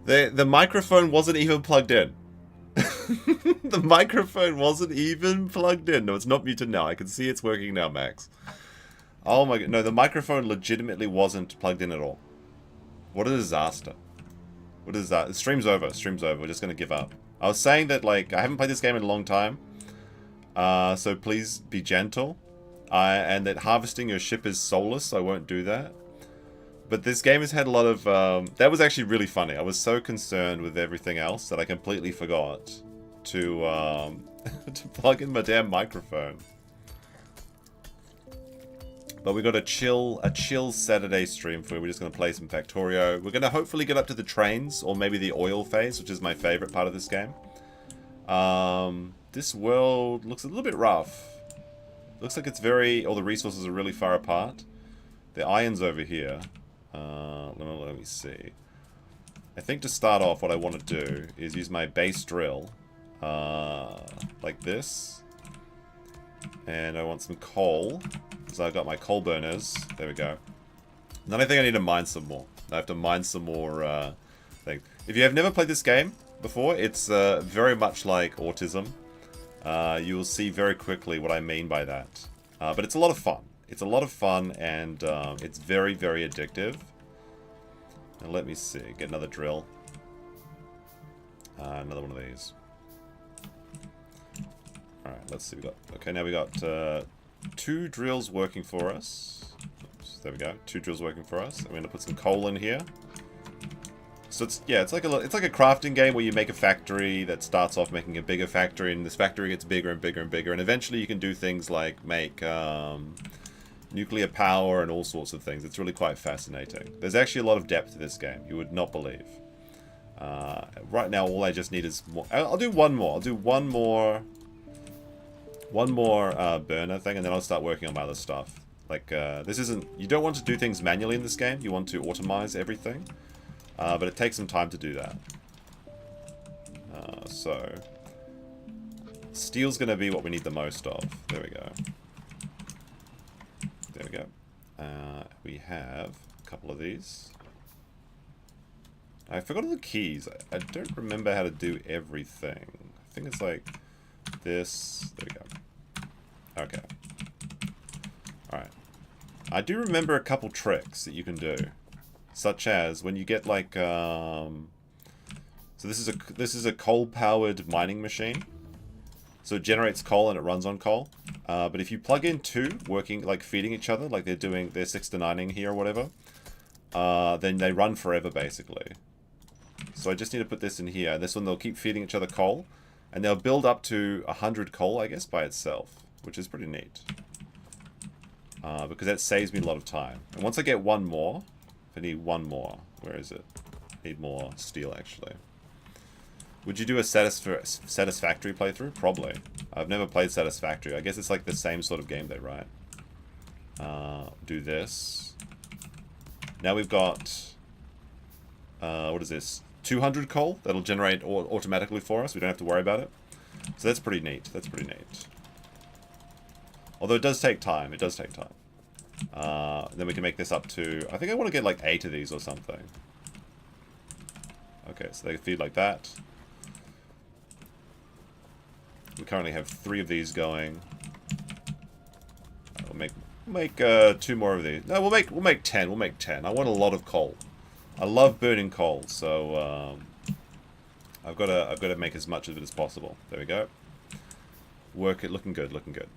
The microphone wasn't even plugged in. The microphone wasn't even plugged in. No, it's not muted now. I can see it's working now, Max. Oh my god. No, the microphone legitimately wasn't plugged in at all. What a disaster. What is that? Stream's over. Stream's over. We're just going to give up. I was saying that, like, I haven't played this game in a long time. So please be gentle. And that harvesting your ship is soulless, so I won't do that. But this game has had a lot of... that was actually really funny. I was so concerned with everything else that I completely forgot to, to plug in my damn microphone. But we got a chill Saturday stream for you. We're just going to play some Factorio. We're going to hopefully get up to the trains, or maybe the oil phase, which is my favorite part of this game. This world looks a little bit rough. Looks like it's very... all the resources are really far apart. The iron's over here. Let me see. I think to start off, what I want to do is use my base drill, like this. And I want some coal, so I've got my coal burners. There we go. And then I think I need to mine some more. I have to mine some more things. If you have never played this game before, it's very much like Autism. You will see very quickly what I mean by that. But it's a lot of fun. It's a lot of fun, and it's very, very addictive. Now let me see. Get another drill. Another one of these. Alright, let's see. Okay, now we got 2 drills working for us. Oops, there we go. 2 drills working for us. I'm going to put some coal in here. So it's like a crafting game where you make a factory that starts off making a bigger factory, and this factory gets bigger and bigger and bigger, and eventually you can do things like make nuclear power and all sorts of things. It's really quite fascinating. There's actually a lot of depth to this game. You would not believe. Right now, all I just need is more. I'll do one more. I'll do one more burner thing, and then I'll start working on my other stuff. Like this isn't. You don't want to do things manually in this game. You want to automize everything. But it takes some time to do that. So, steel's going to be what we need the most of. There we go. There we go. We have a couple of these. I forgot all the keys. I don't remember how to do everything. I think it's like this. There we go. Okay. Alright. I do remember a couple tricks that you can do. Such as when you get like so this is a coal-powered mining machine. So it generates coal and it runs on coal. But if you plug in 2 working, like feeding each other, like they're 6 to 9ing here or whatever, then they run forever basically. So I just need to put this in here. This one they'll keep feeding each other coal, and they'll build up to 100 coal, I guess, by itself, which is pretty neat. Because that saves me a lot of time. And once I get one more. I need one more. Where is it? I need more steel, actually. Would you do a Satisfactory playthrough? Probably. I've never played Satisfactory. I guess it's like the same sort of gameplay, right? Do this. Now we've got... what is this? 200 coal. That'll generate automatically for us. We don't have to worry about it. So that's pretty neat. That's pretty neat. Although it does take time. It does take time. Then we can make this up to... I think I want to get like 8 of these or something. Okay, so they feed like that. We currently have 3 of these going. We'll make 2 more of these. No, we'll make 10. We'll make 10. I want a lot of coal. I love burning coal, so I've got to make as much of it as possible. There we go. Work it. Looking good. Looking good.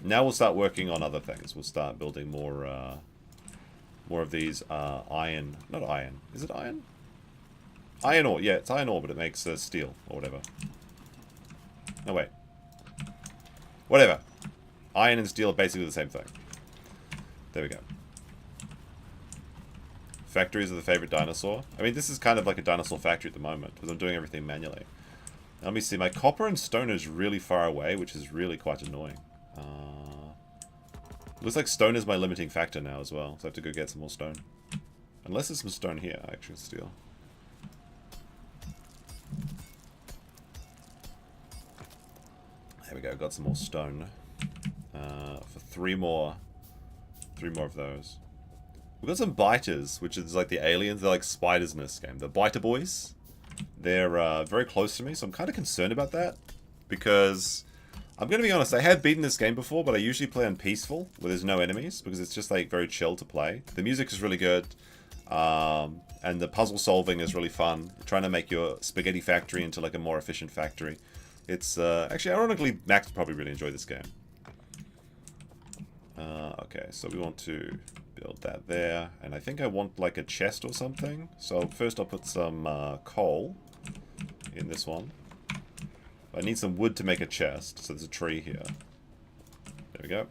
Now we'll start working on other things. We'll start building more of these iron. Not iron. Is it iron? Iron ore. Yeah, it's iron ore, but it makes steel or whatever. No, wait. Whatever. Iron and steel are basically the same thing. There we go. Factories are the favorite dinosaur. I mean, this is kind of like a dinosaur factory at the moment, because I'm doing everything manually. Let me see. My copper and stone is really far away, which is really quite annoying. Looks like stone is my limiting factor now as well, so I have to go get some more stone. Unless there's some stone here, actually, steel. There we go, got some more stone. For 3 more of those. We've got some biters, which is like the aliens. They're like spiders in this game. The biter boys. They're very close to me, so I'm kind of concerned about that. Because, I'm going to be honest, I have beaten this game before, but I usually play on peaceful, where there's no enemies, because it's just like very chill to play. The music is really good, and the puzzle solving is really fun. Trying to make your spaghetti factory into like a more efficient factory. It's, actually, ironically, Max would probably really enjoy this game. Okay, so we want to build that there, and I think I want like a chest or something. So first I'll put some coal in this one. I need some wood to make a chest, so there's a tree here. There we go.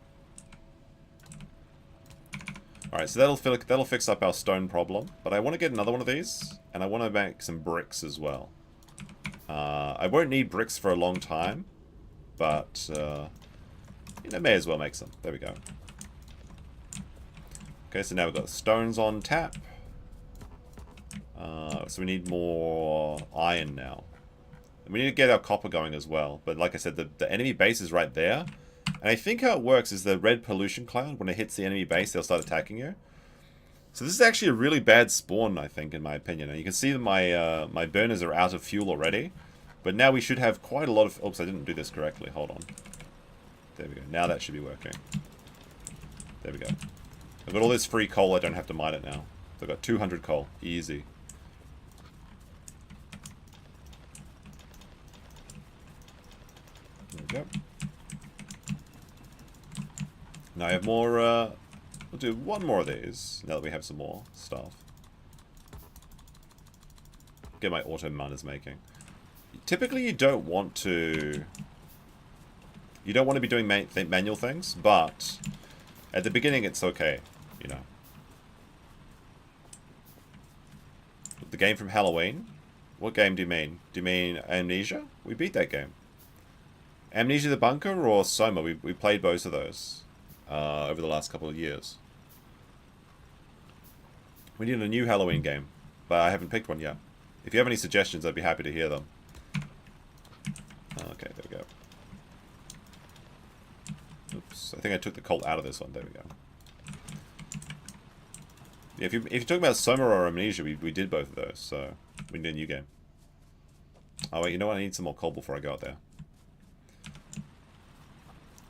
Alright, so that'll fix up our stone problem, but I want to get another one of these, and I want to make some bricks as well. I won't need bricks for a long time, but you know, may as well make some. There we go. Okay, so now we've got stones on tap. So we need more iron now. And we need to get our copper going as well. But like I said, the enemy base is right there. And I think how it works is the red pollution cloud, when it hits the enemy base, they'll start attacking you. So this is actually a really bad spawn, I think, in my opinion. And you can see that my my burners are out of fuel already. But now we should have quite a lot of... Oops, I didn't do this correctly. Hold on. There we go. Now that should be working. There we go. I've got all this free coal. I don't have to mine it now. So I've got 200 coal. Easy. There we go. Now I have more... we'll do one more of these, now that we have some more stuff. Get my auto miners making. Typically you don't want to... You don't want to be doing manual things, but at the beginning it's okay, you know. The game from Halloween? What game do you mean? Do you mean Amnesia? We beat that game. Amnesia the Bunker or Soma? We played both of those over the last couple of years. We need a new Halloween game, but I haven't picked one yet. If you have any suggestions, I'd be happy to hear them. Okay, there we go. Oops, I think I took the coal out of this one. There we go. Yeah, if you're talking about Soma or Amnesia, we did both of those, so we need a new game. Oh wait, you know what? I need some more coal before I go out there.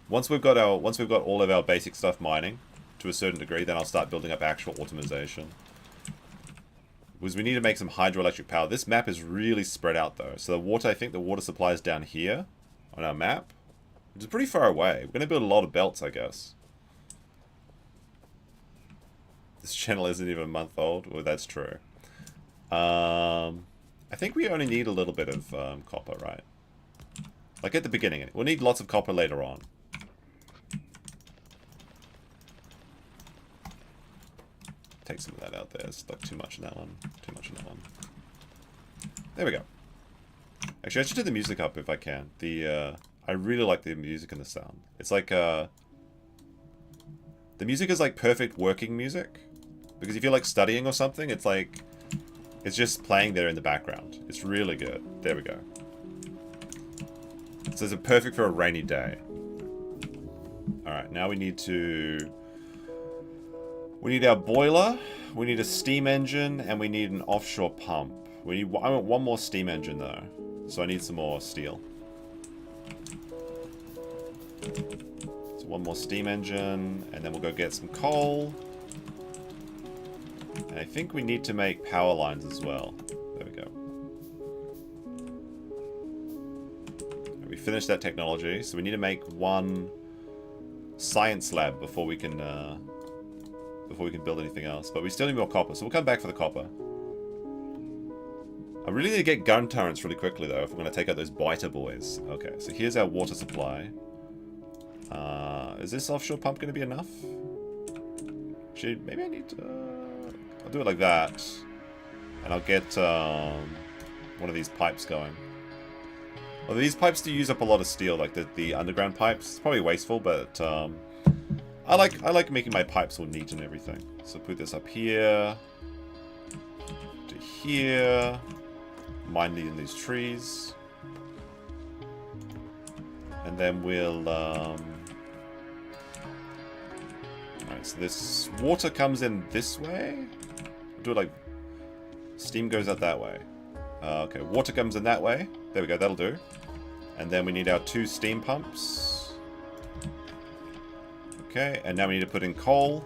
Once we've got all of our basic stuff mining to a certain degree, then I'll start building up actual automation. Because we need to make some hydroelectric power. This map is really spread out though. So the water, I think the water supply is down here on our map, which is pretty far away. We're going to build a lot of belts, I guess. This channel isn't even a month old. Well, that's true. I think we only need a little bit of copper, right? Like at the beginning. We'll need lots of copper later on. Take some of that out there. It's like too much in that one. Too much in that one. There we go. Actually, I should turn the music up if I can. I really like the music and the sound. It's like the music is like perfect working music. Because if you're like studying or something, it's like it's just playing there in the background. It's really good. There we go. So it's perfect for a rainy day. Alright, now we need our boiler, we need a steam engine, and we need an offshore pump. I want one more steam engine though, so I need some more steel. So one more steam engine, and then we'll go get some coal. And I think we need to make power lines as well. There we go. And we finished that technology, so we need to make one science lab before we can build anything else. But we still need more copper, so we'll come back for the copper. I really need to get gun turrets really quickly though, if we're going to take out those biter boys. Okay, so here's our water supply. Is this offshore pump going to be enough? Actually, maybe I need to... I'll do it like that. And I'll get one of these pipes going. Well, these pipes do use up a lot of steel, like the underground pipes. It's probably wasteful, but I like making my pipes all neat and everything. So put this up here to here. Mine in these trees, and then we'll. Alright, Alright, so this water comes in this way? Do it like... Steam goes out that way. Okay, water comes in that way. There we go, that'll do. And then we need our 2 steam pumps. Okay, and now we need to put in coal.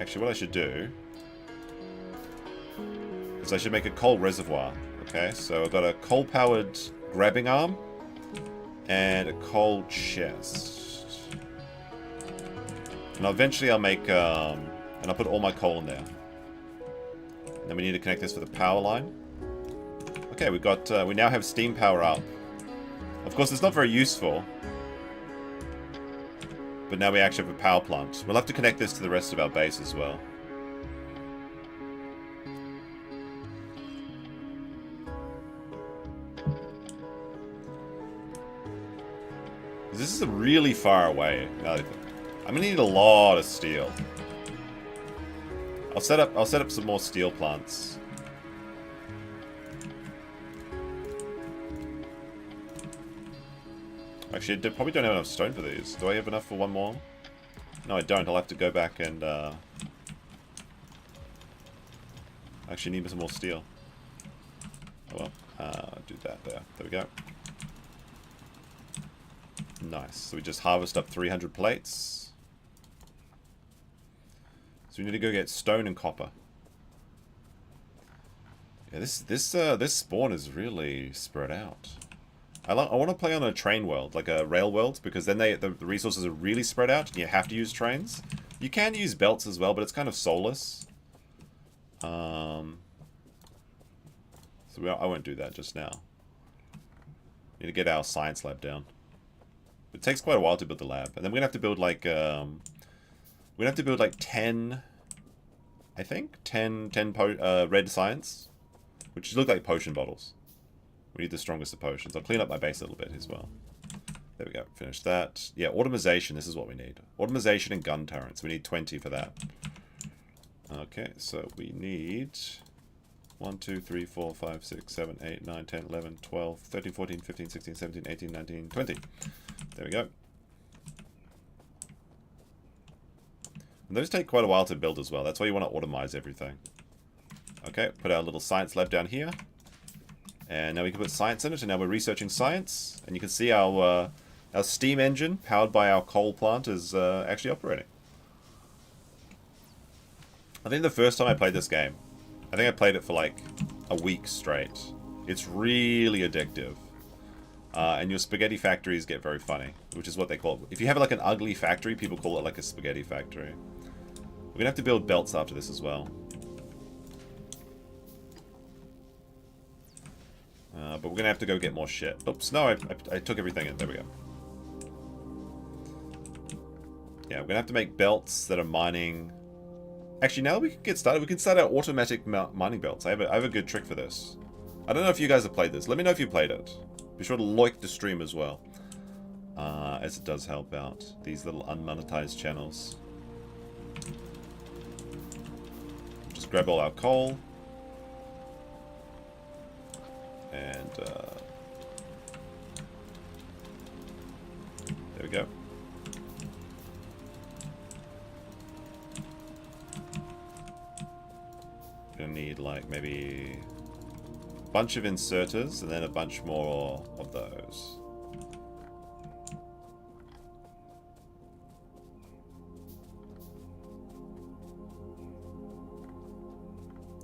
Actually, what I should do is I should make a coal reservoir. Okay, so I've got a coal-powered grabbing arm and a coal chest. And eventually I'll make, and I'll put all my coal in there. And then we need to connect this with a power line. Okay, we now have steam power up. Of course, it's not very useful. But now we actually have a power plant. We'll have to connect this to the rest of our base as well. This is really far away. I'm gonna need a lot of steel. I'll set up some more steel plants. Actually, I probably don't have enough stone for these. Do I have enough for one more? No, I don't. I'll have to go back and actually need some more steel. Oh well, do that there. There we go. Nice. So we just harvest up 300 plates. So we need to go get stone and copper. Yeah, this spawn is really spread out. I want to play on a train world, like a rail world, because then the resources are really spread out and you have to use trains. You can use belts as well, but it's kind of soulless. So I won't do that just now. Need to get our science lab down. It takes quite a while to build the lab, and then we're gonna have to build like we're gonna have to build like 10, I think 10 red science, which look like potion bottles. We need the strongest of potions. I'll clean up my base a little bit as well. There we go. Finish that. Yeah, automation. This is what we need. Automation and gun turrets. We need 20 for that. Okay, so we need 1, 2, 3, 4, 5, 6, 7, 8, 9, 10, 11, 12, 13, 14, 15, 16, 17, 18, 19, 20. There we go. And those take quite a while to build as well. That's why you want to automize everything. Okay, put our little science lab down here. And now we can put science in it, and now we're researching science. And you can see our steam engine, powered by our coal plant, is actually operating. I think the first time I played this game, I think I played it for like a week straight. It's really addictive. And your spaghetti factories get very funny, which is what they call it. If you have like an ugly factory, people call it like a spaghetti factory. We're gonna have to build belts after this as well. But we're gonna have to go get more shit. Oops, no, I took everything in. There we go. Yeah, we're gonna have to make belts that are mining. Actually, now that we can get started, we can start our automatic mining belts. I have a good trick for this. I don't know if you guys have played this. Let me know if you played it. Be sure to like the stream as well, as it does help out these little unmonetized channels. Just grab all our coal. And there we go. Gonna need like maybe a bunch of inserters and then a bunch more of those.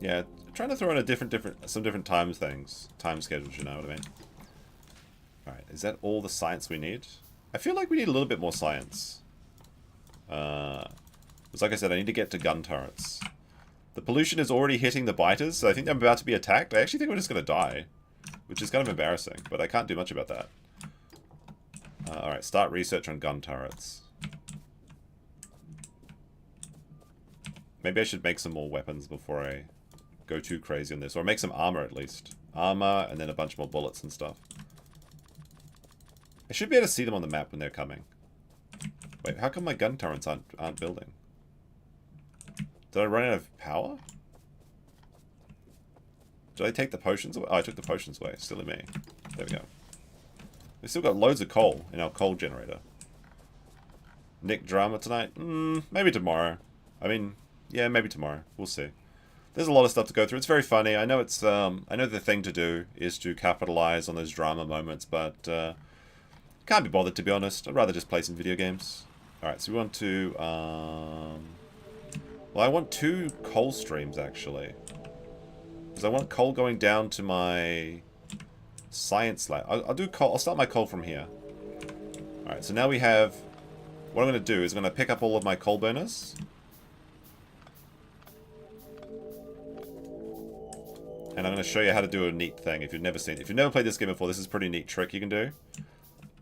Yeah, trying to throw in some different time schedules, you know what I mean? Alright, is that all the science we need? I feel like we need a little bit more science. Because like I said, I need to get to gun turrets. The pollution is already hitting the biters, so I think I'm about to be attacked. I actually think we're just going to die, which is kind of embarrassing, but I can't do much about that. Alright, start research on gun turrets. Maybe I should make some more weapons before I go too crazy on this, or make some armor at least. Armor, and then a bunch more bullets and stuff. I should be able to see them on the map when they're coming. Wait, how come my gun turrets aren't building? Did I run out of power? Did I take the potions away? Oh, I took the potions away. Silly me. There we go. We've still got loads of coal in our coal generator. Nick drama tonight? Maybe tomorrow. I mean, yeah, maybe tomorrow. We'll see. There's a lot of stuff to go through. It's very funny. I know it's I know the thing to do is to capitalize on those drama moments, but can't be bothered, to be honest. I'd rather just play some video games. Alright, so we want to well, I want 2 coal streams actually. Because I want coal going down to my science lab. I'll do coal. I'll start my coal from here. Alright, so now we have... What I'm going to do is I'm going to pick up all of my coal burners. And I'm going to show you how to do a neat thing if you've never seen it. If you've never played this game before, this is a pretty neat trick you can do.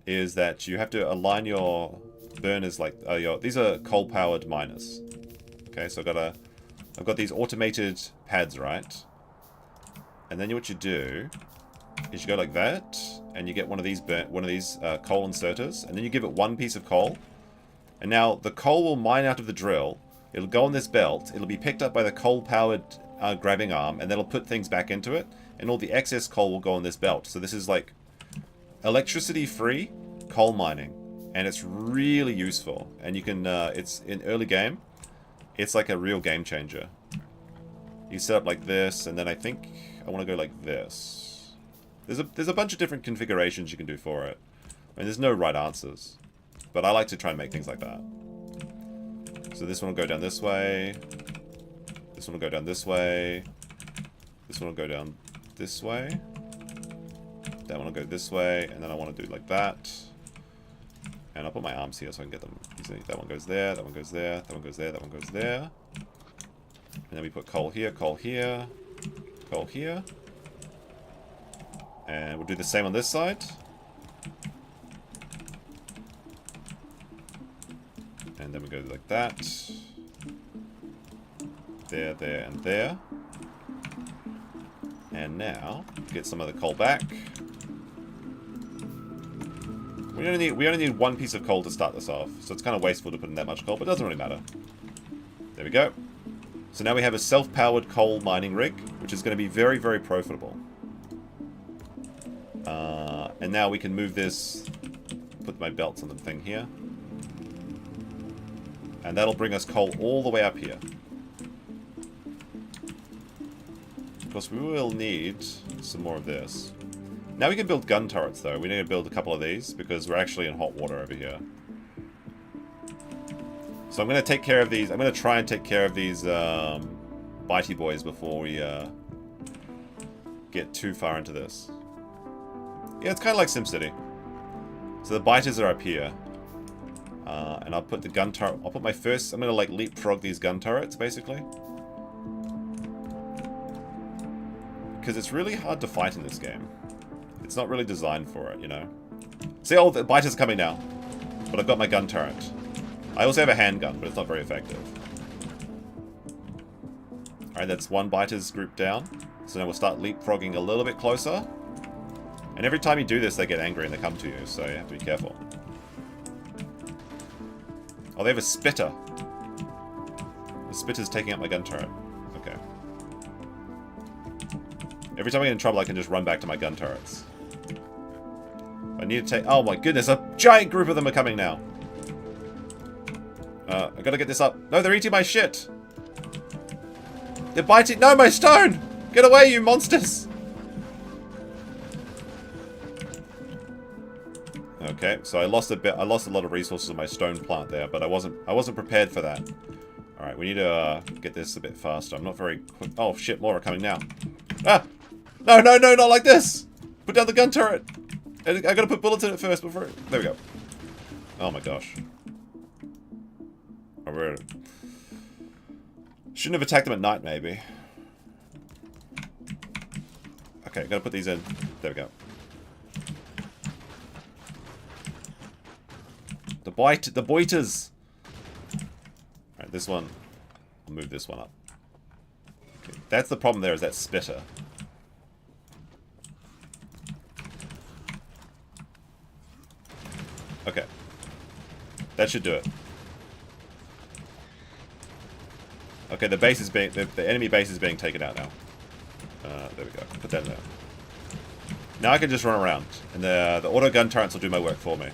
Is that you have to align your burners like... these are coal-powered miners. Okay, so I've got these automated pads, right? And then what you do is you go like that, and you get one of these coal inserters, and then you give it 1 piece of coal. And now the coal will mine out of the drill. It'll go on this belt. It'll be picked up by the coal-powered grabbing arm, and that'll put things back into it. And all the excess coal will go on this belt. So this is like electricity-free coal mining, and it's really useful. And you can, it's in early game. It's like a real game changer. You set up like this, and then I think I want to go like this. There's a bunch of different configurations you can do for it. I mean, there's no right answers, but I like to try and make things like that. So this one will go down this way. This one will go down this way. This one will go down this way. That one will go this way, and then I want to do like that. And I'll put my arms here so I can get them easily. That one goes there, that one goes there, that one goes there, that one goes there. And then we put coal here, coal here, coal here. And we'll do the same on this side. And then we go like that. There, there, and there. And now, get some of the coal back. We only need 1 piece of coal to start this off, so it's kind of wasteful to put in that much coal, but it doesn't really matter. There we go. So now we have a self-powered coal mining rig, which is going to be very, very profitable. And now we can move this, put my belts on the thing here. And that'll bring us coal all the way up here. Of course, we will need some more of this. Now we can build gun turrets, though. We need to build a couple of these, because we're actually in hot water over here. So I'm going to take care of these. I'm going to try and take care of these bitey boys before we get too far into this. Yeah, it's kind of like SimCity. So the biters are up here. And I'll put the gun turret... I'll put my first... I'm going to, like, leapfrog these gun turrets, basically. Because it's really hard to fight in this game. It's not really designed for it, you know. See, oh, the biters are coming now. But I've got my gun turret. I also have a handgun, but it's not very effective. Alright, that's 1 biters group down. So now we'll start leapfrogging a little bit closer. And every time you do this, they get angry and they come to you, so you have to be careful. Oh, they have a spitter. The spitter's taking out my gun turret. Okay. Every time I get in trouble, I can just run back to my gun turrets. I need to take... Oh my goodness, a giant group of them are coming now. I gotta get this up. No, they're eating my shit. They're biting... No, my stone! Get away, you monsters! Okay, so I lost a bit. I lost a lot of resources on my stone plant there, but I wasn't prepared for that. All right, we need to get this a bit faster. I'm not very quick. Oh shit, more are coming now. Ah! No, no, no, not like this! Put down the gun turret. I gotta put bullets in it first before. There we go. Oh my gosh. Oh, shouldn't have attacked them at night, maybe. Okay, gotta put these in. There we go. The boiters. Alright, this one. I'll move this one up. Okay, that's the problem there, is that spitter. Okay. That should do it. Okay, the base is being... The enemy base is being taken out now. There we go. Put that in there. Now I can just run around. And the auto gun turrets will do my work for me.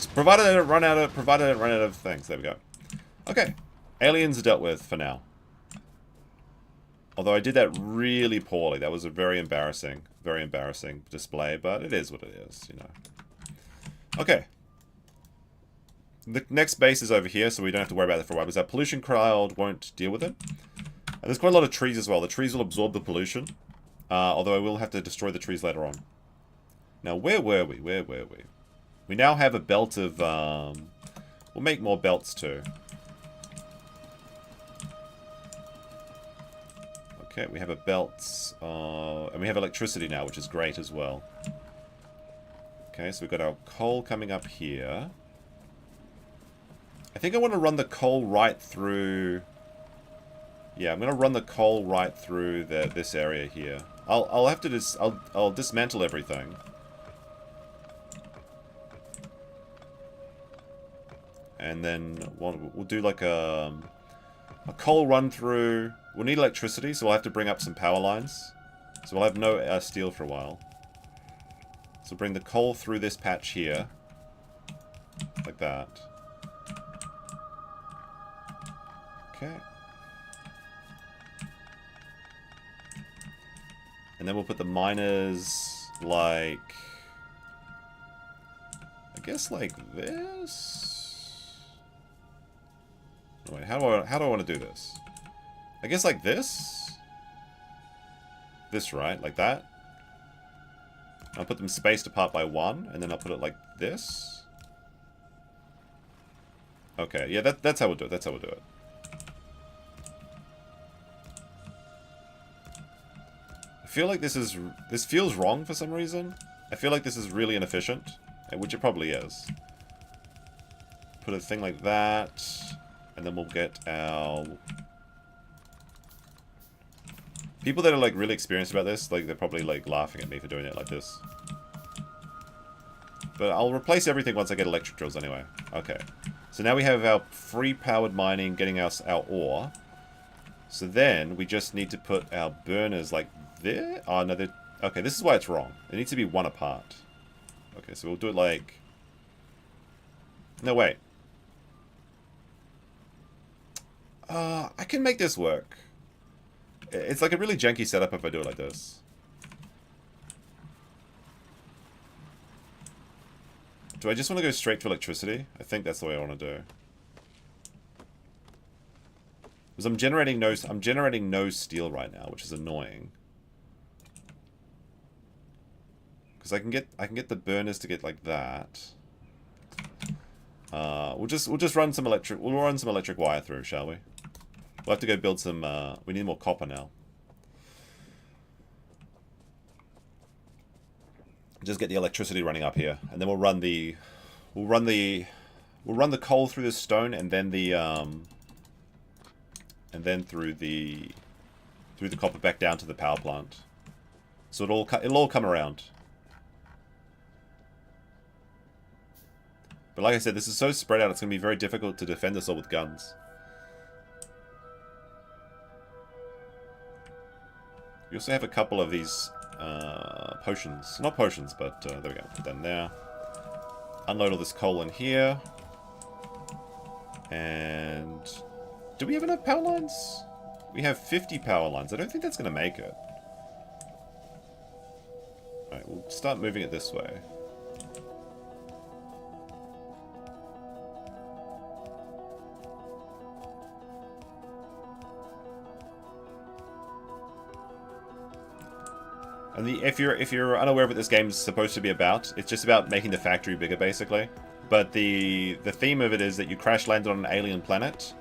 Provided I don't run out of things. There we go. Okay. Aliens are dealt with for now. Although I did that really poorly. That was a very embarrassing display, but it is what it is, you know. Okay. The next base is over here, so we don't have to worry about it for a while, because that pollution cloud won't deal with it. And there's quite a lot of trees as well. The trees will absorb the pollution, although I will have to destroy the trees later on. Now, where were we? We now have a belt of... we'll make more belts too. Okay, we have a belt, and we have electricity now, which is great as well. Okay, so we've got our coal coming up here. I think I want to run the coal right through... Yeah, I'm going to run the coal right through this area here. I'll have to I'll dismantle everything. And then we'll do like a coal run through. We'll need electricity, so we'll have to bring up some power lines. So we'll have no steel for a while. So bring the coal through this patch here. Like that. Okay. And then we'll put the miners like... I guess like this? Wait, how do I want to do this? I guess like this? This, right? Like that? I'll put them spaced apart by 1, and then I'll put it like this. Okay, yeah, that's how we'll do it. That's how we'll do it. I feel like this feels wrong for some reason. I feel like this is really inefficient, which it probably is. Put a thing like that, and then we'll get our... People that are like really experienced about this, like they're probably like laughing at me for doing it like this. But I'll replace everything once I get electric drills anyway. Okay. So now we have our free powered mining getting us our ore. So then we just need to put our burners like there. Oh no, okay, this is why it's wrong. It needs to be 1 apart. Okay, so we'll do it like... No, wait. I can make this work. It's like a really janky setup if I do it like this. Do I just want to go straight to electricity? I think that's the way I want to do. Because I'm generating no steel right now, which is annoying. Because I can get the burners to get like that. We'll just run some electric wire through, shall we? We'll have to go build some, we need more copper now. Just get the electricity running up here, and then we'll run the coal through the stone, and then through the copper back down to the power plant. So it'll all come around. But like I said, this is so spread out, it's going to be very difficult to defend us all with guns. We also have a couple of these potions. Not potions, but there we go. Put them there. Unload all this coal in here. And... do we have enough power lines? We have 50 power lines. I don't think that's going to make it. Alright, we'll start moving it this way. And if you're unaware of what this game's supposed to be about, it's just about making the factory bigger, basically. But the theme of it is that you crash landed on an alien planet,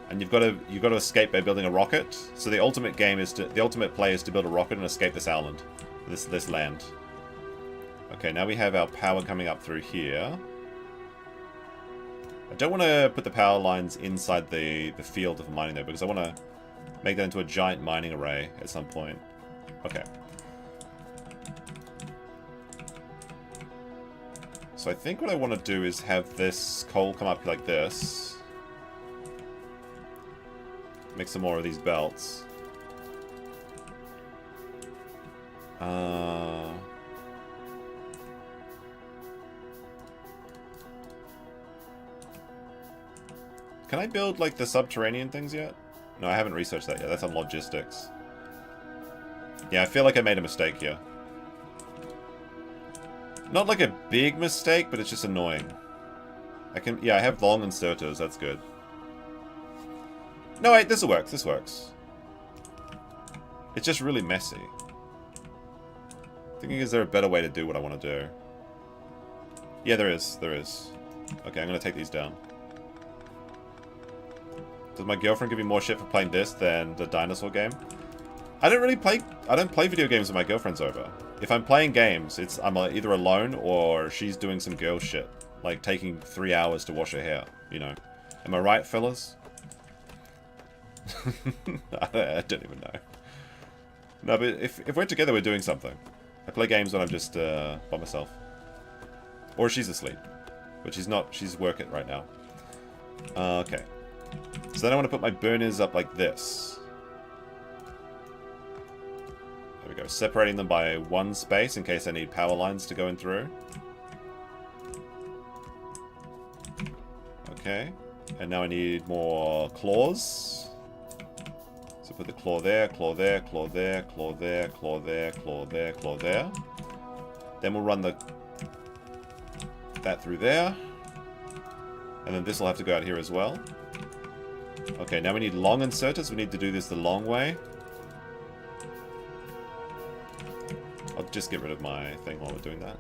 and you've got to escape by building a rocket. So the ultimate play is to build a rocket and escape this island, this land. Okay, now we have our power coming up through here. I don't want to put the power lines inside the field of mining though, because I want to make that into a giant mining array at some point. Okay. So I think what I want to do is have this coal come up like this. Make some more of these belts. Can I build, like, the subterranean things yet? No, I haven't researched that yet. That's on logistics. Yeah, I feel like I made a mistake here. Not like a big mistake, but it's just annoying. Yeah, I have long inserters. That's good. No, wait, this works. This works. It's just really messy. Thinking, is there a better way to do what I want to do? Yeah, there is. There is. Okay, I'm going to take these down. Does my girlfriend give me more shit for playing this than the dinosaur game? I don't play video games when my girlfriend's over. If I'm playing games, I'm either alone or she's doing some girl shit. Like taking 3 hours to wash her hair, you know. Am I right, fellas? I don't even know. No, but if we're together, we're doing something. I play games when I'm just by myself. Or she's asleep. But she's not. She's working right now. Okay. So then I want to put my burners up like this. There we go. Separating them by one space in case I need power lines to go in through. Okay. And now I need more claws. So put the claw there, claw there, claw there, claw there, claw there, claw there, claw there. Then we'll run that through there. And then this will have to go out here as well. Okay, now we need long inserters. We need to do this the long way. I'll just get rid of my thing while we're doing that.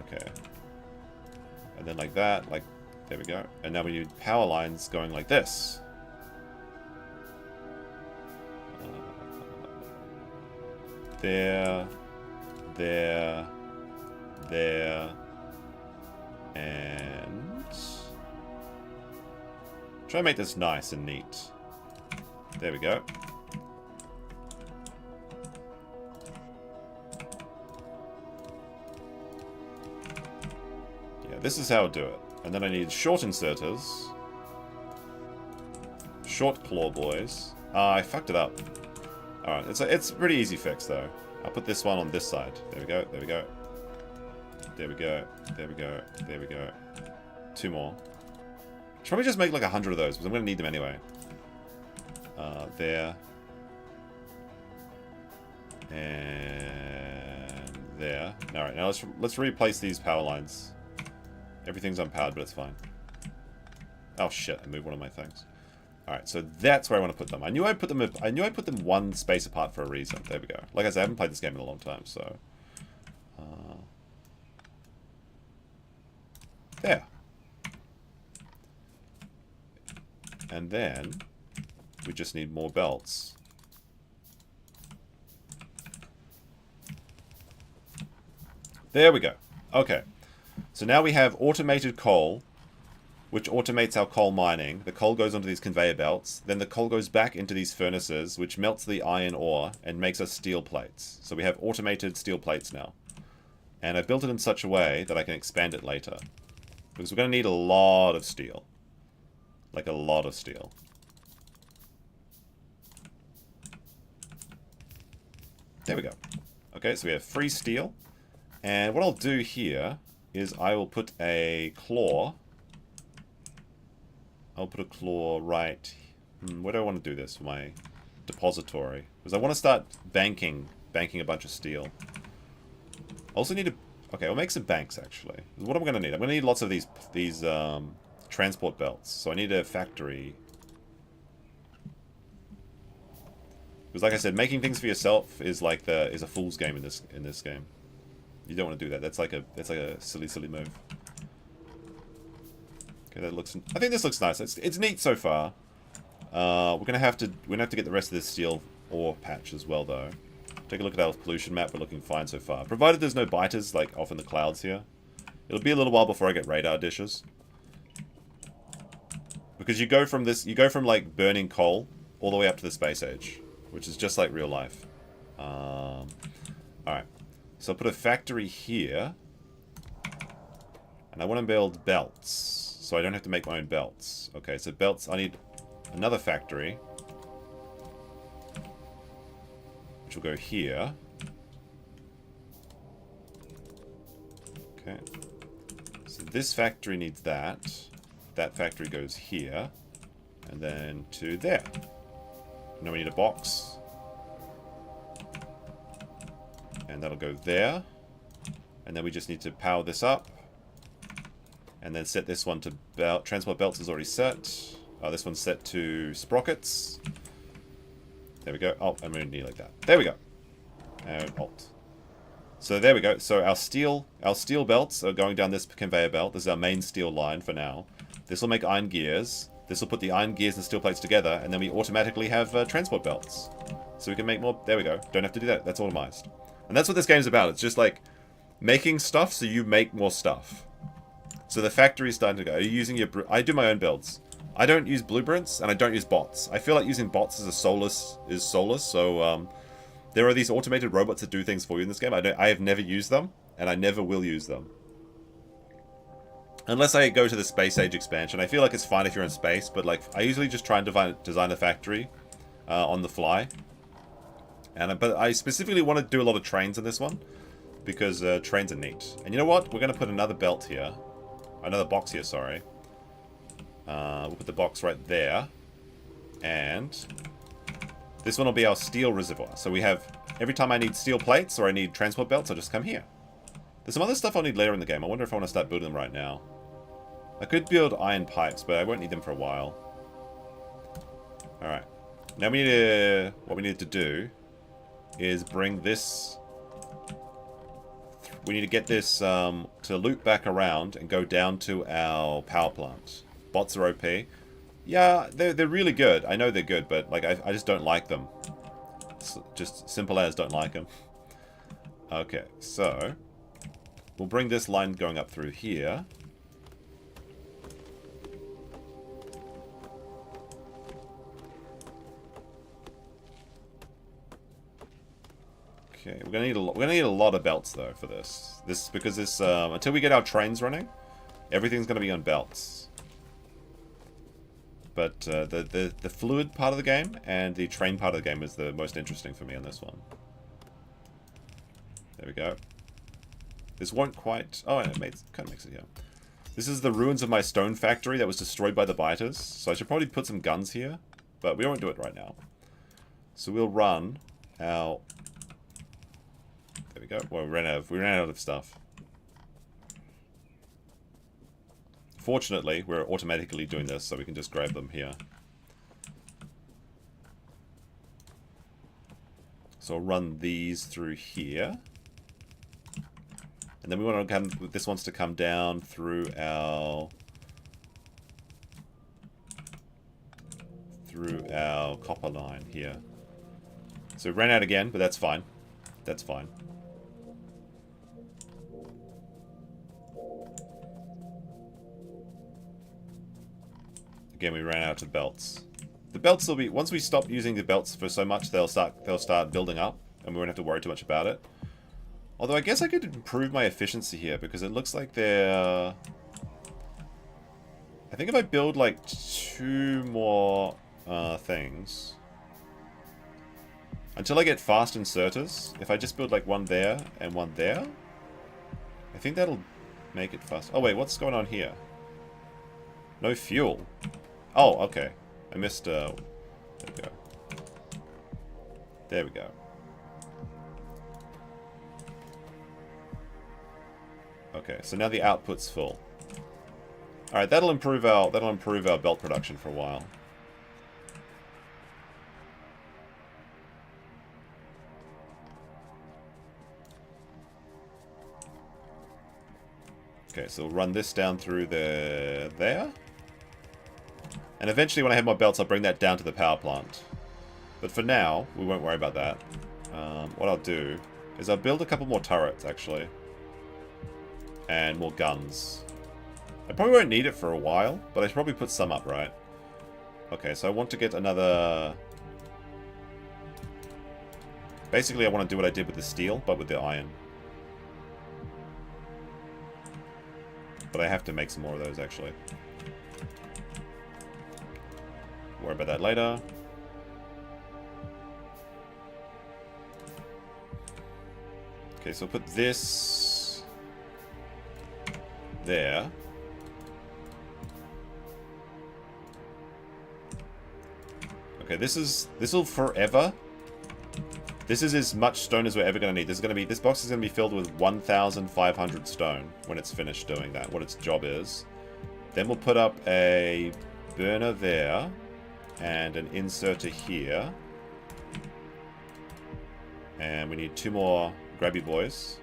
Okay. And then like that, like, there we go. And now we need power lines going like this. There, there, there, and try to make this nice and neat. There we go. Yeah, this is how I'll do it. And then I need short inserters. Short claw boys. I fucked it up. Alright, it's a pretty easy fix though. I'll put this one on this side. There we go, there we go. There we go, there we go, there we go. 2 more. Should probably just make like 100 of those, because I'm going to need them anyway. There. And there. Alright, now let's replace these power lines. Everything's unpowered, but it's fine. Oh shit, I moved one of my things. Alright, so that's where I want to put them. I knew I put them one space apart for a reason. There we go. Like I said, I haven't played this game in a long time, so... there. And then we just need more belts. There we go. Okay. So now we have automated coal, which automates our coal mining. The coal goes onto these conveyor belts. Then the coal goes back into these furnaces, which melts the iron ore and makes us steel plates. So we have automated steel plates now. And I built it in such a way that I can expand it later. Because we're going to need a lot of steel. Like a lot of steel. There we go. Okay, so we have free steel. And what I'll do here is I will put a claw. I'll put a claw right... where do I want to do this for my depository? Because I want to start banking a bunch of steel. I also need to... okay, I'll make some banks, actually. What am I going to need? I'm going to need lots of these transport belts. So I need a factory. Because like I said, making things for yourself is like is a fool's game in this game. You don't want to do that. That's like a silly move. Okay, that looks... I think this looks nice. It's neat so far. We're gonna have to get the rest of this steel ore patch as well, though. Take a look at our pollution map. We're looking fine so far. Provided there's no biters, like, off in the clouds here. It'll be a little while before I get radar dishes. Because you go from, like, burning coal all the way up to the space age. Which is just like real life. Alright. So I'll put a factory here. And I want to build belts. So I don't have to make my own belts. Okay, so belts, I need another factory. Which will go here. Okay. So this factory needs that. that factory goes here. And then to there. Now we need a box. And that'll go there. And then we just need to power this up. And then set this one to belt. Transport belts is already set. This one's set to sprockets. There we go. Oh, I'm going to need like that. There we go. And Alt. So there we go. So our steel belts are going down this conveyor belt. This is our main steel line for now. This will make iron gears. This will put the iron gears and steel plates together, and then we automatically have transport belts. So we can make more. There we go. Don't have to do that. That's automized. And that's what this game's about. It's just like making stuff so you make more stuff. So the factory's starting to go. Are you using your... I do my own builds. I don't use blueprints, and I don't use bots. I feel like using bots is soulless, so there are these automated robots that do things for you in this game. I have never used them, and I never will use them. Unless I go to the Space Age expansion. I feel like it's fine if you're in space, but like I usually just try and design a factory on the fly. But I specifically want to do a lot of trains in this one, because trains are neat. And you know what? We're going to put another belt here. Another box here, sorry. We'll put the box right there. And this one will be our steel reservoir. So we have, every time I need steel plates or I need transport belts, I'll just come here. There's some other stuff I'll need later in the game. I wonder if I want to start building them right now. I could build iron pipes, but I won't need them for a while. Alright. Now we need to, what we need to do is bring this... We need to get this to loop back around and go down to our power plant. Bots are OP. Yeah, they're really good. I know they're good, but like I just don't like them. Just simple as don't like them. Okay, so we'll bring this line going up through here. Okay, we're gonna need a lot of belts though for this. Because until we get our trains running, everything's gonna be on belts. But the fluid part of the game and the train part of the game is the most interesting for me on this one. There we go. This won't quite... Oh, it kind of makes it here. This is the ruins of my stone factory that was destroyed by the biters. So I should probably put some guns here, but we won't do it right now. So we'll run our... There we go. Well, we ran out of stuff. Fortunately, we're automatically doing this, so we can just grab them here. So I'll run these through here. And then we want to come, this wants to come down through our copper line here. So we ran out again, but that's fine. That's fine. Again, we ran out of belts. The belts will be, once we stop using the belts for so much, they'll start building up, and we won't have to worry too much about it. Although I guess I could improve my efficiency here, because it looks like they're... I think if I build like 2 more things... Until I get fast inserters, if I just build like one there and one there, I think that'll make it fast. Oh wait, what's going on here? No fuel. Oh, okay. I missed, there we go. There we go. Okay, so now the output's full. Alright, that'll improve our belt production for a while. Okay, so we'll run this down through there. And eventually when I have my belts, I'll bring that down to the power plant. But for now, we won't worry about that. What I'll do is I'll build a couple more turrets, actually. And more guns. I probably won't need it for a while, but I should probably put some up, right? Okay, so I want to get another... Basically, I want to do what I did with the steel, but with the iron. But I have to make some more of those, actually. Worry about that later. Okay, so I'll put this... there. Okay, this'll forever. This is as much stone as we're ever going to need. This box is going to be filled with 1,500 stone when it's finished doing that, what its job is. Then we'll put up a burner there and an inserter here. And we need 2 more grabby boys.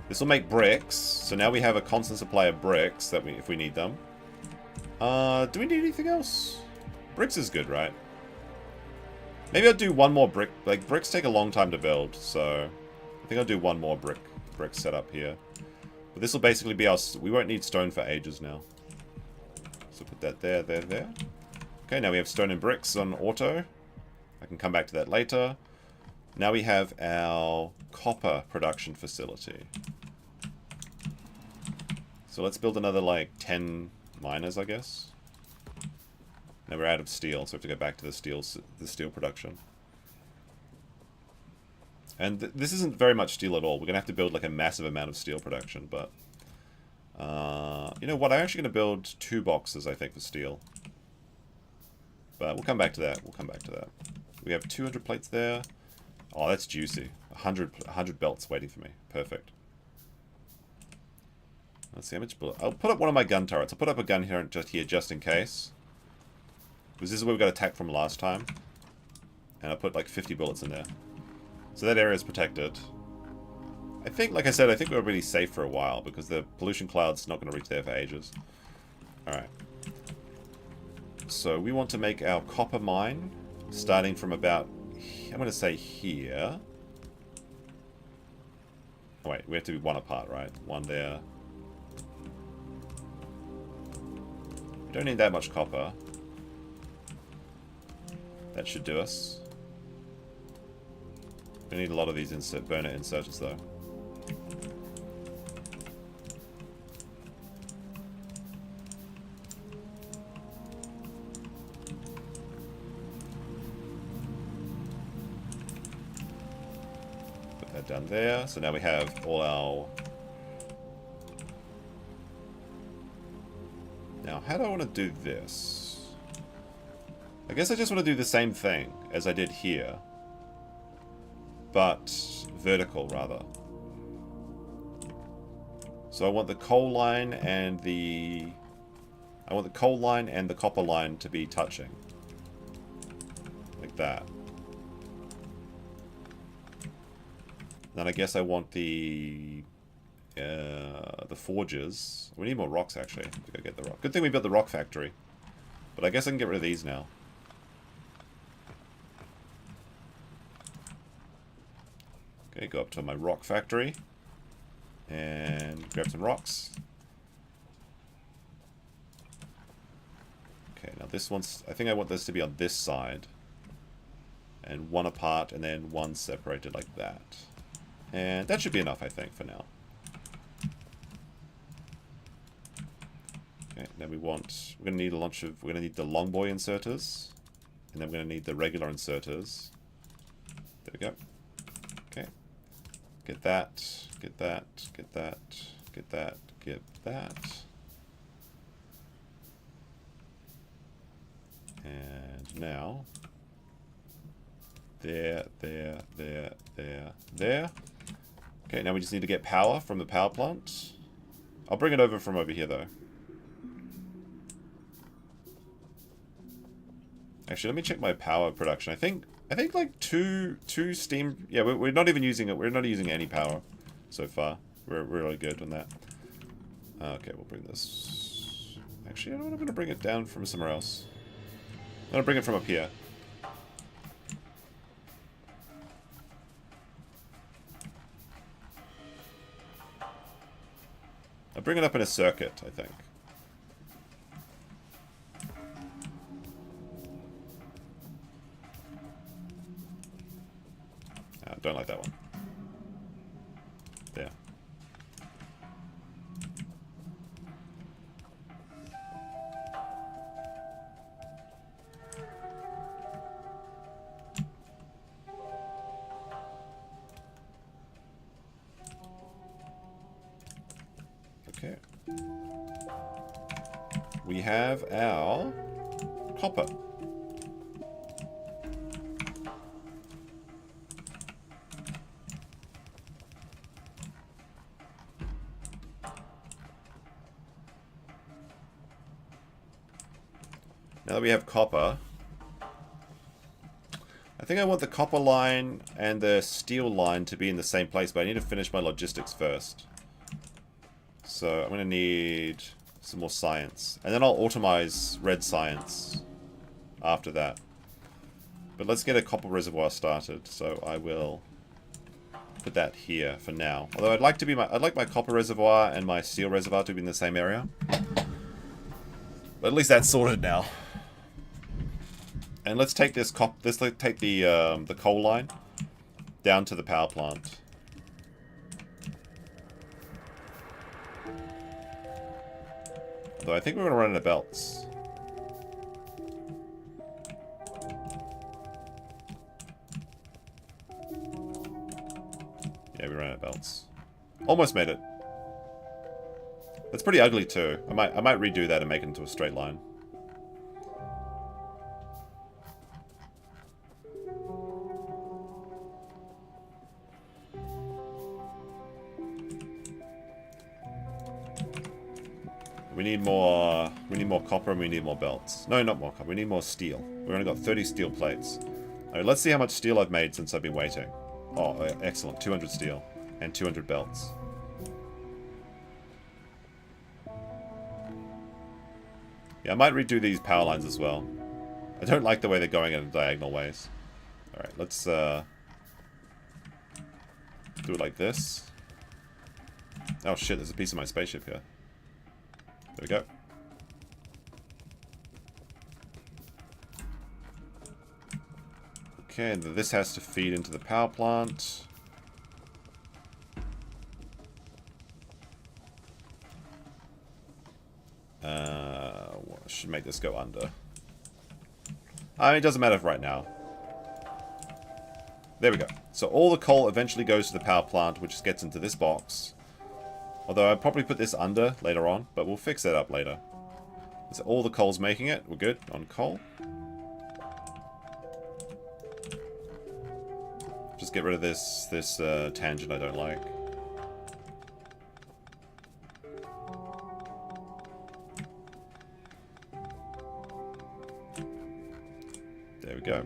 This will make bricks. So now we have a constant supply of bricks that if we need them. Do we need anything else? Bricks is good, right? Maybe I'll do one more brick. Like, bricks take a long time to build, so I think I'll do one more brick setup here. But this will basically be our... We won't need stone for ages now. So put that there, there, there. Okay, now we have stone and bricks on auto. I can come back to that later. Now we have our copper production facility. So let's build another, like, 10 miners, I guess. Now we're out of steel, so we have to go back to the steel production. And this isn't very much steel at all. We're going to have to build like a massive amount of steel production, but... you know what, I'm actually going to build 2 boxes, I think, for steel. But we'll come back to that, We have 200 plates there. Oh, that's juicy. 100 belts waiting for me. Perfect. Let's see how much bullet... I'll put up one of my gun turrets. I'll put up a gun here just in case. Because this is where we got attacked from last time. And I put like 50 bullets in there. So that area is protected. I think, like I said, I think we're really safe for a while. Because the pollution cloud's not going to reach there for ages. Alright. So we want to make our copper mine. Starting from about, I'm going to say here. Oh wait, we have to be one apart, right? One there. We don't need that much copper. That should do us. We need a lot of these burner inserters though. Put that down there. So now we have all our... Now, how do I want to do this? I guess I just want to do the same thing as I did here. But vertical, rather. So I want the coal line and the... I want the coal line and the copper line to be touching. Like that. Then I guess I want the forges. We need more rocks, actually, to go get the rock. Good thing we built the rock factory. But I guess I can get rid of these now. Okay, go up to my rock factory. And grab some rocks. Okay, now this one's... I think I want this to be on this side. And one apart, and then one separated like that. And that should be enough, I think, for now. Okay, then we're gonna need we're gonna need the long boy inserters. And then we're gonna need the regular inserters. There we go. Okay. Get that, get that, get that, get that, get that. And now, there. Okay, now we just need to get power from the power plant. I'll bring it over from over here, though. Actually, let me check my power production. I think like two steam... Yeah, we're not even using it. We're not using any power so far. We're really good on that. Okay, we'll bring this... Actually, I don't know, I'm going to bring it down from somewhere else. I'm going to bring it from up here. I'll bring it up in a circuit, I think. Don't like that one. There. Okay. We have our copper. that we have copper, I think I want the copper line and the steel line to be in the same place, but I need to finish my logistics first. So I'm going to need some more science. And then I'll automize red science after that. But let's get a copper reservoir started. So I will put that here for now. Although I'd like my copper reservoir and my steel reservoir to be in the same area. But at least that's sorted now. And let's take this take the coal line down to the power plant. Although I think we're going to run out of belts. Yeah, we ran out of belts. Almost made it. That's pretty ugly too. I might redo that and make it into a straight line. We need more copper and we need more belts. No, not more copper. We need more steel. We've only got 30 steel plates. Alright, let's see how much steel I've made since I've been waiting. Oh, excellent. 200 steel and 200 belts. Yeah, I might redo these power lines as well. I don't like the way they're going in diagonal ways. Alright, let's do it like this. Oh shit, there's a piece of my spaceship here. There we go. Okay, and this has to feed into the power plant. Should make this go under. I mean, it doesn't matter right now. There we go. So all the coal eventually goes to the power plant, which gets into this box. Although I'll probably put this under later on, but we'll fix that up later. So all the coal's making it. We're good on coal. Just get rid of this tangent I don't like. There we go.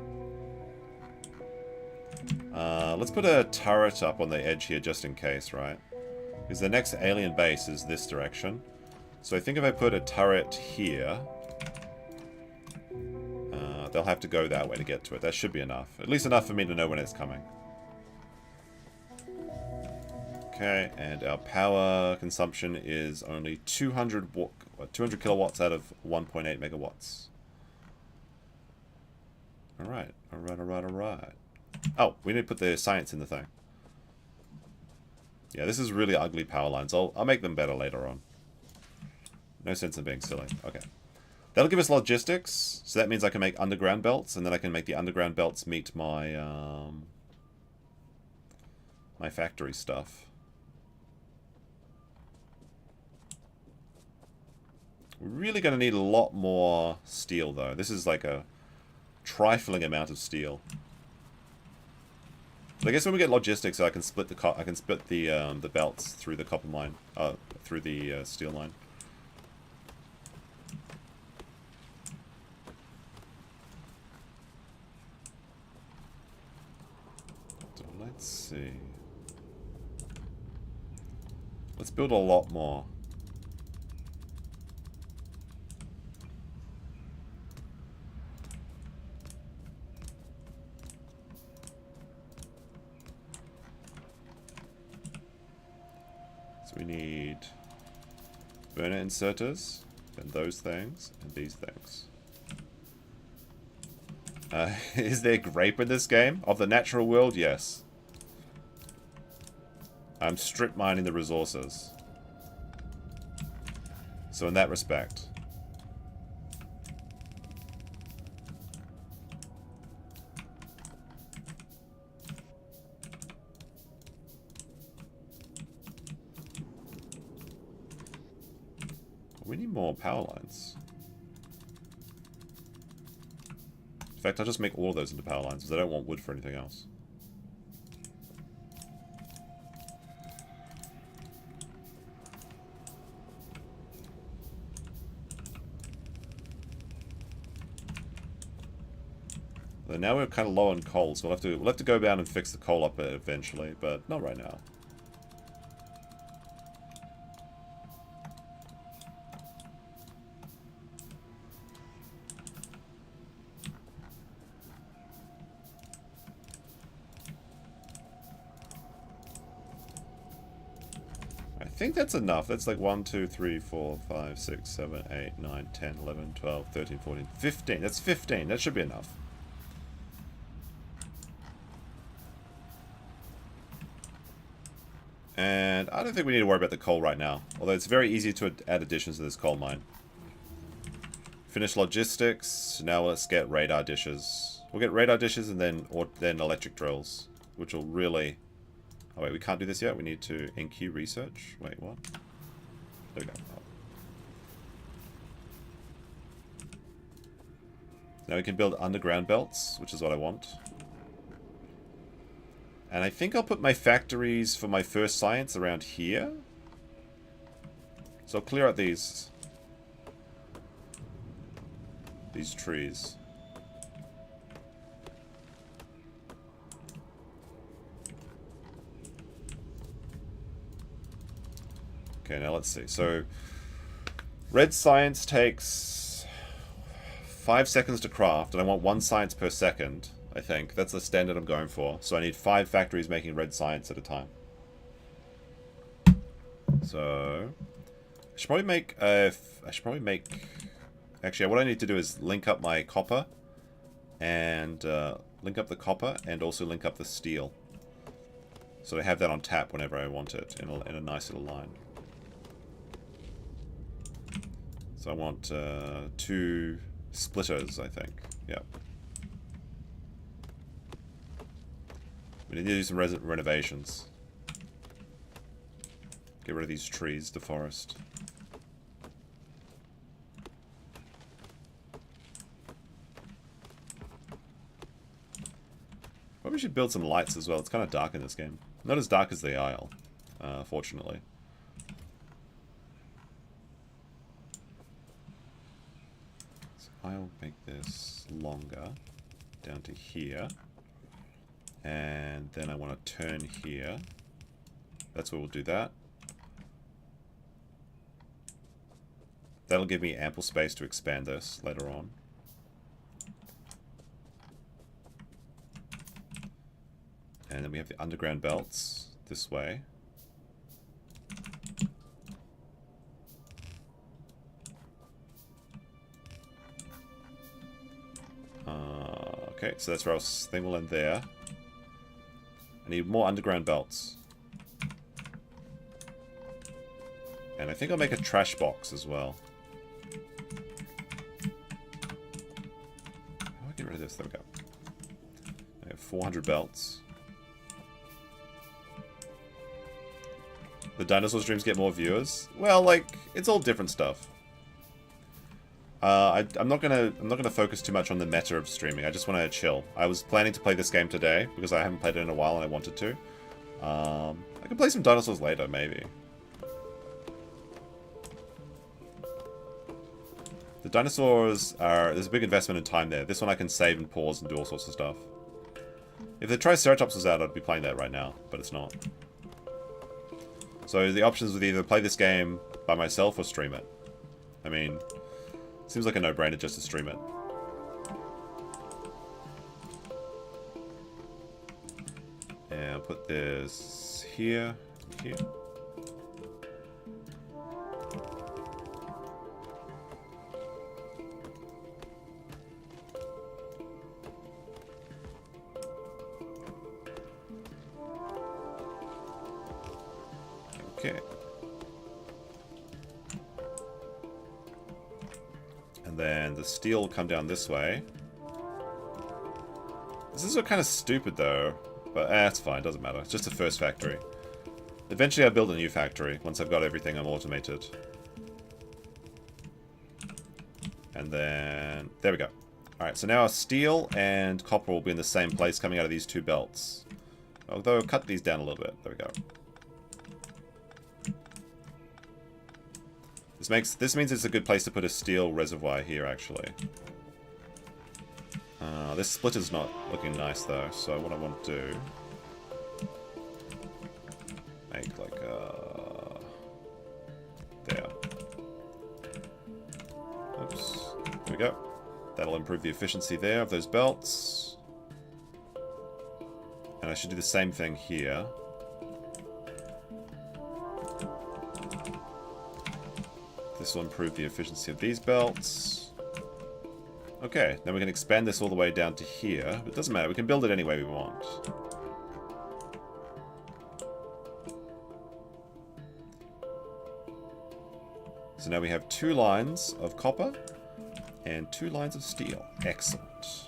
Let's put a turret up on the edge here just in case, right? Because the next alien base is this direction. So I think if I put a turret here, they'll have to go that way to get to it. That should be enough. At least enough for me to know when it's coming. Okay, and our power consumption is only 200 kilowatts out of 1.8 megawatts. Alright, alright. Oh, we need to put the science in the thing. Yeah, this is really ugly power lines. I'll make them better later on. No sense in being silly. Okay. That'll give us logistics, so that means I can make underground belts, and then I can make the underground belts meet my my factory stuff. We're really going to need a lot more steel, though. This is like a trifling amount of steel. But I guess when we get logistics, I can split the belts through the copper mine, through the steel line. So let's see. Let's build a lot more. So we need burner inserters, and those things, and these things. Is there grape in this game? Of the natural world? Yes. I'm strip mining the resources. So in that respect. We need more power lines. In fact, I'll just make all of those into power lines because I don't want wood for anything else. But now we're kind of low on coal, so we'll have to go down and fix the coal up eventually, but not right now. I think that's enough. That's like 1, 2, 3, 4, 5, 6, 7, 8, 9, 10, 11, 12, 13, 14, 15. That's 15. That should be enough. And I don't think we need to worry about the coal right now. Although it's very easy to add additions to this coal mine. Finish logistics. Now let's get radar dishes. We'll get radar dishes and then electric drills. Which will really... Oh wait, we can't do this yet. We need to NQ research. Wait, what? There we go. Oh. Now we can build underground belts, which is what I want. And I think I'll put my factories for my first science around here. So I'll clear out these trees. Okay, now let's see. So, red science takes 5 seconds to craft, and I want 1 science per second, I think. That's the standard I'm going for. So I need 5 factories making red science at a time. So, I should probably make... Actually, what I need to do is link up my copper, and link up the copper, and also link up the steel. So I have that on tap whenever I want it, in a nice little line. So I want 2 splitters, I think. Yep. We need to do some renovations. Get rid of these trees, deforest. Probably should build some lights as well. It's kind of dark in this game. Not as dark as the Isle, fortunately. I'll make this longer down to here, and then I want to turn here. That's where we'll do that. That'll give me ample space to expand this later on. And then we have the underground belts this way. Okay, so that's where our thing will end there. I need more underground belts. And I think I'll make a trash box as well. How do I get rid of this? There we go. I have 400 belts. The dinosaur streams get more viewers? Well, like, it's all different stuff. I'm not gonna focus too much on the meta of streaming. I just want to chill. I was planning to play this game today because I haven't played it in a while and I wanted to. I can play some dinosaurs later, maybe. The dinosaurs are... There's a big investment in time there. This one I can save and pause and do all sorts of stuff. If the Triceratops was out, I'd be playing that right now, but it's not. So the options would either play this game by myself or stream it. I mean... Seems like a no-brainer just to stream it. And I'll put this here, here. Okay. And then the steel will come down this way. This is kind of stupid though, but it's fine, doesn't matter. It's just the first factory. Eventually I'll build a new factory once I've got everything I'm automated. And then, there we go. Alright, so now our steel and copper will be in the same place coming out of these 2 belts. Although I'll cut these down a little bit. There we go. This means it's a good place to put a steel reservoir here, actually. This splitter's not looking nice though, so what I want to do... Make like a... There. Oops. There we go. That'll improve the efficiency there of those belts. And I should do the same thing here. This will improve the efficiency of these belts. Okay, then we can expand this all the way down to here. But it doesn't matter, we can build it any way we want. So now we have 2 lines of copper and 2 lines of steel. Excellent.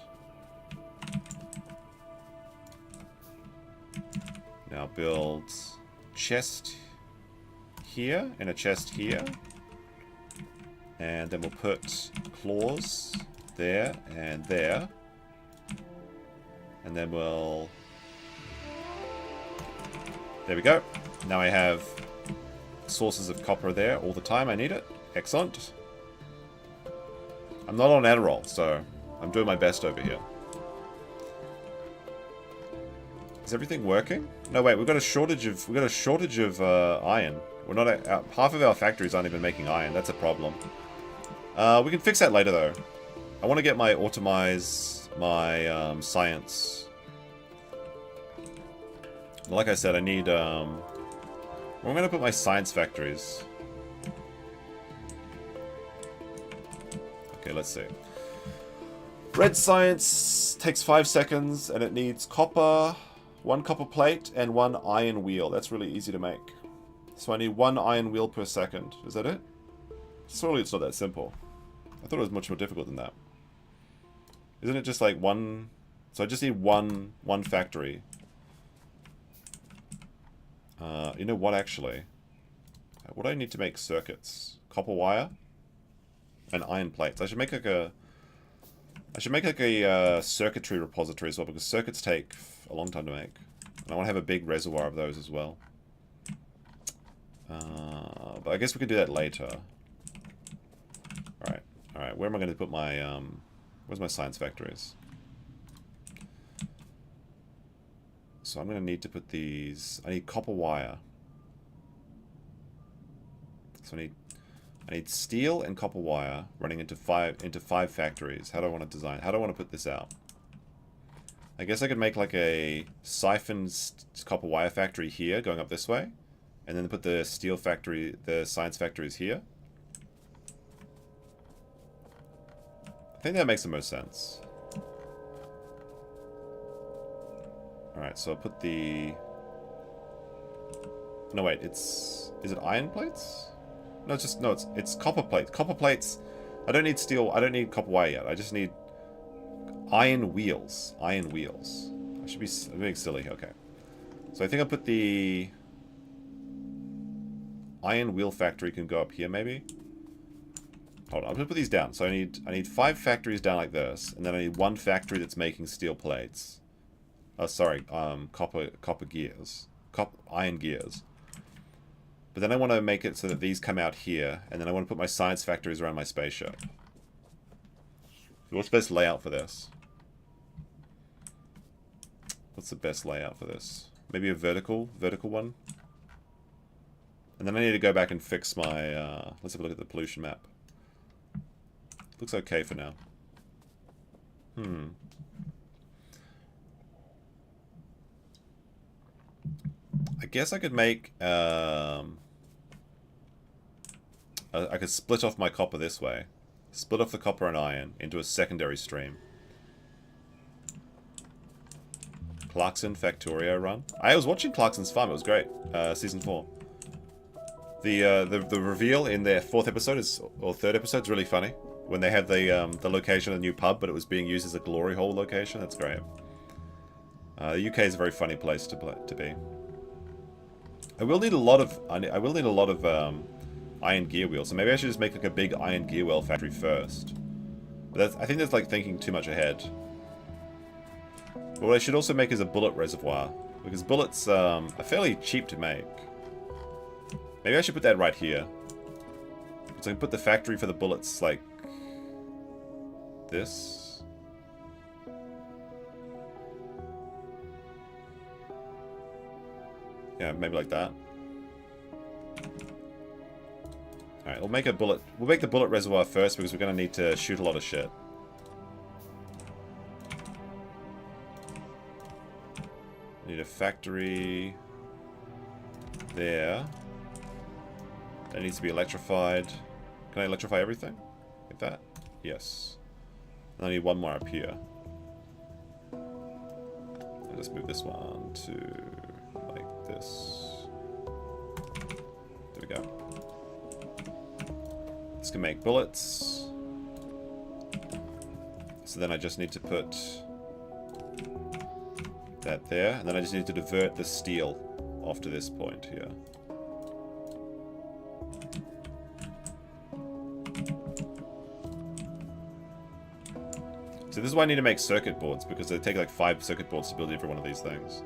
Now build chest here and a chest here. And then we'll put claws there and there. And then we'll... There we go. Now I have sources of copper there all the time I need it. Excellent. I'm not on Adderall, so I'm doing my best over here. Is everything working? No, wait, we've got a shortage of iron. We're not half of our factories aren't even making iron. That's a problem. We can fix that later though. I want to get my my science. Like I said, I need where am I going to put my science factories? Okay, let's see. Red science takes 5 seconds, and it needs copper, 1 copper plate, and 1 iron wheel. That's really easy to make. So I need 1 iron wheel per second. Is that it? Surely it's not that simple. I thought it was much more difficult than that. Isn't it just like 1... So I just need one factory. You know what, actually? What do I need to make circuits? Copper wire? And iron plates. I should make like a circuitry repository as well, because circuits take a long time to make. And I want to have a big reservoir of those as well. But I guess we could do that later. Alright, where am I going to put my, where's my science factories? So I'm going to need to put these, I need copper wire. So I need steel and copper wire running into five factories. How do I want to design? How do I want to put this out? I guess I could make like a siphoned copper wire factory here, going up this way, and then put the steel factory, the science factories here. I think that makes the most sense. Alright, so I'll put the... No, wait, it's... Is it iron plates? No, it's just... No, it's copper plates. Copper plates... I don't need steel... I don't need copper wire yet. I just need iron wheels. Iron wheels. I should be... I'm being silly. Okay. So I think I'll put the... Iron wheel factory can go up here, maybe? Hold on, I'm gonna put these down. So I need 5 factories down like this, and then I need 1 factory that's making steel plates. Oh, sorry, copper gears. Iron gears. But then I want to make it so that these come out here, and then I want to put my science factories around my spaceship. What's the best layout for this? What's the best layout for this? Maybe a vertical one? And then I need to go back and fix my, let's have a look at the pollution map. Looks okay for now. I guess I could make, I could split off my copper this way. Split off the copper and iron into a secondary stream. Clarkson Factorio run. I was watching Clarkson's Farm, it was great. Season 4. The reveal in their 4th episode is, or 3rd episode is really funny. When they had the location of the new pub, but it was being used as a glory hole location. That's great. The UK is a very funny place to be. I will need a lot of iron gear wheels, so maybe I should just make like a big iron gear wheel factory first. But I think that's like thinking too much ahead. But what I should also make is a bullet reservoir, because bullets are fairly cheap to make. Maybe I should put that right here. So I can put the factory for the bullets like this. Yeah, maybe like that. Alright, we'll make a bullet. We'll make the bullet reservoir first because we're going to need to shoot a lot of shit. Need a factory there. That needs to be electrified. Can I electrify everything? Like that? Yes. I need one more up here. Let's move this one to like this. There we go. This can make bullets. So then I just need to put that there, and then I just need to divert the steel off to this point here. So this is why I need to make circuit boards, because they take like 5 circuit boards to build every one of these things.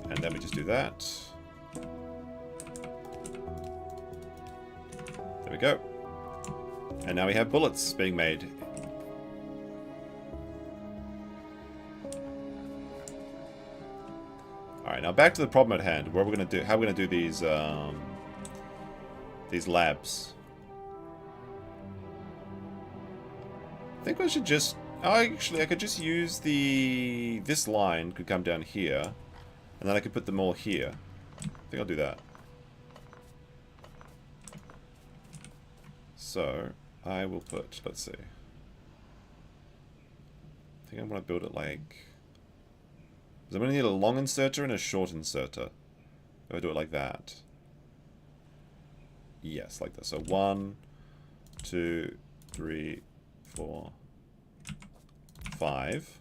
And then we just do that. There we go. And now we have bullets being made. Alright, now back to the problem at hand. What we're gonna do, how we're gonna do these labs. I think I should just actually I could just use this line could come down here, and then I could put them all here. I think I'll do that. So I will put, let's see. I think I want to build it like, I'm going to need a long inserter and a short inserter. If I do it like that. Yes, like this. So 1, 2, 3, 4, 5.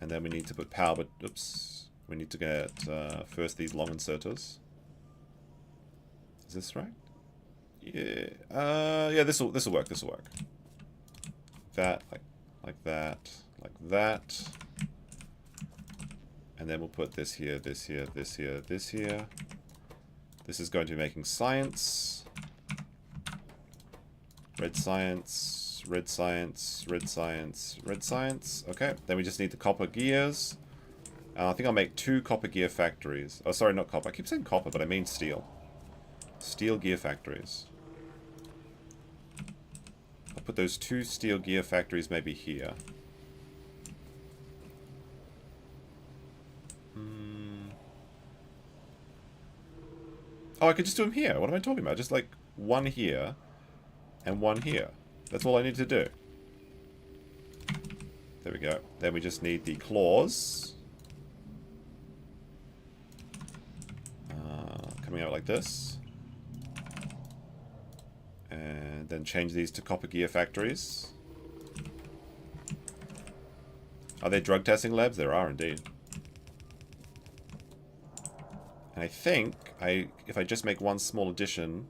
And then we need to put power, but oops. We need to get first these long inserters. Is this right? Yeah. Yeah. This will work. This will work. That like that, like that. And then we'll put this here, this here, this here, this here. This is going to be making science. Red science, red science, red science, red science. Okay. Then we just need the copper gears. I think I'll make 2 copper gear factories. Oh, sorry, not copper. I keep saying copper, but I mean steel. Steel gear factories. I'll put those 2 steel gear factories maybe here. Oh, I could just do them here. What am I talking about? Just like 1 here and 1 here. That's all I need to do. There we go. Then we just need the claws. Coming out like this. And then change these to copper gear factories. Are there drug testing labs? There are indeed. And I think if I just make one small addition,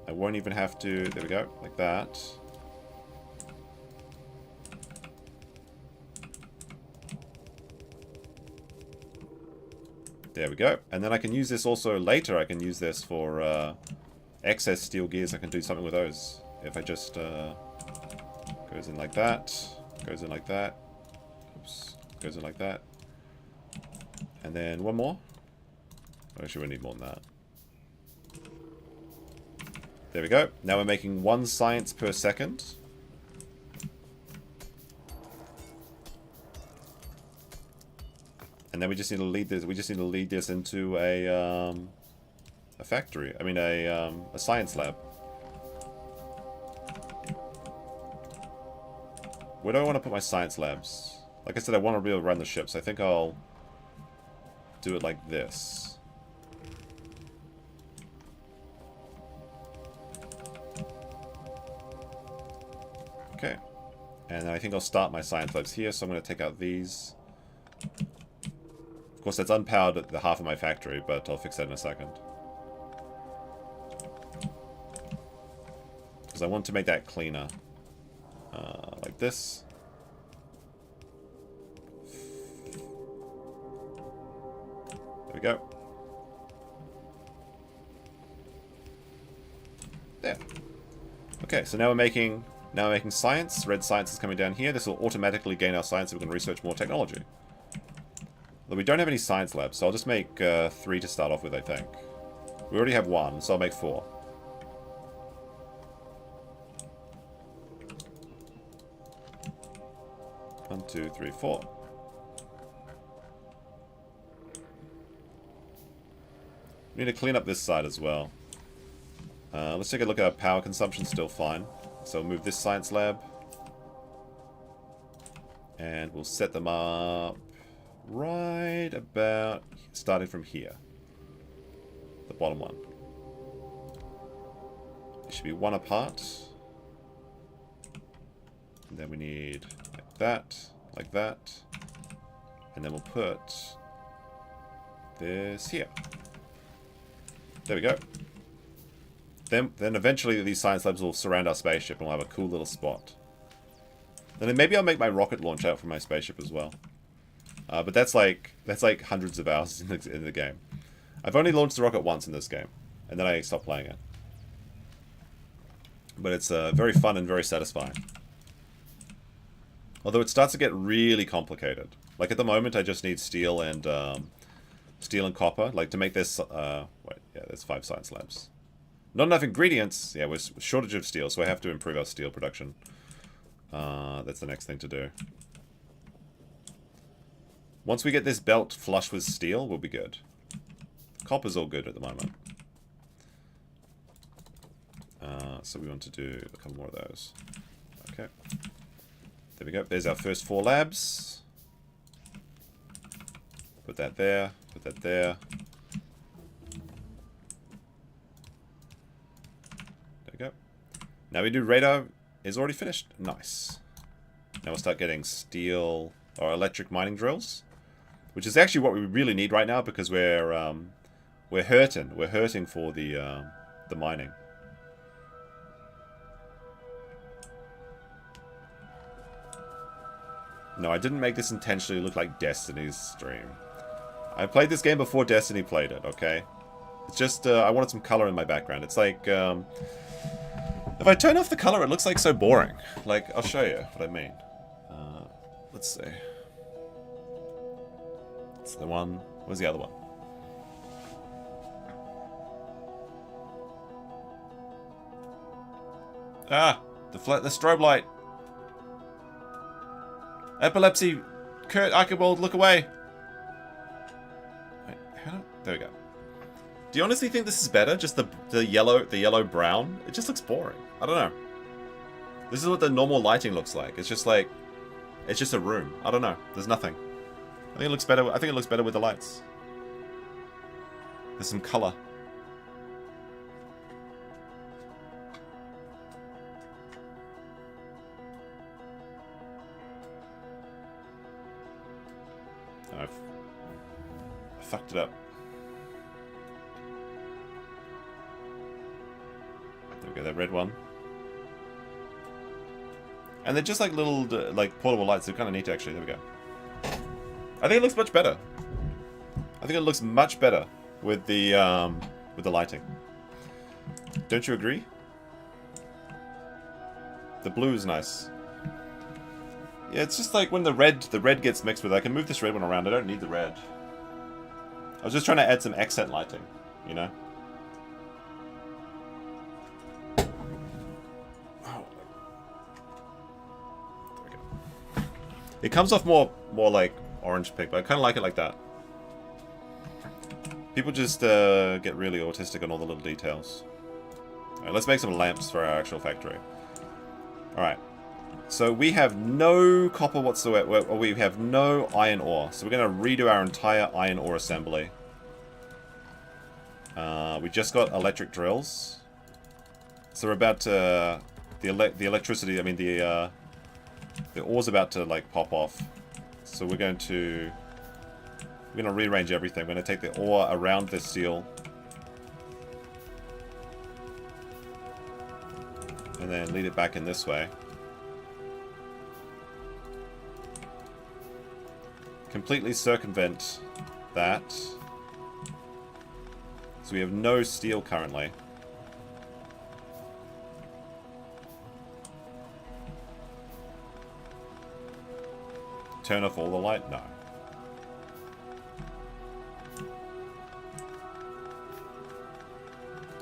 I won't even have to, there we go, like that. There we go. And then I can use this also later. I can use this for excess steel gears. I can do something with those. If I just goes in like that, goes in like that, oops, goes in like that. And then one more. Actually, we need more than that. There we go. Now we're making 1 science per second. And then we just need to lead this. We just need to lead this into a factory. I mean, a science lab. Where do I want to put my science labs? Like I said, I want to be able to run the ships. I think I'll do it like this. Okay. And I think I'll start my science labs here, so I'm going to take out these. Of course, that's unpowered at the half of my factory, but I'll fix that in a second. Because I want to make that cleaner. Like this. There we go. Okay, so now we're making science. Red science is coming down here. This will automatically gain our science so we can research more technology. Though we don't have any science labs, so I'll just make 3 to start off with, I think. We already have 1, so I'll make 4. One, 2, 3, 4. We need to clean up this side as well. Let's take a look at our power consumption, still fine. So we'll move this science lab. And we'll set them up right about starting from here. The bottom one. It should be 1 apart. And then we need like that. And then we'll put this here. There we go. Then eventually these science labs will surround our spaceship and we'll have a cool little spot. And then maybe I'll make my rocket launch out from my spaceship as well. But that's like hundreds of hours in the game. I've only launched the rocket once in this game, and then I stopped playing it. But it's very fun and very satisfying. Although it starts to get really complicated. Like at the moment, I just need steel and copper. Like to make this. Wait, yeah, there's 5 science labs. Not enough ingredients. Yeah, we're shortage of steel, so I have to improve our steel production. That's the next thing to do. Once we get this belt flush with steel, we'll be good. Copper's all good at the moment. So we want to do a couple more of those. Okay. There we go. There's our first 4 labs. Put that there. Put that there. There we go. Now we do radar. Is already finished. Nice. Now we'll start getting steel or electric mining drills, which is actually what we really need right now because we're hurting. We're hurting for the mining. No, I didn't make this intentionally look like Destiny's stream. I played this game before Destiny played it. Okay, it's just I wanted some color in my background. It's like if I turn off the color, it looks like so boring. Like I'll show you what I mean. Let's see. It's the one. Where's the other one? Ah, the strobe light. Epilepsy. Kurt Archibald, look away. Wait, there we go. Do you honestly think this is better? Just the yellow brown? It just looks boring. I don't know. This is what the normal lighting looks like. It's just like, it's just a room. I don't know. There's nothing. I think it looks better. I think it looks better with the lights. There's some color. I fucked it up. There we go, that red one. And they're just like little, like portable lights. They're kind of neat, actually. There we go. I think it looks much better. I think it looks much better with the lighting. Don't you agree? The blue is nice. Yeah, it's just like when the red gets mixed with it. I can move this red one around. I don't need the red. I was just trying to add some accent lighting, you know? Oh. There we go. It comes off more like orange pink, but I kind of like it like that. People just get really autistic on all the little details. Alright, let's make some lamps for our actual factory. Alright. So we have no copper whatsoever, or we have no iron ore. So we're going to redo our entire iron ore assembly. We just got electric drills. So we're about to... The electricity, I mean the ore's about to like pop off. So we're going to rearrange everything. We're going to take the ore around the steel. And then lead it back in this way. Completely circumvent that. So we have no steel currently. turn off all the light? No.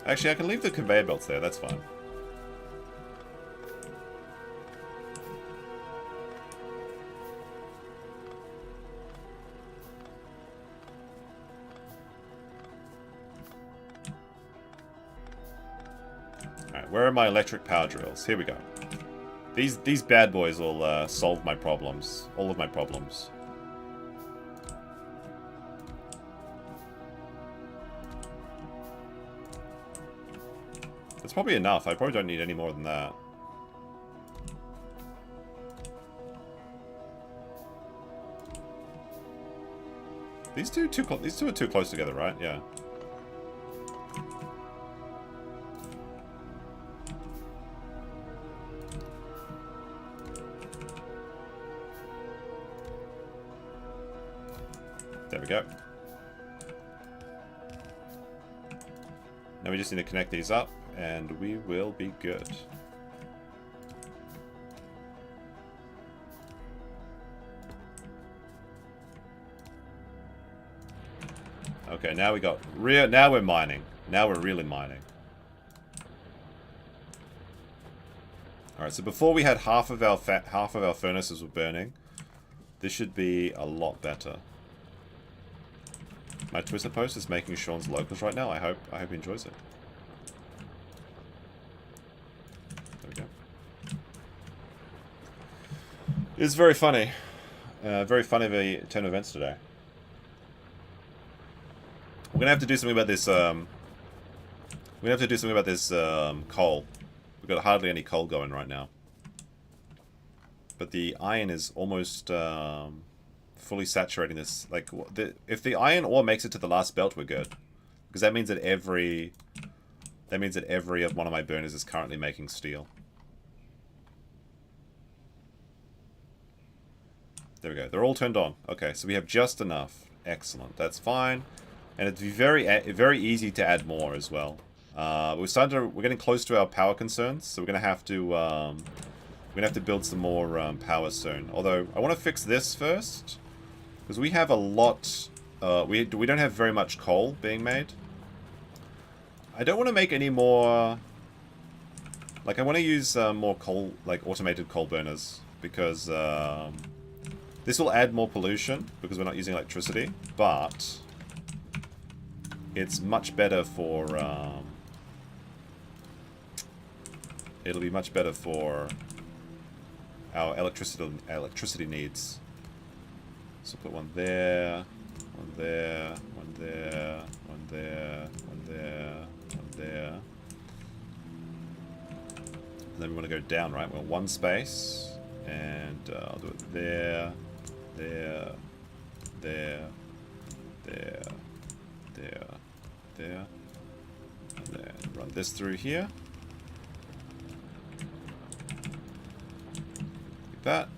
Actually, I can leave the conveyor belts there. That's fine. Alright, where are my electric power drills? Here we go. These bad boys will solve my problems. All of my problems. That's probably enough. I probably don't need any more than that. These two are too close together, right? Yeah. There we go. Now we just need to connect these up, and we will be good. Okay, now we got now we're mining. Now we're really mining. All right, so before we had half of our furnaces were burning. This should be a lot better. My Twitter post is making Sean's locals right now. I hope he enjoys it. There we go. It's very funny. Very funny turn of events today. We're gonna have to do something about this. We're gonna have to do something about this coal. We've got hardly any coal going right now. But the iron is almost fully saturating this. Like, if the iron ore makes it to the last belt, we're good, because that means that every of one of my burners is currently making steel. There we go. They're all turned on. Okay, so we have just enough. Excellent. That's fine. And it's very easy to add more as well. We're getting close to our power concerns, so we're gonna have to build some more power soon. Although I want to fix this first, because we have a lot. We don't have very much coal being made. I don't want to make any more. Like, I want to use more coal, like automated coal burners, because this will add more pollution because we're not using electricity, but it's much better for. It'll be much better for our electricity needs. So put one there, one there, one there, one there, one there, one there. And then we want to go down, right? We want one space, and I'll do it there, there, there, there, there, there, and then run this through here. Like that.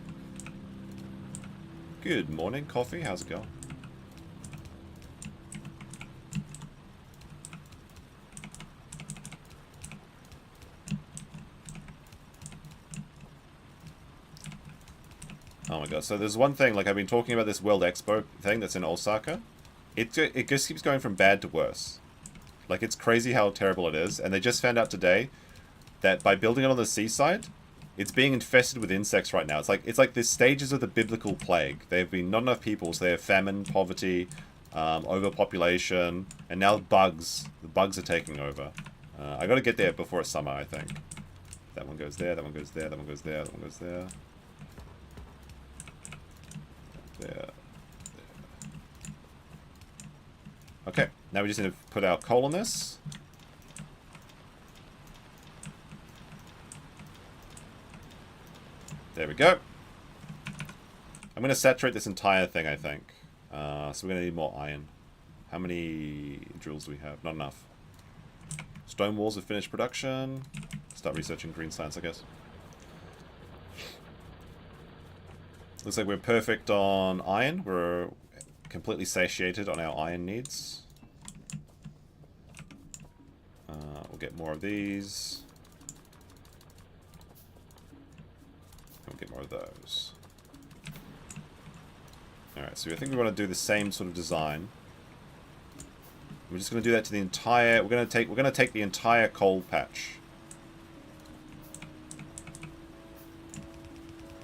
Good morning, Coffee. How's it going? Oh my god, so there's one thing, like, I've been talking about this World Expo thing that's in Osaka. It just keeps going from bad to worse. Like, it's crazy how terrible it is, and they just found out today that by building it on the seaside, it's being infested with insects right now. It's like the stages of the biblical plague. There have been not enough people, so they have famine, poverty, overpopulation, and now bugs. The bugs are taking over. I gotta get there before it's summer, I think. That one goes there, that one goes there, that one goes there, that one goes there. There. Okay, now we just need to put our coal on this. There we go. I'm going to saturate this entire thing, I think. So we're going to need more iron. How many drills do we have? Not enough. Stone walls have finished production. Start researching green science, I guess. Looks like we're perfect on iron. We're completely satiated on our iron needs. We'll get more of these. We'll get more of those. Alright, so I think we want to do the same sort of design. We're just going to do that to the entire... We're going to take the entire coal patch.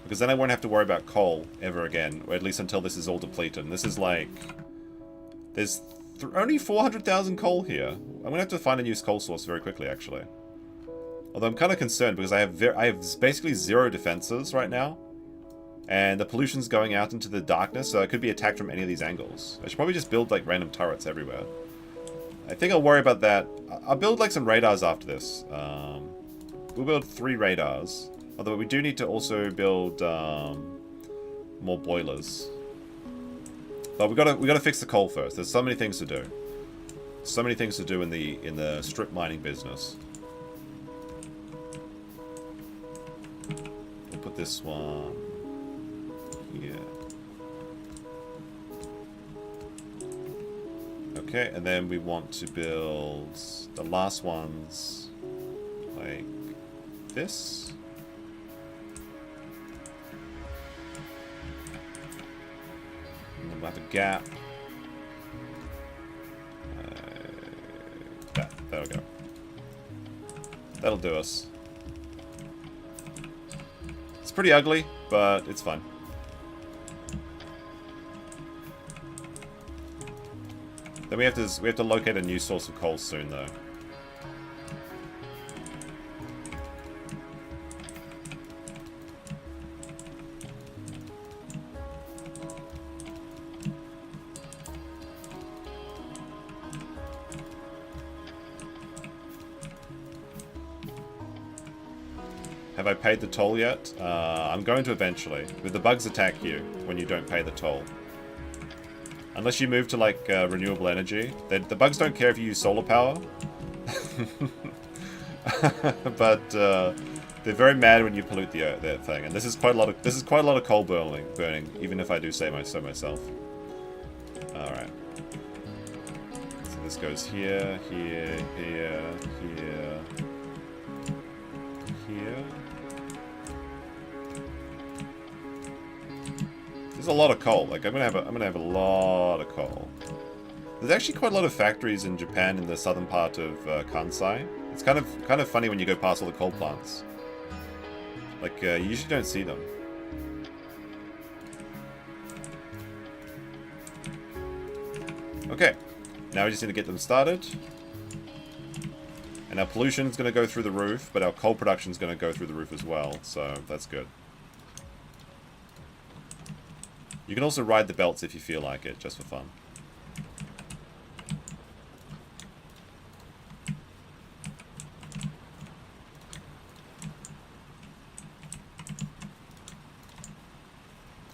Because then I won't have to worry about coal ever again, or at least until this is all depleted. And this is like... There's only 400,000 coal here. I'm going to have to find a new coal source very quickly, actually. Although I'm kind of concerned because I have basically 0 defenses right now. And the pollution's going out into the darkness, so I could be attacked from any of these angles. I should probably just build like random turrets everywhere. I think I'll worry about that. I'll build like some radars after this. We'll build 3 radars. Although we do need to also build more boilers. But we gotta fix the coal first. There's so many things to do. So many things to do in the strip mining business. We'll put this one here. Okay, and then we want to build the last ones like this. And then we'll have a gap. That'll go. That'll do us. It's pretty ugly, but it's fun. Then we have to locate a new source of coal soon, though. Have I paid the toll yet? I'm going to eventually. But the bugs attack you when you don't pay the toll. Unless you move to, like, renewable energy. The bugs don't care if you use solar power. But they're very mad when you pollute their thing. And this is quite a lot of coal burning, even if I do say so myself. Alright. So this goes here, here, here, here, here. There's a lot of coal. Like I'm gonna have a lot of coal. There's actually quite a lot of factories in Japan in the southern part of Kansai. It's kind of funny when you go past all the coal plants. Like you usually don't see them. Okay, now we just need to get them started. And our pollution's going to go through the roof, but our coal production's going to go through the roof as well, so that's good. You can also ride the belts if you feel like it, just for fun.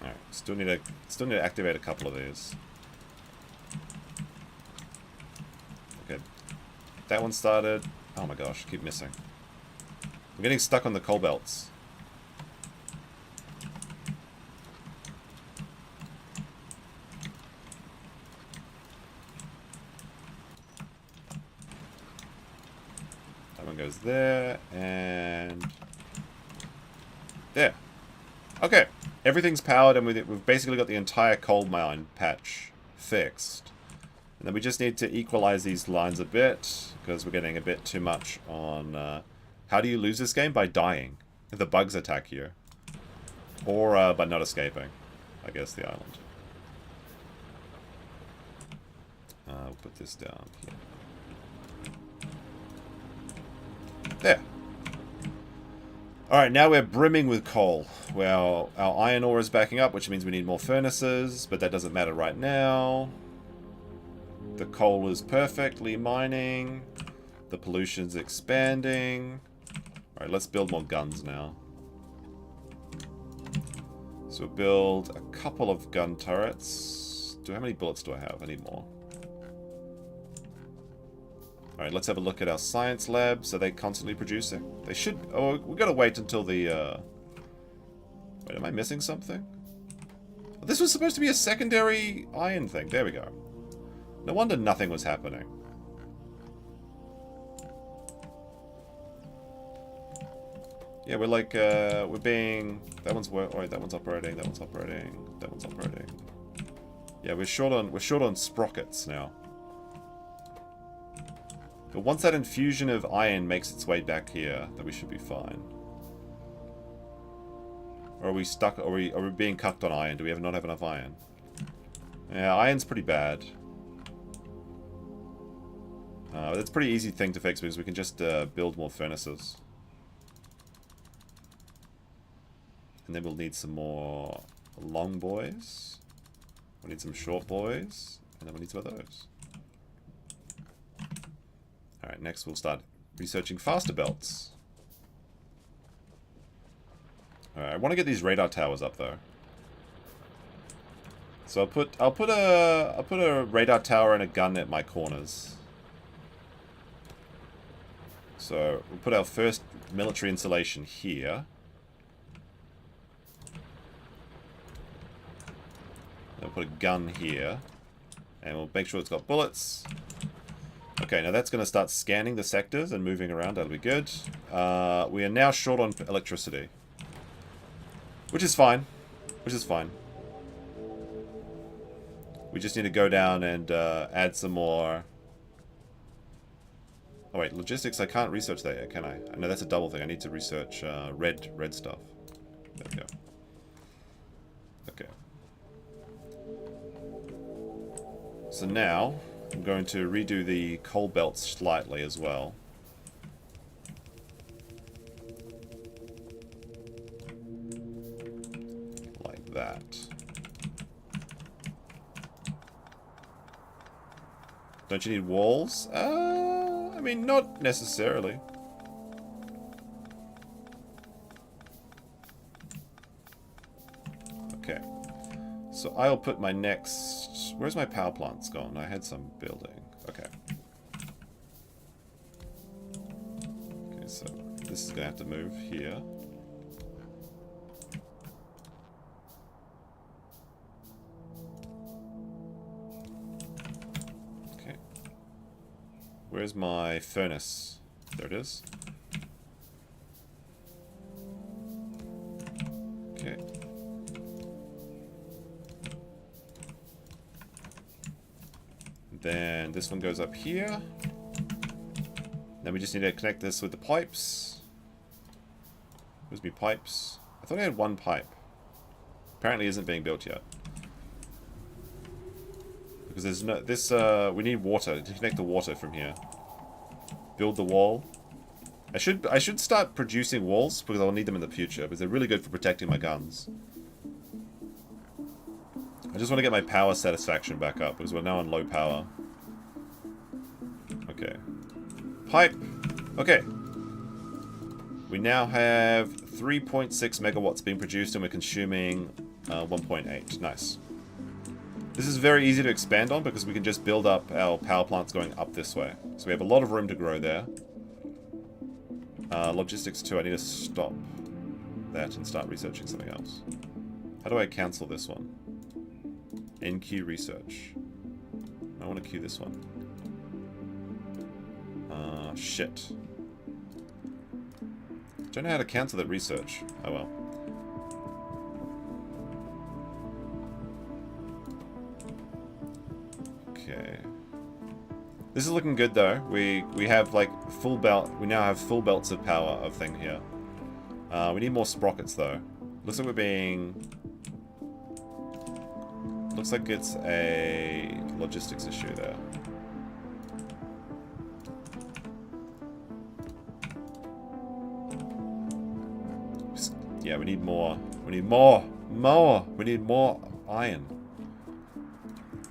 Alright, still need to activate a couple of these. Okay. That one started. Oh my gosh, I keep missing. I'm getting stuck on the coal belts. That one goes there, and... there. Okay, everything's powered, and we've basically got the entire coal mine patch fixed. And then we just need to equalize these lines a bit, because we're getting a bit too much on... how do you lose this game? By dying. The bugs attack you. Or by not escaping, I guess, the island. We'll put this down here. There. Alright, now we're brimming with coal. Well, our iron ore is backing up, which means we need more furnaces, but that doesn't matter right now. The coal is perfectly mining. The pollution's expanding. Alright, let's build more guns now. So we'll build a couple of gun turrets. How many bullets do I have? I need more. Alright, let's have a look at our science labs. Are they constantly producing? They should... oh, we've got to wait until the... wait, am I missing something? This was supposed to be a secondary iron thing. There we go. No wonder nothing was happening. Yeah, we're like, we're being... that one's... wait, that one's operating, that one's operating, that one's operating. Yeah, we're short on sprockets now. But once that infusion of iron makes its way back here, then we should be fine. Or are we stuck? Are we being cucked on iron? Do we not have enough iron? Yeah, iron's pretty bad. That's a pretty easy thing to fix because we can just build more furnaces. And then we'll need some more long boys. We need some short boys. And then we need some of those. Alright, next we'll start researching faster belts. Alright, I want to get these radar towers up though. So I'll put a radar tower and a gun at my corners. So we'll put our first military installation here. Then we'll put a gun here. And we'll make sure it's got bullets. Okay, now that's going to start scanning the sectors and moving around. That'll be good. We are now short on electricity. Which is fine. Which is fine. We just need to go down and add some more... Oh wait, logistics, I can't research that yet, can I? No, that's a double thing. I need to research red stuff. There we go. Okay. So now, I'm going to redo the coal belts slightly as well. Like that. Don't you need walls? I mean, not necessarily. Okay. So I'll put my next... Where's my power plants gone? I had some building. Okay. Okay, so this is going to have to move here. Okay. Where's my furnace? There it is. Okay. Then this one goes up here. Then we just need to connect this with the pipes. Where's my pipes? I thought I had one pipe. Apparently isn't being built yet. Because there's no... This, we need water to connect the water from here. Build the wall. I should start producing walls because I'll need them in the future because they're really good for protecting my guns. I just want to get my power satisfaction back up because we're now on low power. Okay. Pipe. Okay. We now have 3.6 megawatts being produced and we're consuming 1.8. Nice. This is very easy to expand on because we can just build up our power plants going up this way. So we have a lot of room to grow there. Logistics 2, I need to stop that and start researching something else. How do I cancel this one? NQ research. I want to queue this one. Shit. Don't know how to cancel that research. Oh well. Okay. This is looking good though. We have like full belt. We now have full belts of power of thing here. We need more sprockets though. Looks like we're being... Looks like it's a logistics issue there. Yeah, we need more. We need more. We need more iron.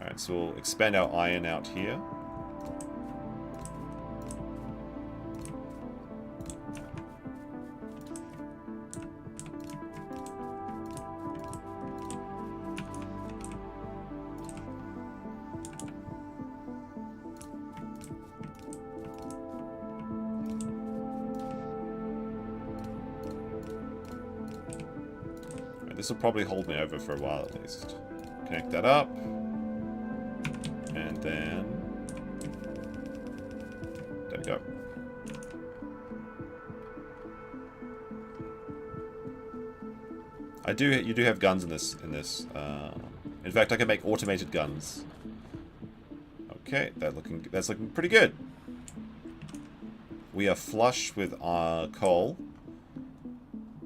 Alright, so we'll expand our iron out here. This will probably hold me over for a while at least. Connect that up. And then... There we go. You do have guns in this In fact, I can make automated guns. Okay, that's looking pretty good. We are flush with our coal,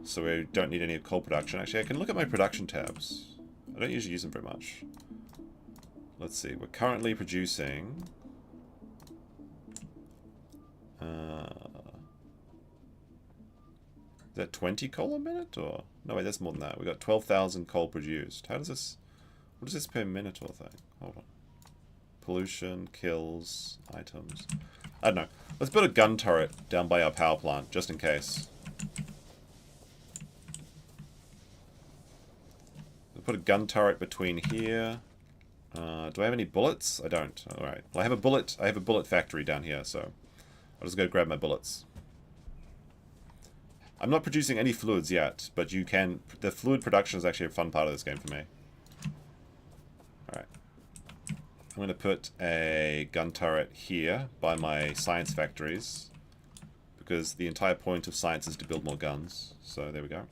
so we don't need any coal production. Actually, I can look at my production tabs. I don't usually use them very much. Let's see, we're currently producing... is that 20 coal a minute, or... No, wait, that's more than that. We got 12,000 coal produced. How does this... What is this per minute or thing? Hold on. Pollution, kills, items... I don't know. Let's build a gun turret down by our power plant, just in case. We'll put a gun turret between here. Do I have any bullets? I don't. Alright. Well, I have a bullet factory down here, so I'll just go grab my bullets. I'm not producing any fluids yet, but you can... The fluid production is actually a fun part of this game for me. Alright. I'm going to put a gun turret here by my science factories, because the entire point of science is to build more guns. So there we go.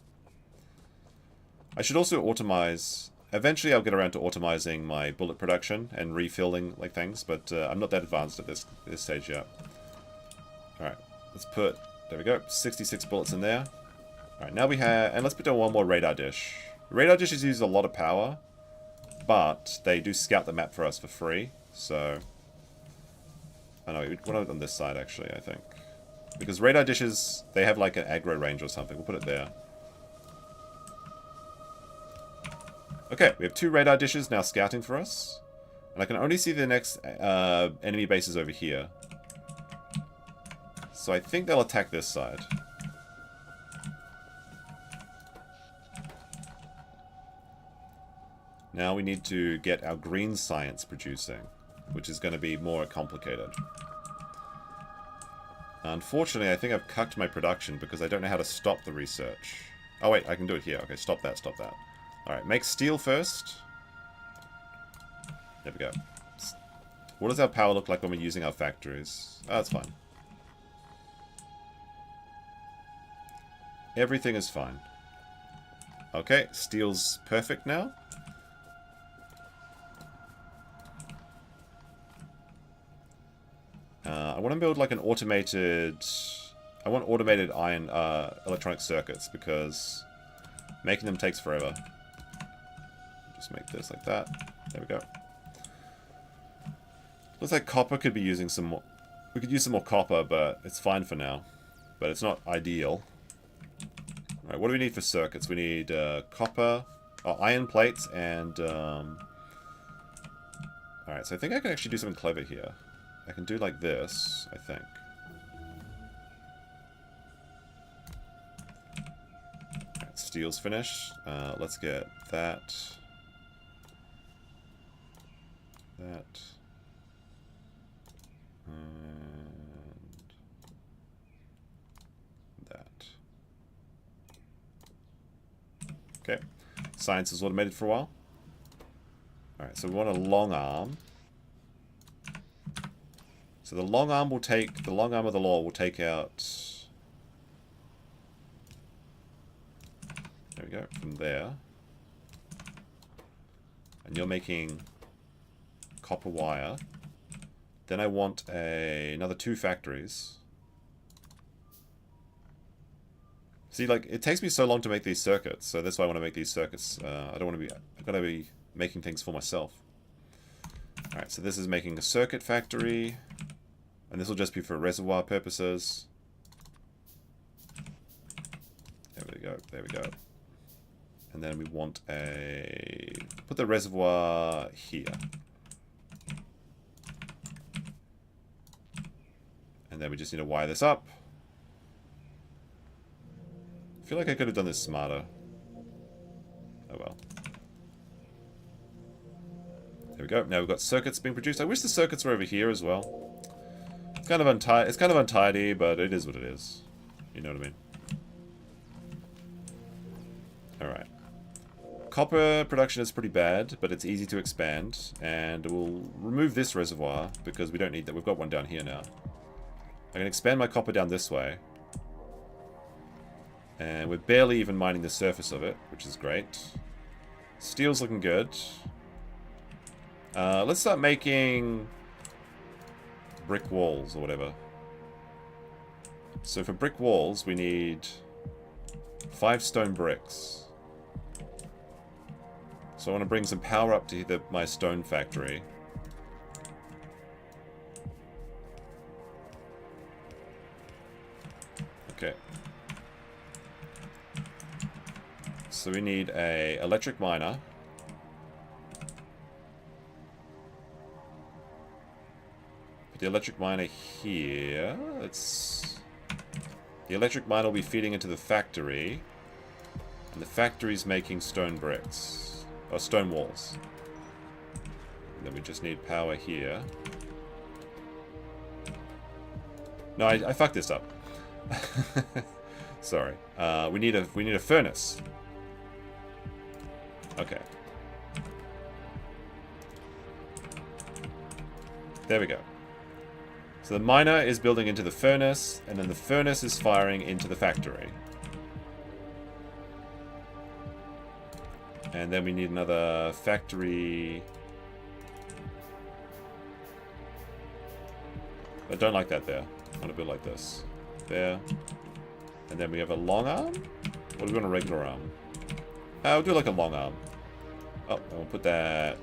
I should also automize... Eventually I'll get around to automizing my bullet production and refilling like things, but I'm not that advanced at this stage yet. Alright, let's put... There we go, 66 bullets in there. Alright, now we have... And let's put down one more radar dish. Radar dishes use a lot of power, but they do scout the map for us for free, so... I know, we want it on this side actually, I think. Because radar dishes, they have like an aggro range or something. We'll put it there. Okay, we have 2 radar dishes now scouting for us. And I can only see the next enemy bases over here. So I think they'll attack this side. Now we need to get our green science producing, which is going to be more complicated. Unfortunately, I think I've cucked my production because I don't know how to stop the research. Oh wait, I can do it here. Okay, stop that, stop that. Alright, make steel first. There we go. What does our power look like when we're using our factories? Oh, that's fine. Everything is fine. Okay, steel's perfect now. I want to build like an automated... I want automated iron electronic circuits because making them takes forever. Just make this like that. There we go. Looks like copper could be using some more... We could use some more copper, but it's fine for now. But it's not ideal. Alright, what do we need for circuits? We need copper, iron plates, and... Alright, so I think I can actually do something clever here. I can do like this, I think. Alright, steel's finished. Let's get that. That. And that. Okay. Science is automated for a while. Alright, so we want a long arm. So the long arm will take... The long arm of the law will take out... There we go, from there. And you're making copper wire. Then I want another 2 factories. See, like, it takes me so long to make these circuits, so that's why I want to make these circuits. I don't want to be... I've got to be making things for myself. Alright, so this is making a circuit factory. And this will just be for reservoir purposes. There we go, there we go. And then we want a... Put the reservoir here. And then we just need to wire this up. I feel like I could have done this smarter. Oh well. There we go. Now we've got circuits being produced. I wish the circuits were over here as well. It's kind of untidy, but it is what it is. You know what I mean? Alright. Copper production is pretty bad, but it's easy to expand. And we'll remove this reservoir, because we don't need that. We've got one down here now. I can expand my copper down this way. And we're barely even mining the surface of it, which is great. Steel's looking good. Let's start making brick walls or whatever. So for brick walls, we need 5 stone bricks. So I want to bring some power up to my stone factory. Okay. So we need a electric miner. Put the electric miner here. The electric miner will be feeding into the factory. And the factory's making stone bricks. Or stone walls. And then we just need power here. No, I fucked this up. Sorry. We need a furnace. Okay. There we go. So the miner is building into the furnace, and then the furnace is firing into the factory. And then we need another factory. I don't like that there. I want to build like this. There. And then we have a long arm? Or do we want a regular arm? I'll do like a long arm. Oh, and we'll put that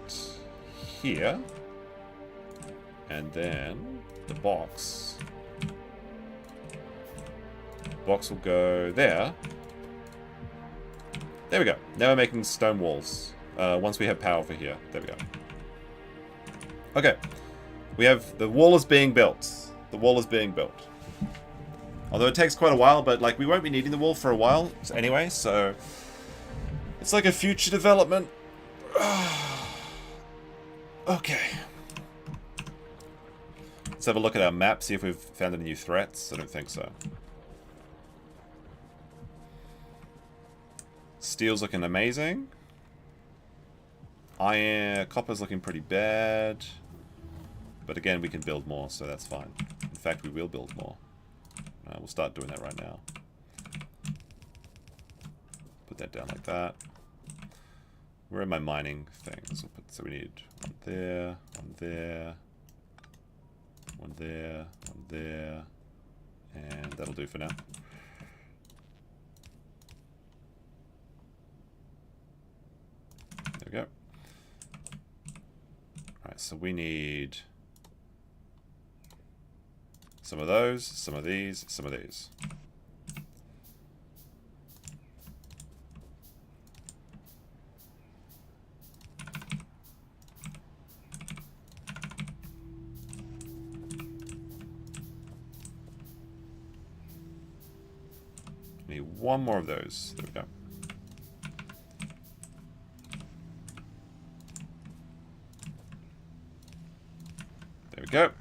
here. And then the box. Box will go there. There we go. Now we're making stone walls. Once we have power for here. There we go. Okay. We have... The wall is being built. The wall is being built. Although it takes quite a while, but like we won't be needing the wall for a while anyway, so... It's like a future development. Okay. Let's have a look at our map, see if we've found any new threats. I don't think so. Steel's looking amazing. Iron, copper's looking pretty bad. But again, we can build more, so that's fine. In fact, we will build more. We'll start doing that right now. Put that down like that. Where are my mining things? So we need one there, one there, one there, one there, and that'll do for now. There we go. Alright, so we need some of those, some of these, some of these. Need one more of those. There we go. There we go.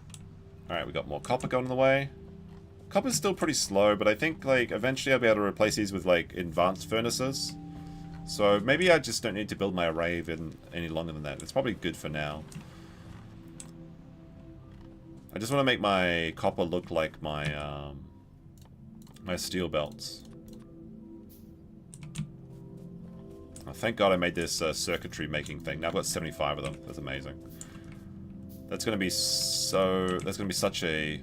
Alright, we got more copper going the way. Copper's still pretty slow, but I think like eventually I'll be able to replace these with like advanced furnaces. So maybe I just don't need to build my array any longer than that. It's probably good for now. I just want to make my copper look like my my steel belts. Oh, thank God I made this circuitry making thing. Now I've got 75 of them. That's amazing. That's gonna be such a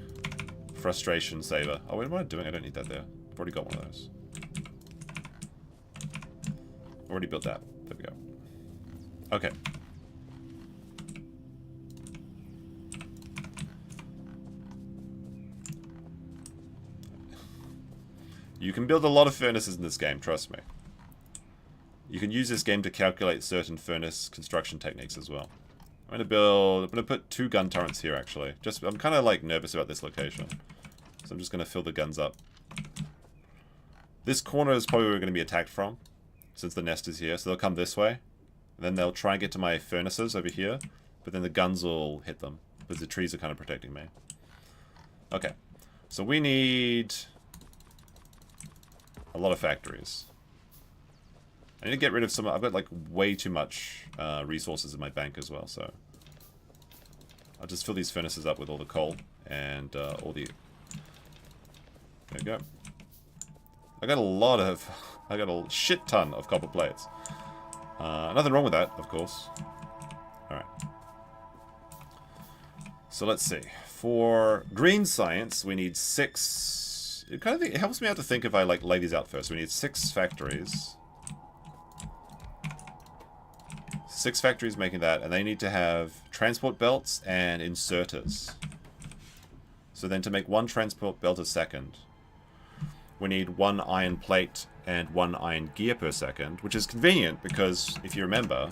frustration saver. Oh, what am I doing? I don't need that there. I've already got one of those. Already built that. There we go. Okay. You can build a lot of furnaces in this game, trust me. You can use this game to calculate certain furnace construction techniques as well. I'm gonna put 2 gun turrets here actually. I'm kind of like nervous about this location. So I'm just gonna fill the guns up. This corner is probably where we're gonna be attacked from, since the nest is here. So they'll come this way. And then they'll try and get to my furnaces over here. But then the guns will hit them, because the trees are kind of protecting me. Okay. So we need a lot of factories. I need to get rid of some... I've got like way too much resources in my bank as well, so... I'll just fill these furnaces up with all the coal and all the... There we go. I got a shit ton of copper plates. Nothing wrong with that, of course. Alright. So let's see. For green science, we need 6... It helps me out to think if I like lay these out first. We need 6 factories. 6 factories making that, and they need to have transport belts and inserters. So then to make 1 transport belt a second, we need 1 iron plate and 1 iron gear per second, which is convenient because, if you remember,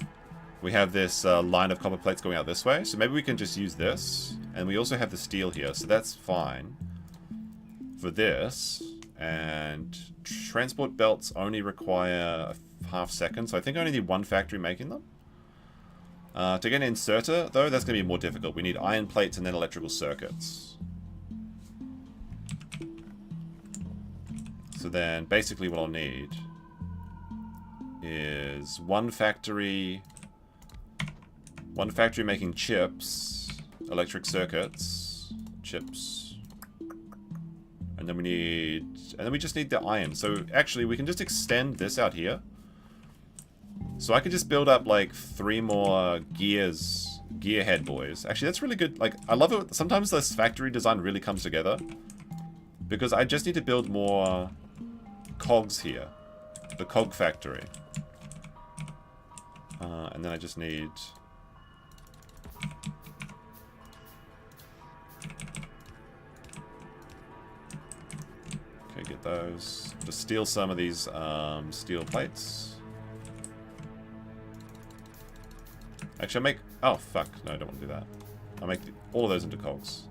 we have this line of copper plates going out this way, so maybe we can just use this, and we also have the steel here, so that's fine for this. And transport belts only require a half second, so I think I only need 1 factory making them. To get an inserter, though, that's going to be more difficult. We need iron plates and then electrical circuits. So then, basically what I'll need is 1 factory making chips, electric circuits, chips, and then we just need the iron. So actually, we can just extend this out here. So I could just build up like 3 more gear head boys. Actually, that's really good. Like, I love it. Sometimes this factory design really comes together because I just need to build more cogs here, the cog factory, and then I just need get those. Just steal some of these steel plates. Actually, I'll make... Oh, fuck. No, I don't want to do that. I'll make all of those into cogs.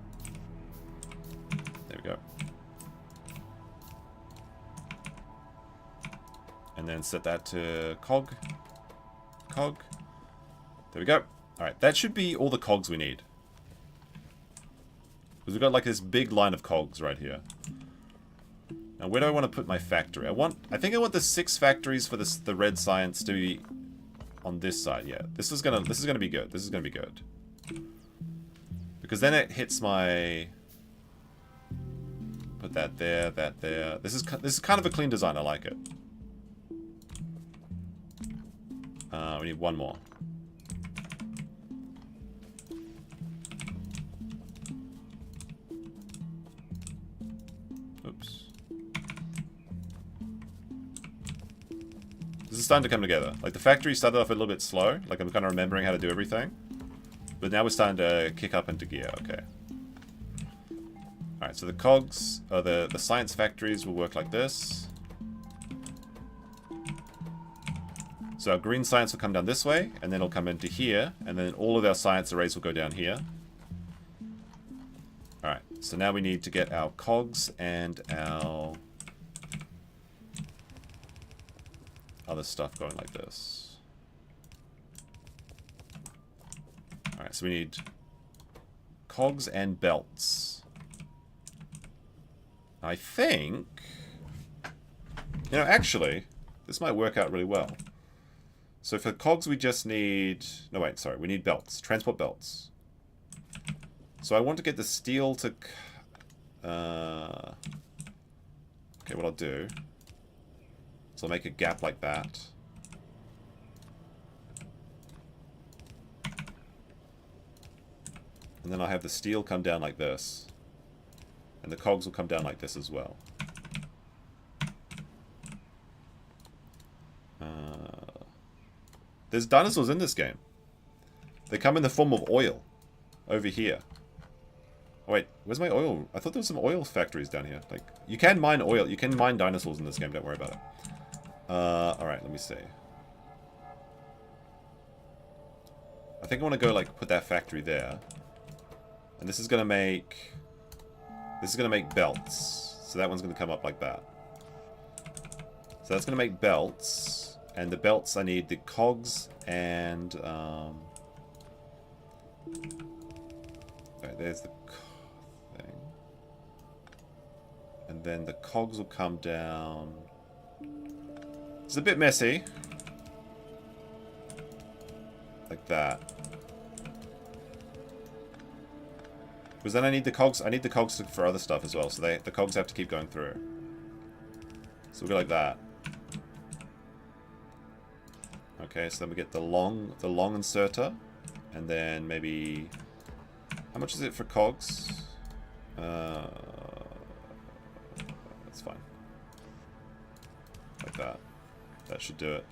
There we go. And then set that to cog. Cog. There we go. Alright, that should be all the cogs we need. Because we've got like this big line of cogs right here. Now, where do I want to put my factory? I think I want the 6 factories for the red science to be on this side. Yeah, this is gonna be good. This is gonna be good. Because then it hits my... Put that there, that there. This is kind of a clean design. I like it. We need 1 more. Oops. This is starting to come together. Like, the factory started off a little bit slow. Like, I'm kind of remembering how to do everything. But now we're starting to kick up into gear. Okay. Alright, so the cogs, the science factories will work like this. So our green science will come down this way, and then it'll come into here, and then all of our science arrays will go down here. Alright, so now we need to get our cogs and our other stuff going like this. Alright, so we need cogs and belts. I think... You know, actually, this might work out really well. So for cogs, we just need... No, wait, sorry. We need belts. Transport belts. So I want to get the steel to... Okay, what I'll do... So I'll make a gap like that. And then I'll have the steel come down like this. And the cogs will come down like this as well. There's dinosaurs in this game. They come in the form of oil. Over here. Oh wait, where's my oil? I thought there was some oil factories down here. Like, you can mine oil. You can mine dinosaurs in this game, don't worry about it. Alright, let me see. I think I want to go, like, put that factory there. And this is gonna make... This is gonna make belts. So that one's gonna come up like that. So that's gonna make belts. And the belts, I need the cogs and... Alright, there's the thing. And then the cogs will come down... It's a bit messy. Like that. Because then I need the cogs for other stuff as well. So the cogs have to keep going through. So we'll go like that. Okay, so then we get the long inserter, and then maybe How much is it for cogs? That's fine. Like that. That should do it.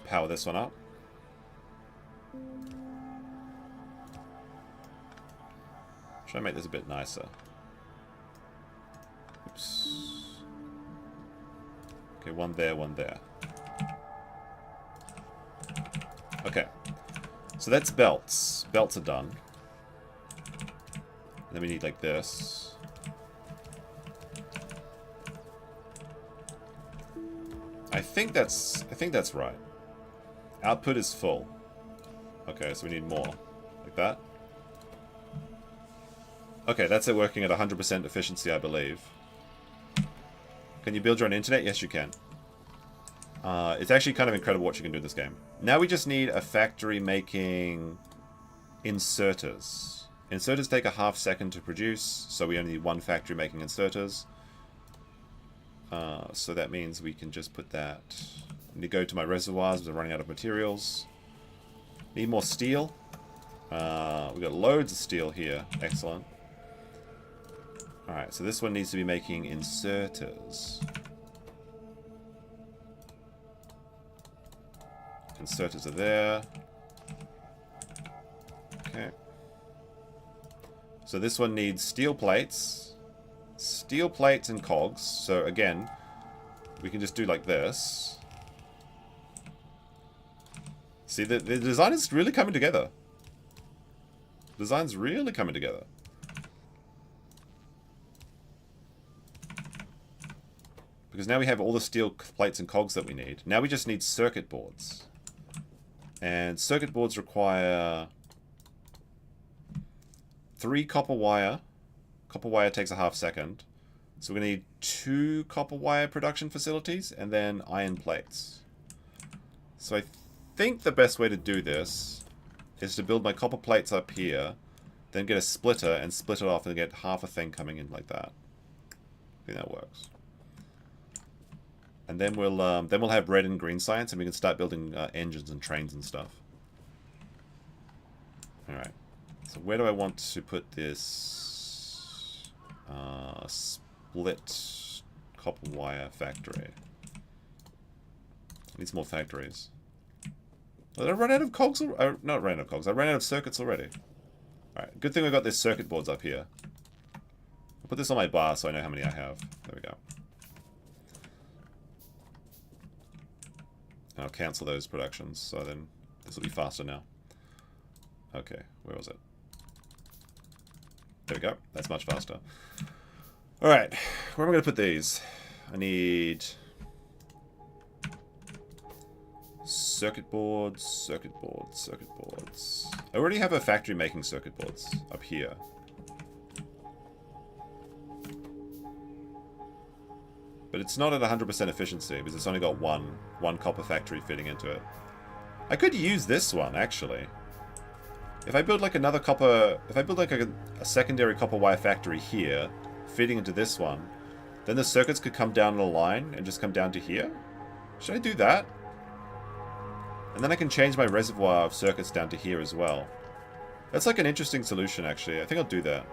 Power this one up. Should I make this a bit nicer? Oops. Okay, one there, one there. Okay. So that's belts. Belts are done. And then we need like this. I think that's right. Output is full. Okay, so we need more. Like that. Okay, that's it working at 100% efficiency, I believe. Can you build your own internet? Yes, you can. It's actually kind of incredible what you can do in this game. Now we just need a factory making inserters. Inserters take a half second to produce, so we only need one factory making inserters. So that means we can just put that... I need to go to my reservoirs, we're running out of materials. Need more steel. We've got loads of steel here. Excellent. Alright, so this one needs to be making inserters. Inserters are there. Okay. So this one needs steel plates. Steel plates and cogs. So again, we can just do like this. See, the design is really coming together. The design's really coming together. Because now we have all the steel plates and cogs that we need. Now we just need circuit boards. And circuit boards require 3 copper wire. Copper wire takes a half second. So we're going to need 2 copper wire production facilities and then iron plates. So I think the best way to do this is to build my copper plates up here, then get a splitter and split it off and get half a thing coming in like that. I think that works. And then we'll have red and green science, and we can start building engines and trains and stuff. All right. So where do I want to put this split copper wire factory? Need some more factories. Did I run out of cogs? Not ran out of cogs. I ran out of circuits already. All right. Good thing we got this circuit boards up here. I'll put this on my bar so I know how many I have. There we go. I'll cancel those productions, so then this will be faster now. Okay, where was it? There we go. That's much faster. Alright, where am I going to put these? I need... circuit boards, circuit boards, circuit boards. I already have a factory making circuit boards up here. But it's not at 100% efficiency because it's only got one copper factory fitting into it. I could use this one, actually. If I build like another copper... If I build like a secondary copper wire factory here, feeding into this one, then the circuits could come down in a line and just come down to here. Should I do that? And then I can change my reservoir of circuits down to here as well. That's like an interesting solution, actually. I think I'll do that.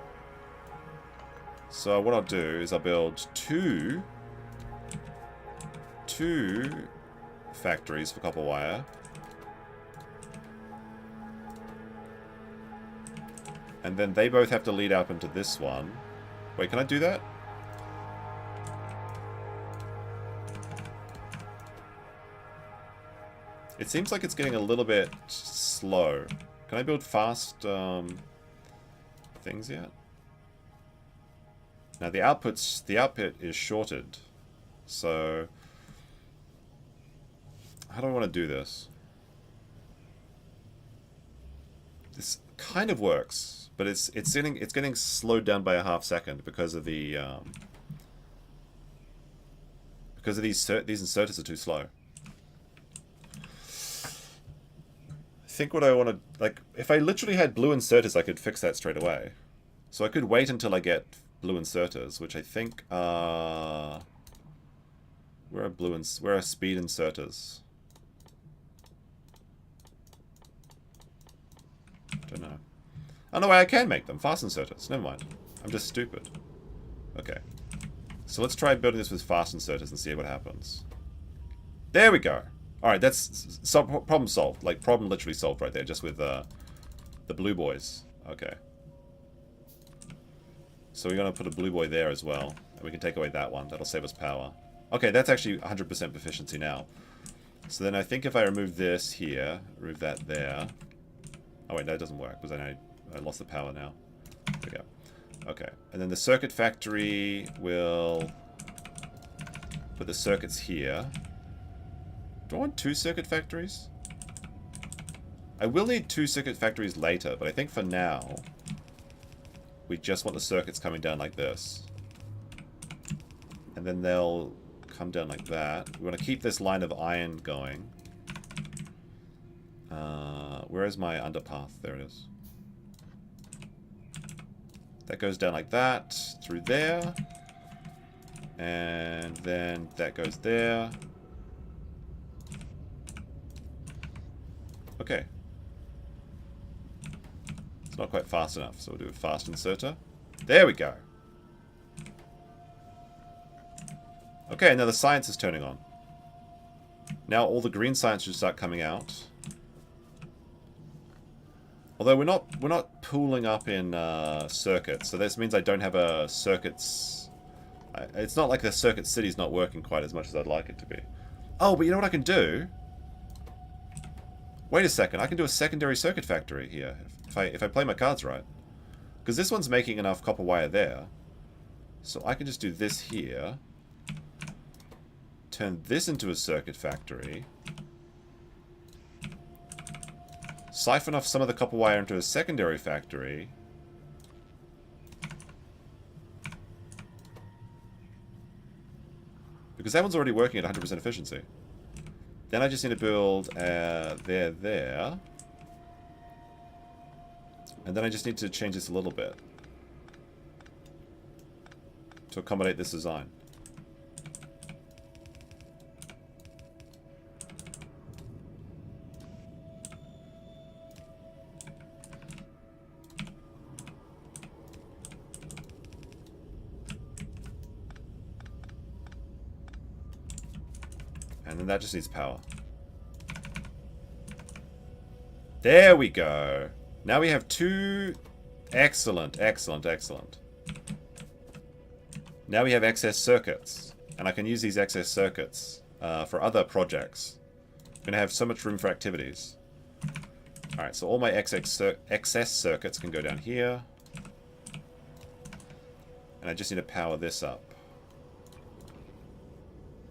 So what I'll do is I'll build two factories for copper wire. And then they both have to lead up into this one. Wait, can I do that? It seems like it's getting a little bit slow. Can I build fast things yet? Now the output is shorted. So how do I want to do this? This kind of works, but it's getting slowed down by a half second because of the these inserters are too slow. I think what I want to, like, if I literally had blue inserters, I could fix that straight away. So I could wait until I get blue inserters, which I think are... Where are speed inserters? Don't know. Oh, no way, I can make them. Fast inserters. Never mind. I'm just stupid. Okay. So let's try building this with fast inserters and see what happens. There we go. Alright, that's problem solved. Like, problem literally solved right there, just with the blue boys. Okay. So we're going to put a blue boy there as well. And we can take away that one. That'll save us power. Okay, that's actually 100% proficiency now. So then I think if I remove this here, remove that there. Oh wait, no, it doesn't work because I lost the power now. There we go. Okay, and then the circuit factory will put the circuits here. Do I want 2 circuit factories? I will need 2 circuit factories later, but I think for now, we just want the circuits coming down like this. And then they'll come down like that. We want to keep this line of iron going. Where is my underpath? There it is. That goes down like that, through there. And then that goes there. Okay. It's not quite fast enough, so we'll do a fast inserter. There we go. Okay, now the science is turning on. Now all the green science should start coming out. Although we're not pooling up in circuits, so this means I don't have a circuits. It's not like the circuit city's not working quite as much as I'd like it to be. Oh, but you know what I can do? Wait a second, I can do a secondary circuit factory here if I play my cards right, because this one's making enough copper wire there, so I can just do this here. Turn this into a circuit factory. Siphon off some of the copper wire into a secondary factory. Because that one's already working at 100% efficiency. Then I just need to build there. And then I just need to change this a little bit to accommodate this design. And then that just needs power. There we go. Now we have 2. Excellent, excellent, excellent. Now we have excess circuits. And I can use these excess circuits for other projects. I'm going to have so much room for activities. Alright, so all my excess circuits can go down here. And I just need to power this up.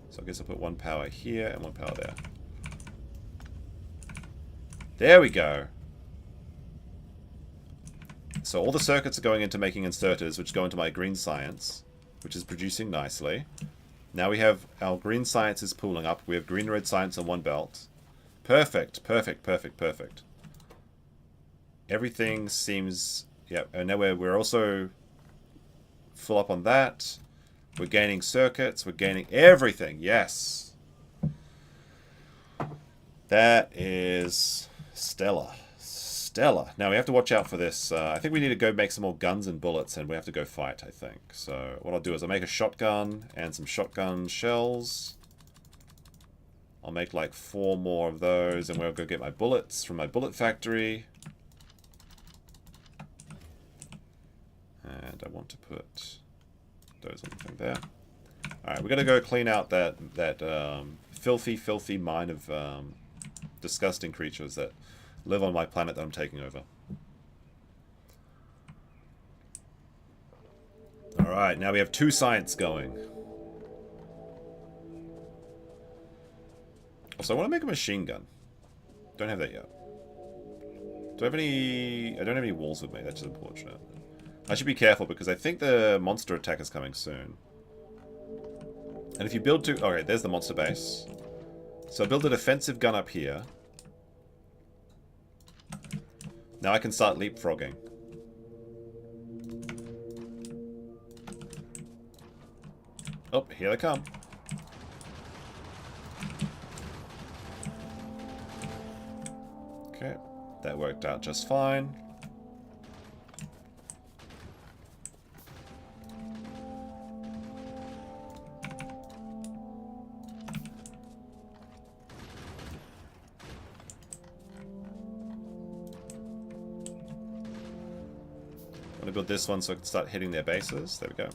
So I guess I'll put 1 power here and 1 power there. There we go. So all the circuits are going into making inserters, which go into my green science, which is producing nicely. Now we have our green science is pooling up. We have green red science on 1 belt. Perfect, perfect, perfect, perfect. Everything seems... Yep, and now we're also full up on that. We're gaining circuits. We're gaining everything. Yes. That is stellar. Stellar. Now, we have to watch out for this. I think we need to go make some more guns and bullets, and we have to go fight, I think. So, what I'll do is I'll make a shotgun and some shotgun shells. I'll make like 4 more of those, and we'll go get my bullets from my bullet factory. And I want to put... those on the thing there. Alright, we're going to go clean out that filthy, filthy mine of disgusting creatures that live on my planet that I'm taking over. Alright, now we have 2 science going. Also, I want to make a machine gun. Don't have that yet. Do I have any... I don't have any walls with me, that's just unfortunate. I should be careful because I think the monster attack is coming soon. And if you build 2... Okay, there's the monster base. So I build a defensive gun up here. Now I can start leapfrogging. Oh, here they come. Okay, that worked out just fine. want to build this one so I can start hitting their bases. There we go.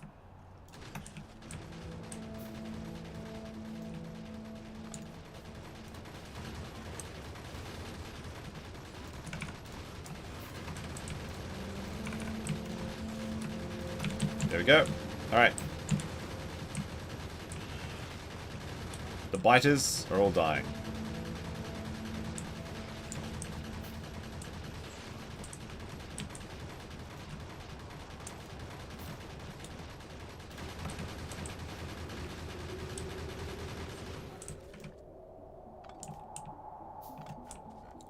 There we go. Alright. The biters are all dying.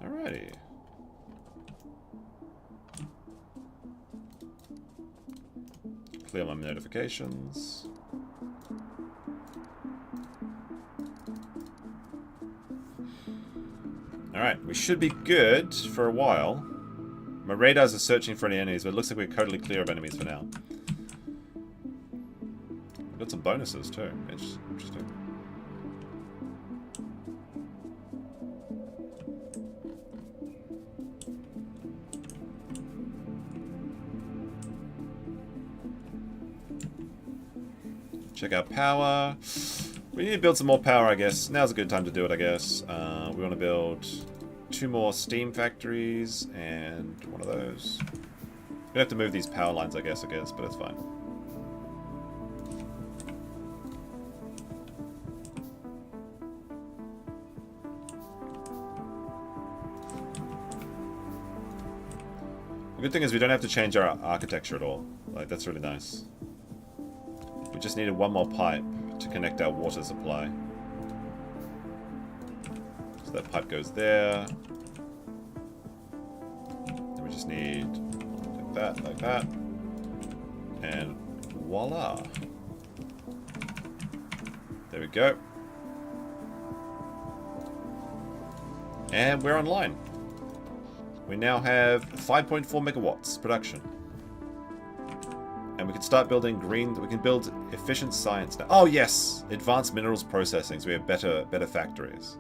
Alrighty. Clear my notifications. Alright, we should be good for a while. My radars are searching for any enemies, but it looks like we're totally clear of enemies for now. We've got some bonuses too. Interesting. Check out power. We need to build some more power, I guess. Now's a good time to do it, I guess. We want to build 2 more steam factories and one of those. We have to move these power lines, I guess, but it's fine. The good thing is we don't have to change our architecture at all. Like, that's really nice. We just needed one more pipe to connect our water supply. So that pipe goes there. Then we just need like that. And voila. There we go. And we're online. We now have 5.4 megawatts production. And we can start building green. We can build efficient science now. Oh yes, advanced minerals processing. So we have better factories.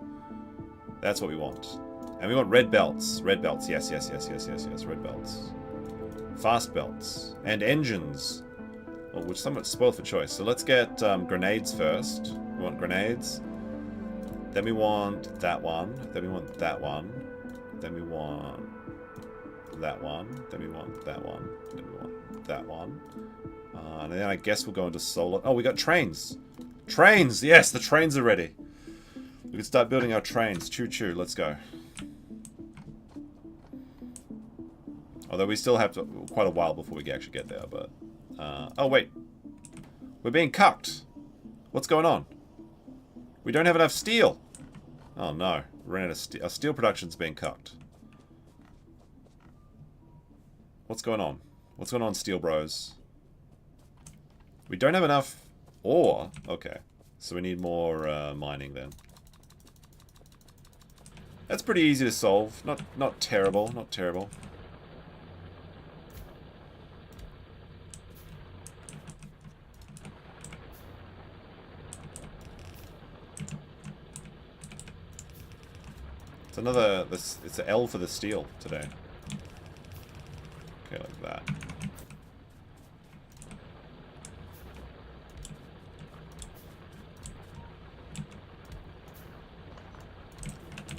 That's what we want. And we want red belts. Red belts. Yes. Red belts. Fast belts and engines, which somewhat spoiled for choice. So let's get grenades first. We want grenades. Then we want that one. Then we want that one. Then we want that one. Then we want that one. Then we want that one. And then I guess we'll go into solar. Oh, we got trains. Trains! Yes, the trains are ready. We can start building our trains. Choo-choo, let's go. Although we still have quite a while before we actually get there, but... oh, wait. We're being cucked. What's going on? We don't have enough steel. Oh, no. We're running out of steel. Our steel production's being cucked. What's going on? What's going on, steel bros? We don't have enough ore. Okay. So we need more mining then. That's pretty easy to solve. Not terrible. Not terrible. It's another... It's an L for the steel today. Okay, like that.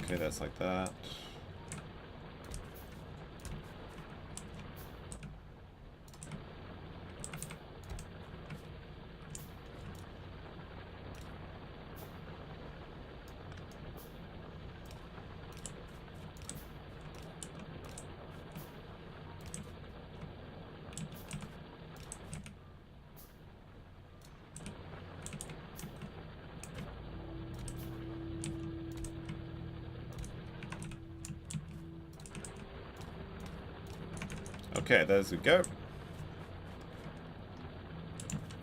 Okay, that's like that. Okay, there we go.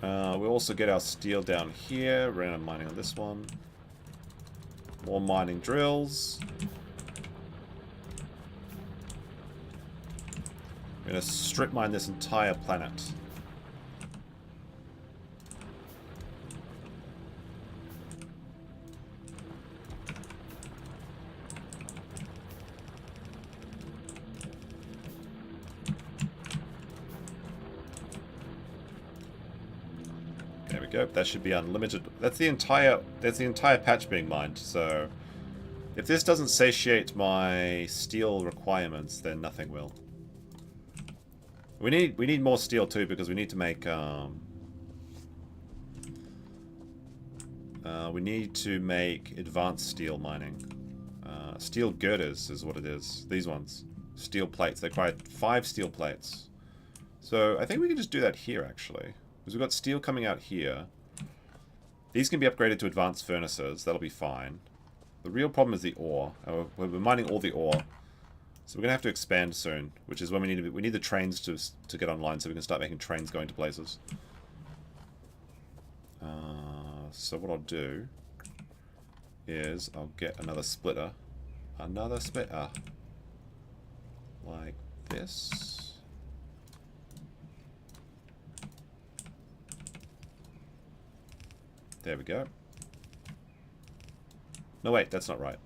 We'll also get our steel down here. Random mining on this one. More mining drills. I'm going to strip mine this entire planet. go. That should be unlimited. That's the entire patch being mined. So if this doesn't satiate my steel requirements, then nothing will. We need more steel too, because we need to make advanced steel mining. Steel girders is what it is. These ones. Steel plates. They require 5 steel plates. So I think we can just do that here, actually. Because we've got steel coming out here. These can be upgraded to advanced furnaces. That'll be fine. The real problem is the ore. We're mining all the ore. So we're going to have to expand soon. Which is when we need the trains to get online so we can start making trains going to places. So what I'll do is I'll get another splitter. Another splitter. Like this. There we go. No, wait, that's not right.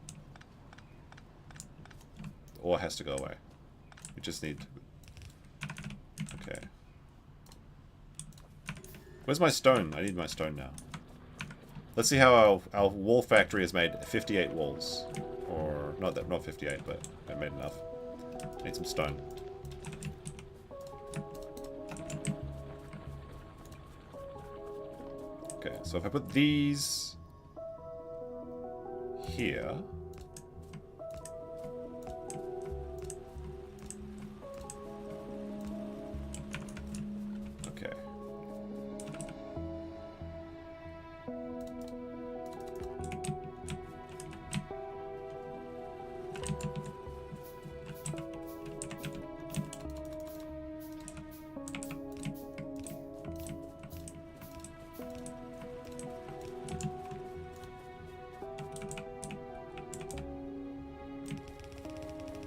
The ore has to go away. We just need... Okay. Where's my stone? I need my stone now. Let's see how our wall factory has made 58 walls. Or, not 58, but it made enough. Need some stone. Okay, so if I put these here. Okay.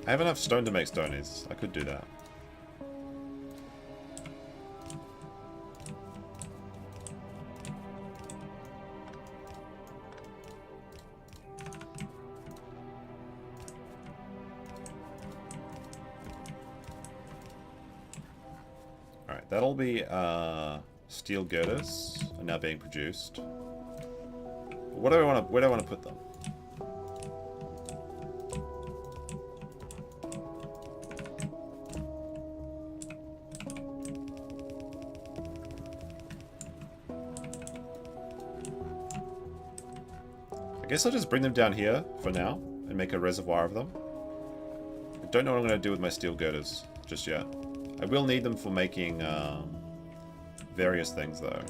I have enough stone to make stonies. I could do that. Alright, that'll be steel girders are now being produced. Where do I want to put them? I guess I'll just bring them down here for now and make a reservoir of them. I don't know what I'm going to do with my steel girders just yet. I will need them for making various things though.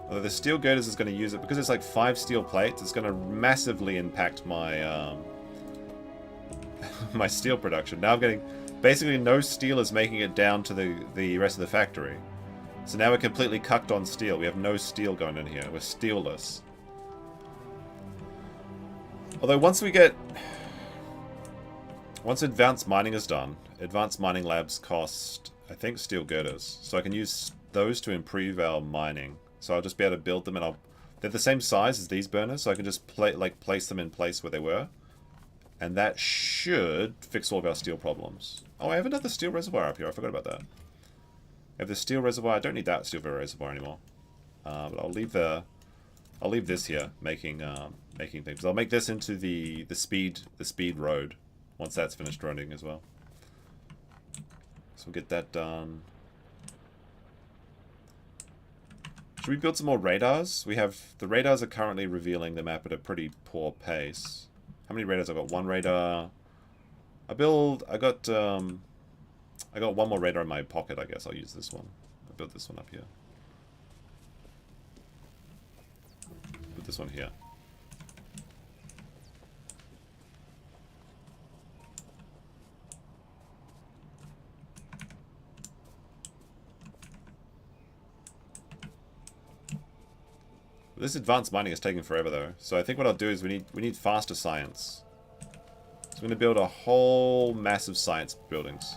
Although the steel girders is going to use it, because it's like 5 steel plates, it's going to massively impact my my steel production. Now I'm getting... Basically no steel is making it down to the rest of the factory. So now we're completely cucked on steel. We have no steel going in here. We're steelless. Although once advanced mining is done, advanced mining labs cost, I think, steel girders. So I can use those to improve our mining. So I'll just be able to build them, and they're the same size as these burners, so I can just place them in place where they were. And that should fix all of our steel problems. Oh, I have another steel reservoir up here. I forgot about that. I have the steel reservoir. I don't need that steel reservoir anymore. But I'll leave this here, making things. I'll make this into the speed road once that's finished running as well. So we'll get that done. Should we build some more radars? The radars are currently revealing the map at a pretty poor pace. How many radars? I've got 1 radar. I got one more radar in my pocket, I guess. I'll use this one. I'll build this one up here. Put this one here. This advanced mining is taking forever though, so I think what I'll do is we need faster science. So I'm going to build a whole massive science buildings.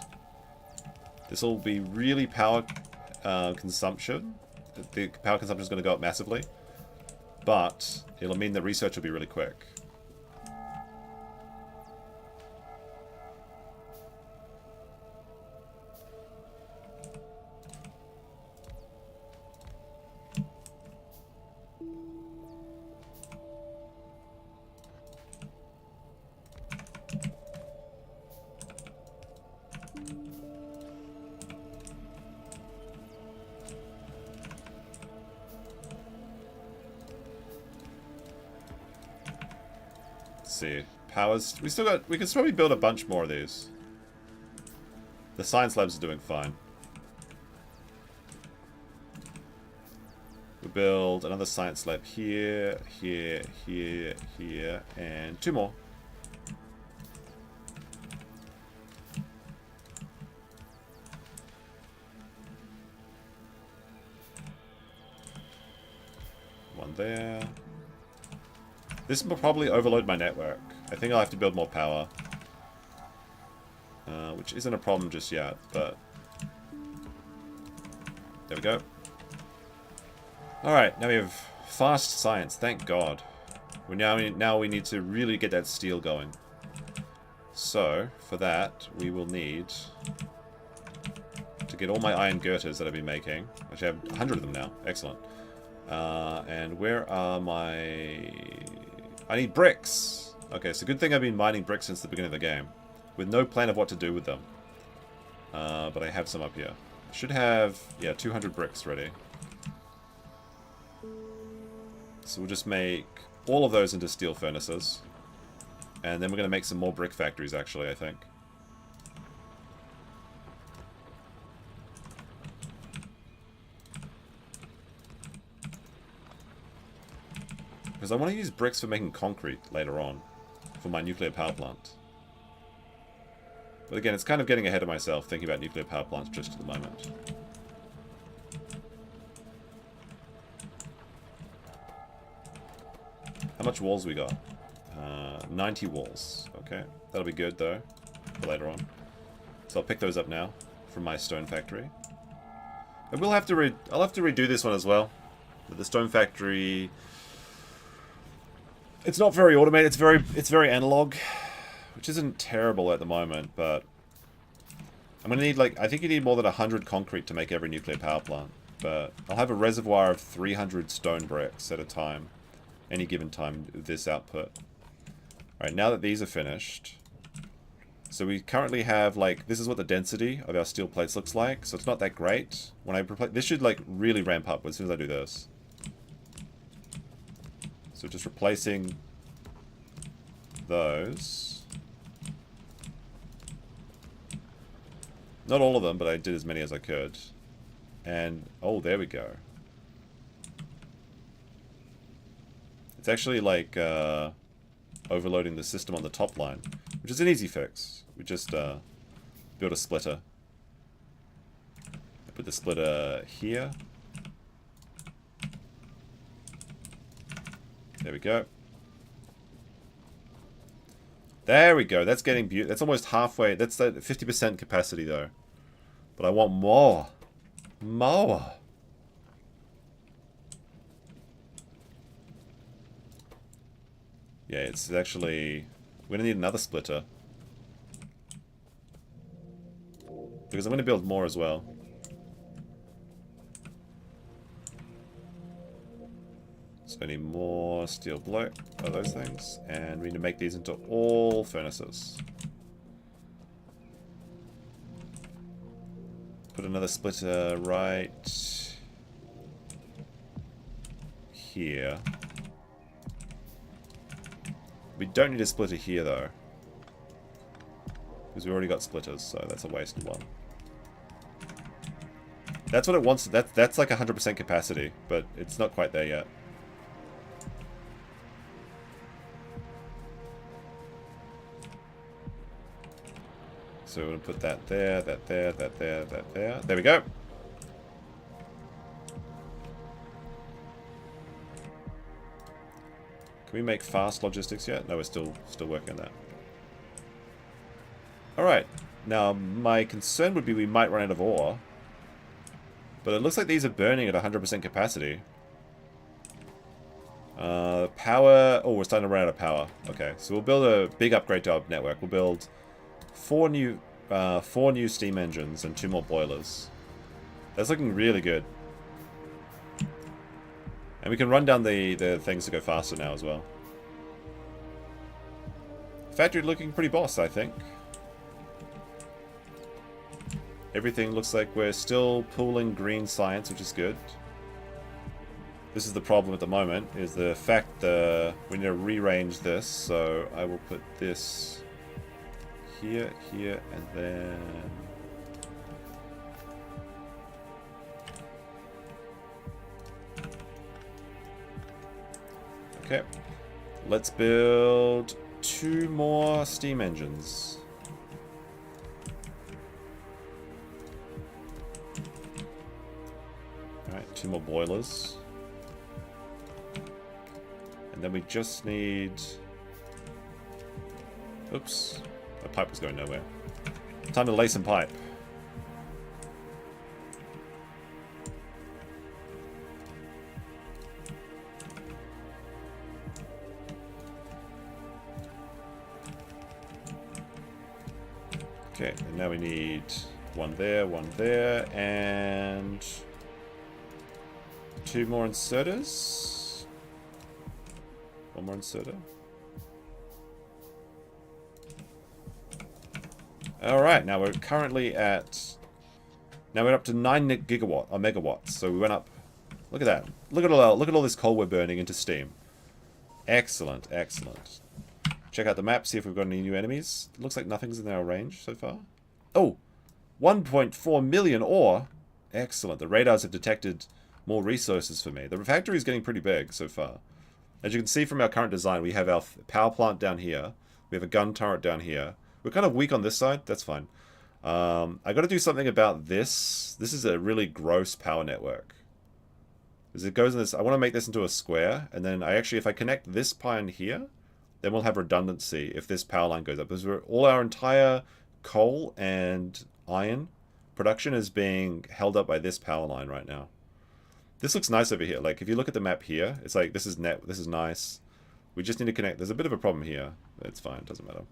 This will be really power consumption. The power consumption is going to go up massively. but it'll mean that research will be really quick. See, powers. We can probably build a bunch more of these. The science labs are doing fine. We build another science lab here, here, here, here, and 2 more. One there. This will probably overload my network. I think I'll have to build more power. Which isn't a problem just yet, but... There we go. Alright, now we have fast science, thank God. Now we need to really get that steel going. So, for that, we will need to get all my iron girders that I've been making. Actually, I have 100 of them now. Excellent. And where are my... I need bricks! Okay, so good thing I've been mining bricks since the beginning of the game. With no plan of what to do with them. But I have some up here. I should have, yeah, 200 bricks ready. So we'll just make all of those into steel furnaces. And then we're going to make some more brick factories, actually, I think. Because I want to use bricks for making concrete later on. For my nuclear power plant. But again, it's kind of getting ahead of myself thinking about nuclear power plants just at the moment. How much walls we got? 90 walls. Okay, that'll be good though for later on. So I'll pick those up now from my stone factory. I will have to I'll have to redo this one as well. But the stone factory, it's not very automated. It's very analog, which isn't terrible at the moment. But I'm gonna need I think you need more than 100 concrete to make every nuclear power plant. But I'll have a reservoir of 300 stone bricks at a time. Any given time with this output. Alright, now that these are finished. So we currently have, this is what the density of our steel plates looks like. So it's not that great. When I this should, really ramp up as soon as I do this. So just replacing those. Not all of them, but I did as many as I could. And, oh, there we go. It's actually overloading the system on the top line, which is an easy fix. We just build a splitter. I put the splitter here. There we go. There we go. That's getting beautiful. That's almost halfway. That's the 50% capacity though. But I want more. More. Yeah, it's actually... We're going to need another splitter. Because I'm going to build more as well. So I need more steel block, those things. And we need to make these into all furnaces. Put another splitter right here. We don't need a splitter here, though. Because we already got splitters, so that's a wasted one. That's what it wants. That's like 100% capacity, but it's not quite there yet. So we're going to put that there, that there, that there, that there. There we go. Can we make fast logistics yet? No, we're still working on that. Alright. Now, my concern would be we might run out of ore. But it looks like these are burning at 100% capacity. Power. Oh, we're starting to run out of power. Okay, so we'll build a big upgrade to our network. We'll build four new steam engines and 2 more boilers. That's looking really good. And we can run down the things to go faster now as well. Factory looking pretty boss, I think. Everything looks like we're still pooling green science, which is good. This is the problem at the moment, is the fact that we need to rearrange this, so I will put this here, here, and then... Okay, let's build 2 more steam engines. Alright, 2 more boilers. And then we just need... Oops. The pipe was going nowhere. Time to lay some pipe. Okay, and now we need 1 there, and 2 more inserters. 1 more inserter. Alright, now we're currently at... Now we're up to 9 megawatts. So we went up... Look at that. Look at all this coal we're burning into steam. Excellent, excellent. Check out the map, see if we've got any new enemies. It looks like nothing's in our range so far. Oh! 1.4 million ore! Excellent. The radars have detected more resources for me. The factory is getting pretty big so far. As you can see from our current design, we have our power plant down here. We have a gun turret down here. We're kind of weak on this side. That's fine. I got to do something about this. This is a really gross power network. As it goes in this, I want to make this into a square, and then if I connect this pine here, then we'll have redundancy if this power line goes up. Because all our entire coal and iron production is being held up by this power line right now. This looks nice over here. Like, if you look at the map here, it's like, this is nice. We just need to connect. There's a bit of a problem here. It's fine. It doesn't matter.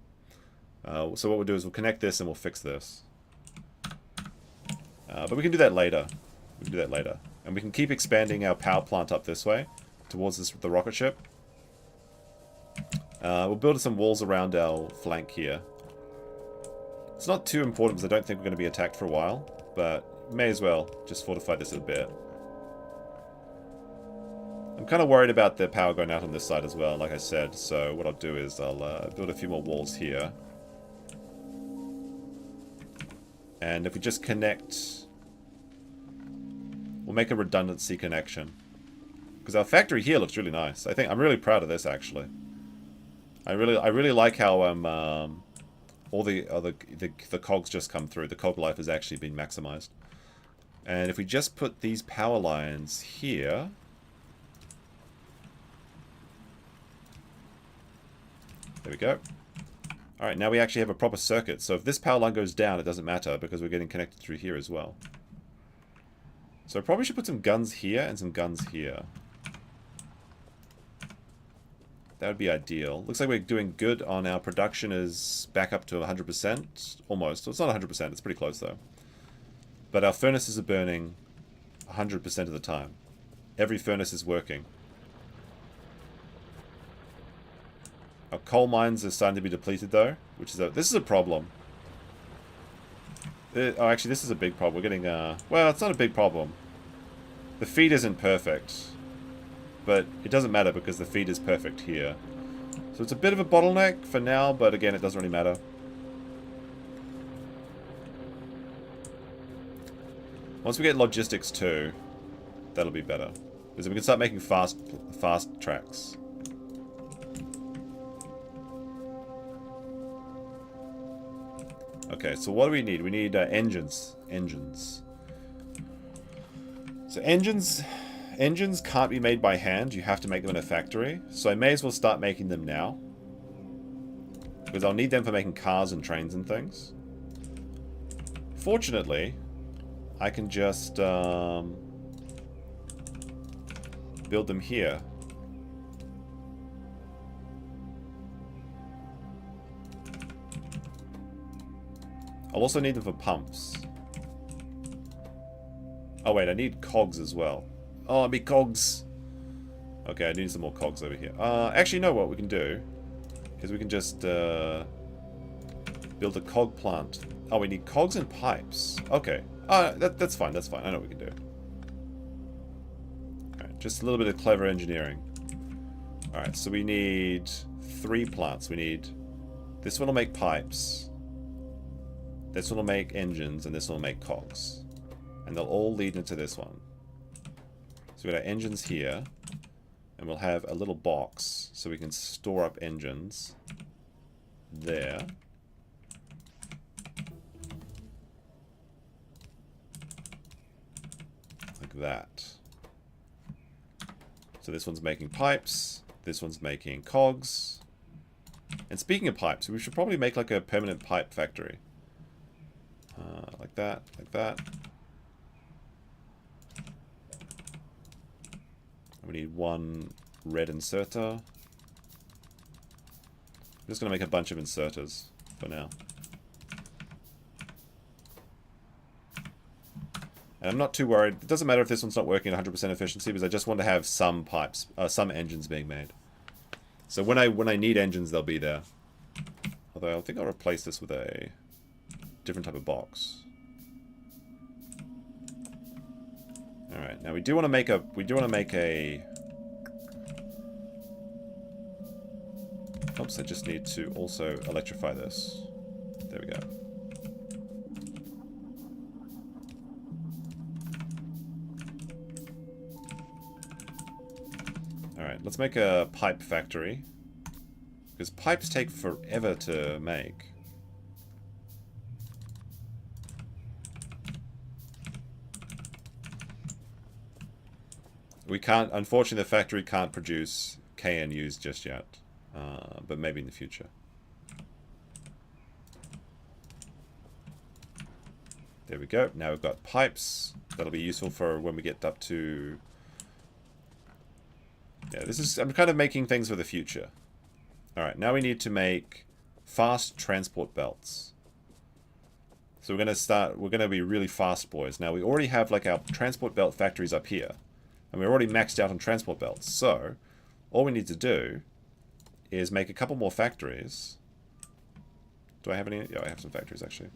So what we'll do is we'll connect this and we'll fix this. But we can do that later. And we can keep expanding our power plant up this way towards the rocket ship. We'll build some walls around our flank here. It's not too important because I don't think we're going to be attacked for a while. But may as well just fortify this a bit. I'm kind of worried about the power going out on this side as well, like I said. So what I'll do is I'll build a few more walls here. And if we just connect... We'll make a redundancy connection. Because our factory here looks really nice. I'm really proud of this, actually. I really like how all the cogs just come through. The cog life has actually been maximized. And if we just put these power lines here... There we go. Alright, now we actually have a proper circuit. So if this power line goes down, it doesn't matter because we're getting connected through here as well. So I probably should put some guns here and some guns here. That would be ideal. Looks like we're doing good on our production is back up to 100%. Almost. Well, it's not 100%. It's pretty close though. But our furnaces are burning 100% of the time. Every furnace is working. Our coal mines are starting to be depleted though, which is this is a problem. Oh, actually, this is a big problem. We're getting well, it's not a big problem. The feed isn't perfect, but it doesn't matter because the feed is perfect here. So it's a bit of a bottleneck for now, but again, it doesn't really matter. Once we get logistics too, that'll be better. Because we can start making fast tracks. Okay, so what do we need? We need engines. So engines can't be made by hand. You have to make them in a factory. So I may as well start making them now. Because I'll need them for making cars and trains and things. Fortunately, I can just build them here. I'll also need them for pumps. Oh wait, I need cogs as well. Oh, I need cogs. Okay, I need some more cogs over here. Actually, you know what we can do? Is we can just build a cog plant. Oh, we need cogs and pipes. Okay. That's fine, that's fine. I know what we can do. Alright, just a little bit of clever engineering. Alright, so we need 3 plants. We need... This one will make pipes. This one will make engines, and this one will make cogs. And they'll all lead into this one. So we've got our engines here. And we'll have a little box so we can store up engines there. Like that. So this one's making pipes. This one's making cogs. And speaking of pipes, we should probably make like a permanent pipe factory. Like that, like that. We need 1 red inserter. I'm just going to make a bunch of inserters for now. And I'm not too worried. It doesn't matter if this one's not working at 100% efficiency, because I just want to have some pipes, some engines being made. So when I need engines, they'll be there. Although I think I'll replace this with a different type of box. All right, now we do want to make a Oops, I just need to also electrify this. There we go. Alright, let's make a pipe factory. Because pipes take forever to make. We can't, unfortunately the factory can't produce KNUs just yet. But maybe in the future. There we go. Now we've got pipes. That'll be useful for when we get up to... Yeah, this is... I'm kind of making things for the future. Alright, now we need to make fast transport belts. So we're going to be really fast boys. Now we already have like our transport belt factories up here. And we're already maxed out on transport belts. So, all we need to do is make a couple more factories. Do I have any? Yeah, I have some factories actually.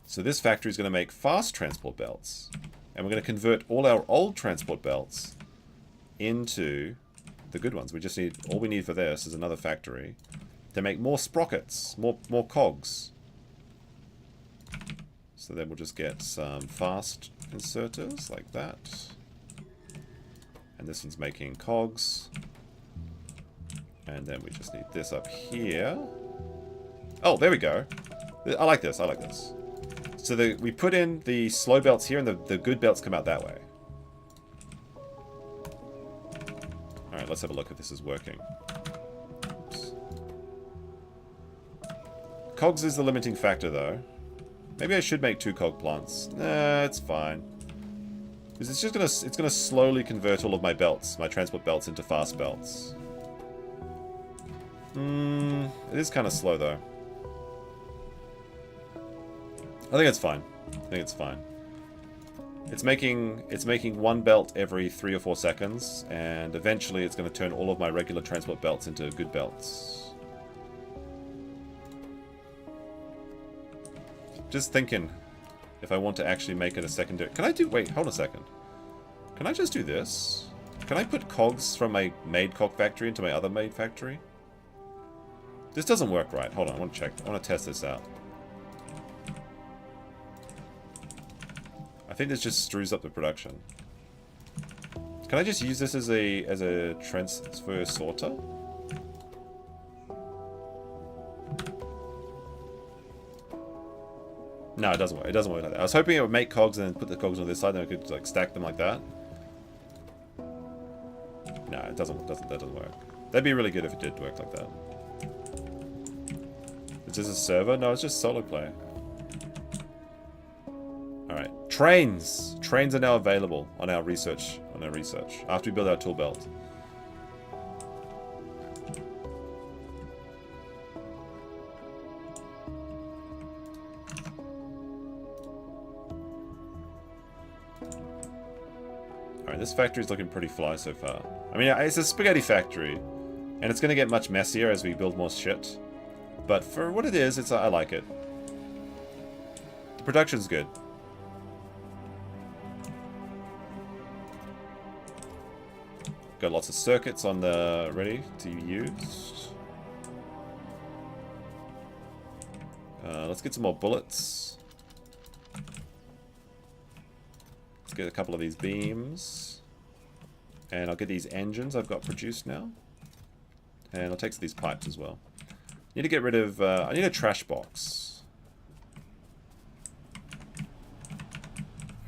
So this factory is going to make fast transport belts. And we're going to convert all our old transport belts into the good ones. We just need, all we need for this is another factory to make more sprockets, more cogs. So then we'll just get some fast inserters like that. And this one's making cogs. And then we just need this up here. Oh, there we go. I like this, I like this. So we put in the slow belts here and the good belts come out that way. Alright, let's have a look if this is working. Oops. Cogs is the limiting factor though. Maybe I should make 2 cog plants. Nah, it's fine. Because it's gonna slowly convert all of my belts, my transport belts, into fast belts. It is kind of slow though. I think it's fine. I think it's fine. It's making 1 belt every 3 or 4 seconds, and eventually it's going to turn all of my regular transport belts into good belts. Just thinking if I want to actually make it a secondary... Can I do... Wait, hold on a second. Can I just do this? Can I put cogs from my made cog factory into my other made factory? This doesn't work right. Hold on, I want to check. I want to test this out. I think this just screws up the production. Can I just use this as a transfer sorter? No, it doesn't work. It doesn't work like that. I was hoping it would make cogs and then put the cogs on this side, and I could like stack them like that. No, it doesn't. That doesn't work. That'd be really good if it did work like that. Is this a server? No, it's just solo play. Alright. Trains! Trains are now available on our research. After we build our tool belt. Alright, this factory's looking pretty fly so far. I mean, it's a spaghetti factory, and it's going to get much messier as we build more shit. But for what it is, I like it. The production's good. Got lots of circuits on the ready to be used. Let's get some more bullets. Let's get a couple of these beams. And I'll get these engines I've got produced now. And I'll take these pipes as well. Need to get rid of... I need a trash box.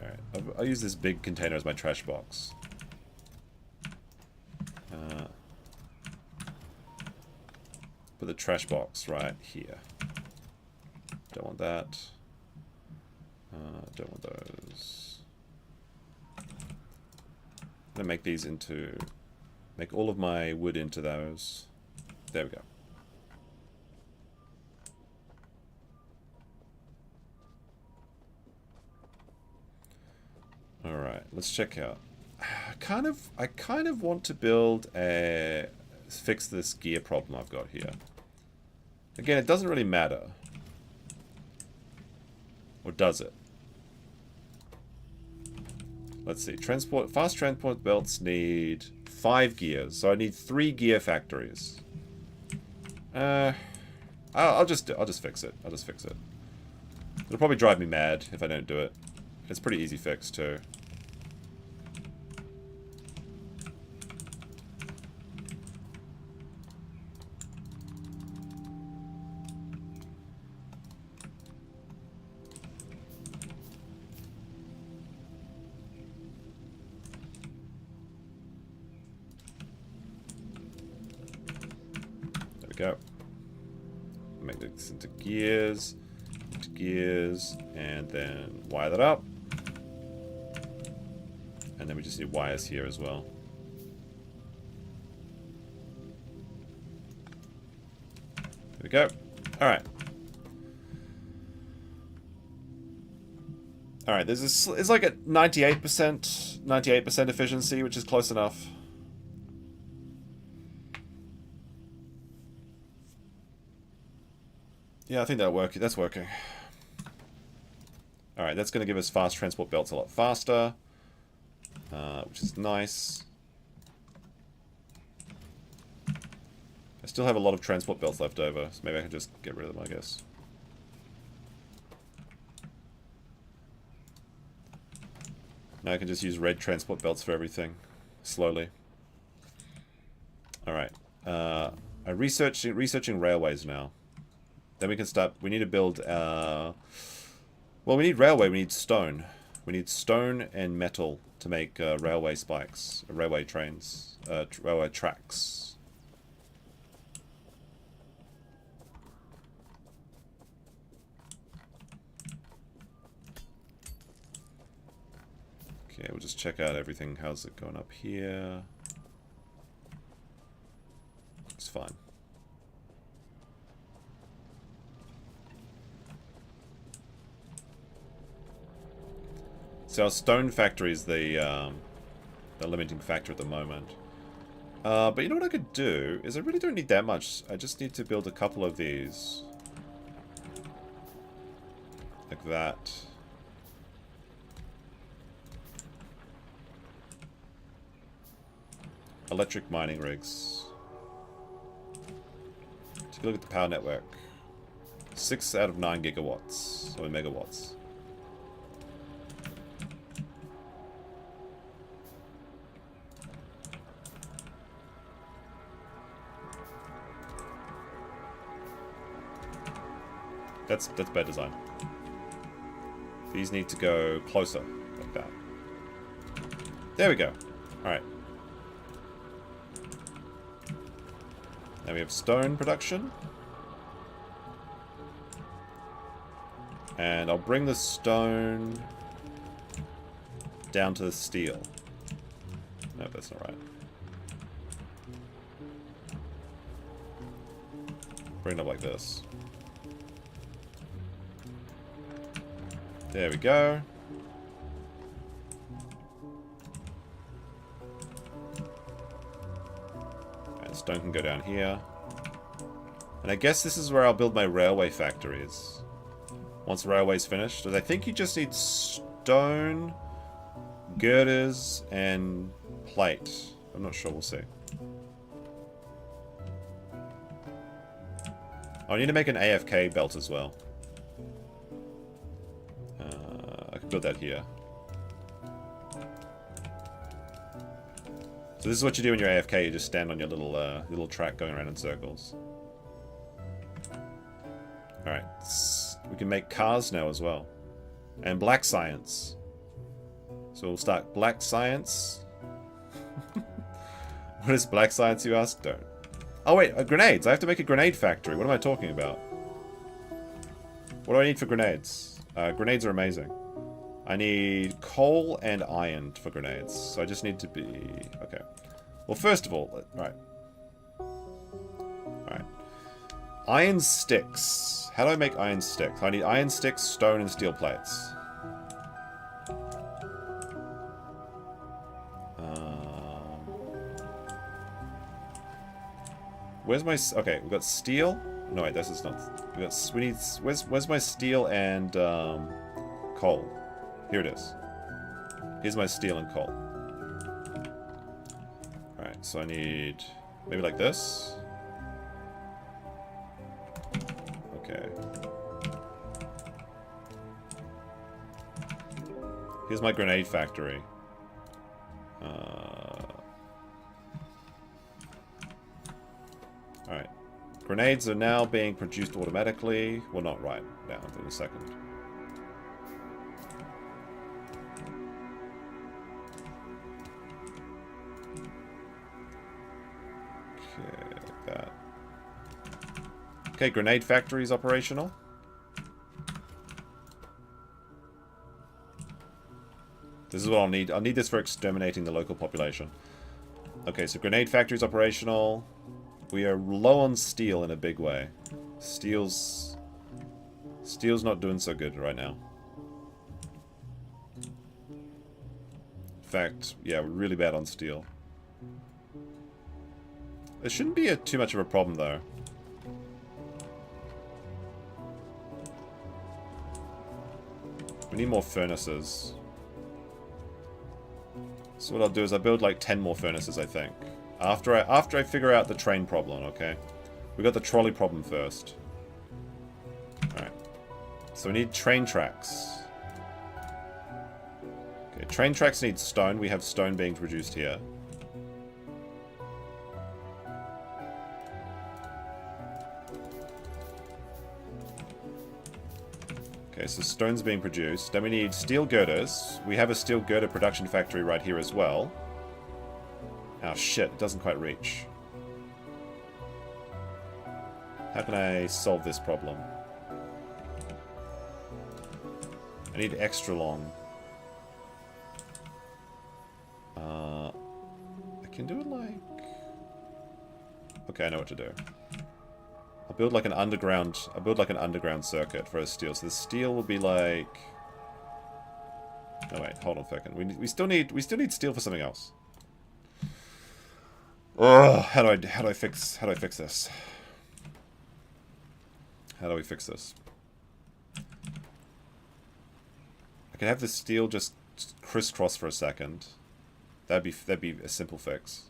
Alright, I'll use this big container as my trash box. Put the trash box right here. Don't want that. Don't want those. I'm gonna make these into... Make all of my wood into those. There we go. Alright, let's check out. I kind of want to build a... Fix this gear problem I've got here. Again, it doesn't really matter. Or does it? Let's see. Fast transport belts need 5 gears, so I need 3 gear factories. I'll just fix it. I'll just fix it. It'll probably drive me mad if I don't do it. It's a pretty easy fix too. Go. Make this into gears, and then wire that up. And then we just need wires here as well. There we go. Alright. Alright, there's this, it's like at 98% efficiency, which is close enough. Yeah, I think that'll work. That's working. Alright, that's going to give us fast transport belts a lot faster. Which is nice. I still have a lot of transport belts left over, so maybe I can just get rid of them, I guess. Now I can just use red transport belts for everything. Slowly. Alright. I'm researching railways now. Then we can start... We need to build... well, we need railway. We need stone. We need stone and metal to make railway spikes. Railway trains. Railway tracks. Okay, we'll just check out everything. How's it going up here? It's fine. So our stone factory is the limiting factor at the moment. But you know what I could do is I really don't need that much. I just need to build a couple of these. Like that. Electric mining rigs. Take a look at the power network. 6 out of 9 gigawatts. Or megawatts. That's bad design. These need to go closer, like that. There we go. Alright. Now we have stone production. And I'll bring the stone down to the steel. No, that's not right. Bring it up like this. There we go. Stone can go down here. And I guess this is where I'll build my railway factories. Once the railway's finished. I think you just need stone, girders, and plate. I'm not sure, we'll see. I need to make an AFK belt as well. I can build that here. So this is what you do when you're AFK. You just stand on your little track going around in circles. Alright. We can make cars now as well. And black science. So we'll start black science. What is black science, you ask? Don't. Oh wait, grenades. I have to make a grenade factory. What am I talking about? What do I need for grenades? Grenades are amazing. I need coal and iron for grenades. So I just need to be... Okay. Well, first of all... Alright. Alright. Iron sticks. How do I make iron sticks? I need iron sticks, stone, and steel plates. Where's my... Okay, we've got steel. No, wait, this is not... We need... Where's my steel and coal? Here it is. Here's my steel and coal. Alright, so I need... Maybe like this? Okay. Here's my grenade factory. Alright. Grenades are now being produced automatically. Well, not right now, in a second. Okay, like that. Okay, grenade factory is operational. This is what I'll need. I'll need this for exterminating the local population. Okay, so grenade factory is operational. We are low on steel in a big way. Steel's not doing so good right now. In fact, yeah, we're really bad on steel. It shouldn't be too much of a problem, though. We need more furnaces. So what I'll do is I'll build like 10 more furnaces, I think. After I figure out the train problem, okay? We got the trolley problem first. Alright. So we need train tracks. Okay, train tracks need stone. We have stone being produced here. Okay, so stone's being produced. Then we need steel girders. We have a steel girder production factory right here as well. Oh shit, it doesn't quite reach. How can I solve this problem? I need extra long. I can do it like... Okay, I know what to do. I'll build like an underground circuit for a steel. So the steel will be like... Oh wait, hold on a second. We still need steel for something else. Oh, how do I fix this? How do we fix this? I can have the steel just crisscross for a second. That'd be a simple fix.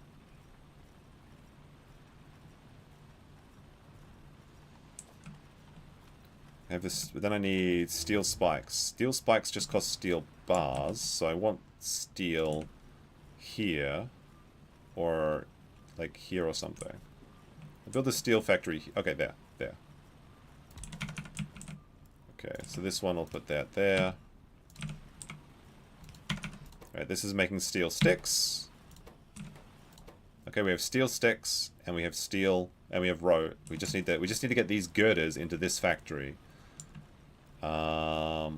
I have this, but then I need steel spikes. Steel spikes just cost steel bars, so I want steel here, or like here or something. I build a steel factory. Okay, there. Okay, so this one I'll put that there. Alright, this is making steel sticks. Okay, we have steel sticks, and we have steel, and we have rope. We just need to get these girders into this factory.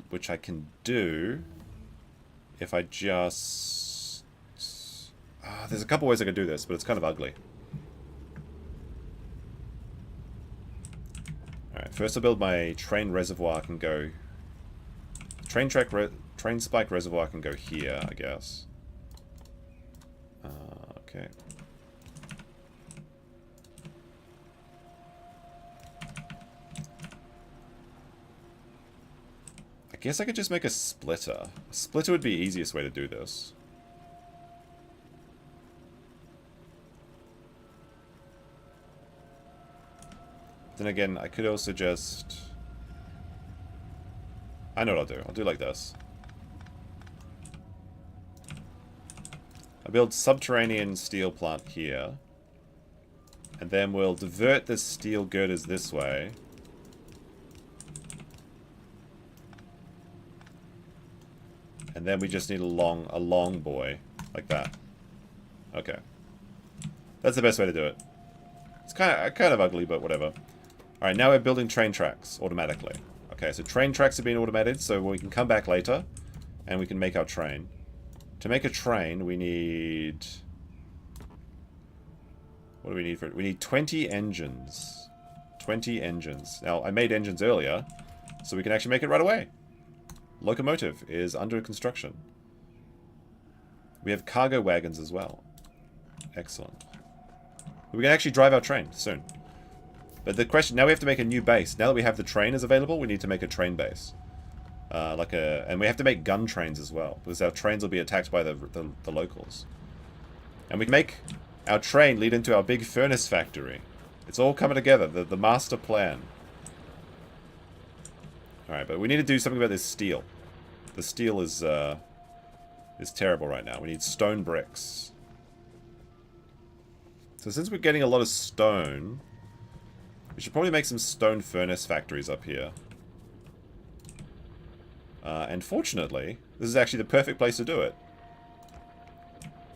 Which I can do if I just... there's a couple ways I could do this, but it's kind of ugly. Alright, first I'll build my train reservoir. Can go... Train spike reservoir can go here, I guess. Okay. guess I could just make a splitter. A splitter would be the easiest way to do this. Then again, I could also just... I know what I'll do. I'll do like this. I build subterranean steel plant here. And then we'll divert the steel girders this way. And then we just need a long boy. Like that. Okay. That's the best way to do it. It's kind of ugly, but whatever. Alright, now we're building train tracks automatically. Okay, so train tracks have been automated, so we can come back later and we can make our train. To make a train, we need... What do we need for it? We need 20 engines. 20 engines. Now, I made engines earlier, so we can actually make it right away. Locomotive is under construction. We have cargo wagons as well. Excellent. We can actually drive our train soon. But the question, now we have to make a new base. Now that we have the trainers available, we need to make a train base. And we have to make gun trains as well, because our trains will be attacked by the locals. And we can make our train lead into our big furnace factory. It's all coming together, the master plan. Alright, but we need to do something about this steel. The steel is terrible right now. We need stone bricks. So since we're getting a lot of stone, we should probably make some stone furnace factories up here. And fortunately, this is actually the perfect place to do it.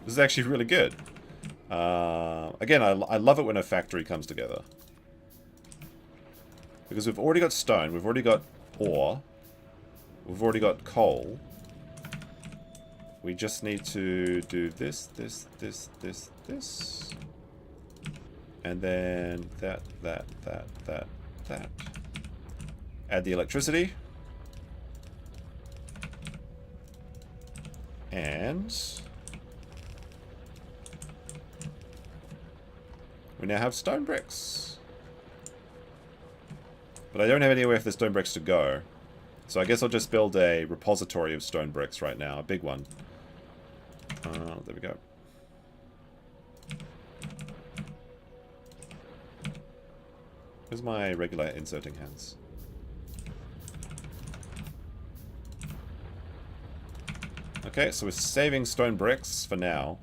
This is actually really good. Again, I love it when a factory comes together. Because we've already got stone, we've already got ore, we've already got coal. We just need to do this. And then that. Add the electricity. And we now have stone bricks. But I don't have anywhere for the stone bricks to go. So I guess I'll just build a repository of stone bricks right now. A big one. There we go. Where's my regular inserting hands? Okay, so we're saving stone bricks for now.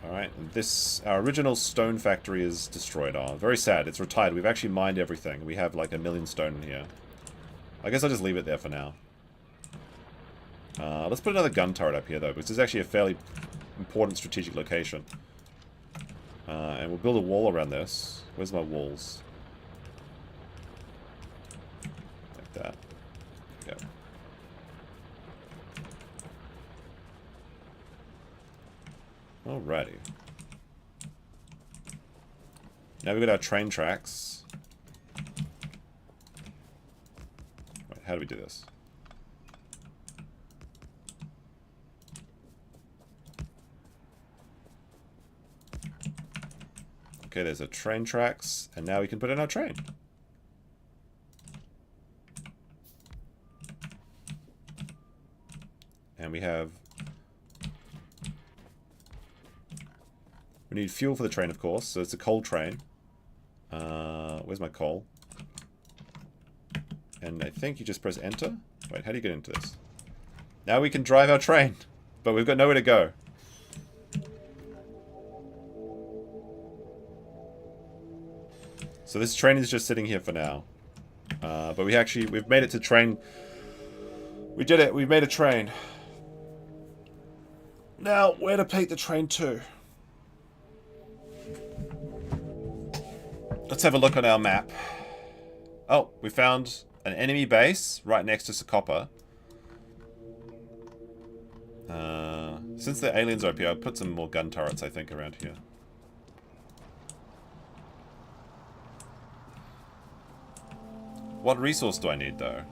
Alright, our original stone factory is destroyed. Oh, very sad. It's retired. We've actually mined everything. We have like 1 million stone in here. I guess I'll just leave it there for now. Let's put another gun turret up here, though, because this is actually a fairly important strategic location. And we'll build a wall around this. Where's my walls? Like that. Go. Alrighty. Now we've got our train tracks. Wait, how do we do this? Okay, there's a train tracks, and now we can put in our train. And we need fuel for the train, of course, so it's a coal train. Where's my coal? And I think you just press enter. Wait, how do you get into this? Now we can drive our train, but we've got nowhere to go. So this train is just sitting here for now. But we've made it to train. We did it, we've made a train. Now, where to take the train to? Let's have a look on our map. Oh, we found an enemy base right next to Sokopa. Since the aliens are up here, I'll put some more gun turrets, I think, around here. What resource do I need, though?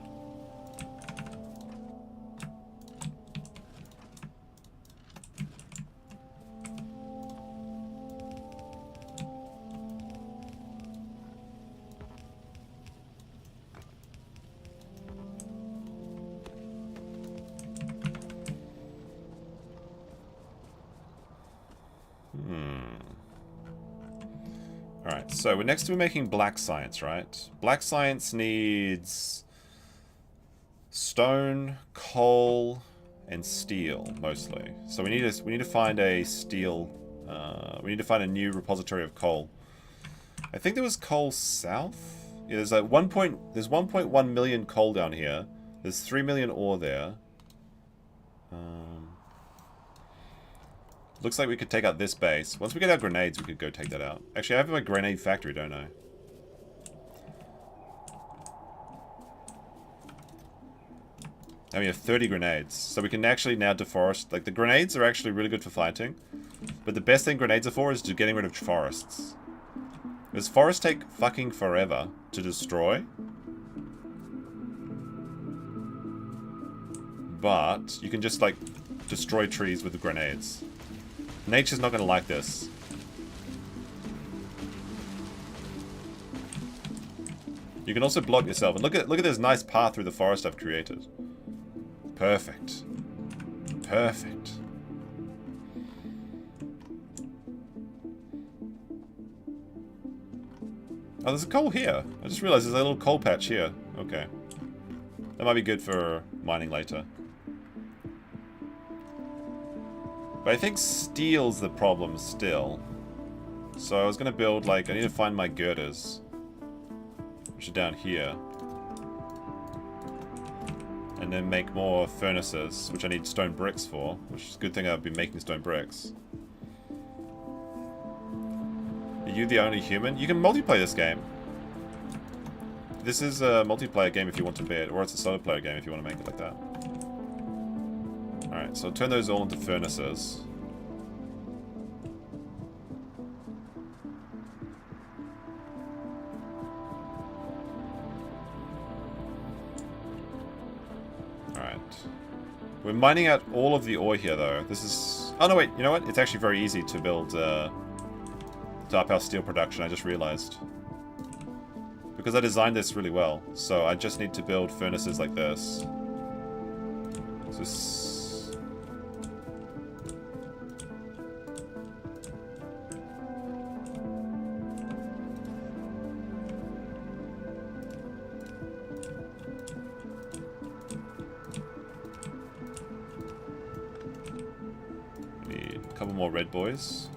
Alright, so we're next to making black science, right? Black science needs stone, coal, and steel, mostly. So we need to find a steel... we need to find a new repository of coal. I think there was coal south? Yeah, there's like 1.1 million coal down here. There's 3 million ore there. Looks like we could take out this base. Once we get our grenades, we could go take that out. Actually, I have my grenade factory, don't I? And we have 30 grenades. So we can actually now deforest. Like, the grenades are actually really good for fighting. But the best thing grenades are for is just getting rid of forests. Because forests take fucking forever to destroy. But you can just, like, destroy trees with the grenades. Nature's not going to like this. You can also block yourself. And look at this nice path through the forest I've created. Perfect. Perfect. Oh, there's a coal here. I just realized there's a little coal patch here. Okay. That might be good for mining later. But I think steel's the problem still. So I was going to build, like, I need to find my girders. Which are down here. And then make more furnaces, which I need stone bricks for. Which is a good thing I've been making stone bricks. Are you the only human? You can multiplayer this game. This is a multiplayer game if you want to be it, or it's a solo player game if you want to make it like that. Alright, so I'll turn those all into furnaces. Alright. We're mining out all of the ore here, though. This is... Oh, no, wait. You know what? It's actually very easy to build... to up our steel production, I just realized. Because I designed this really well. So I just need to build furnaces like this. Just... Need a couple more red boys.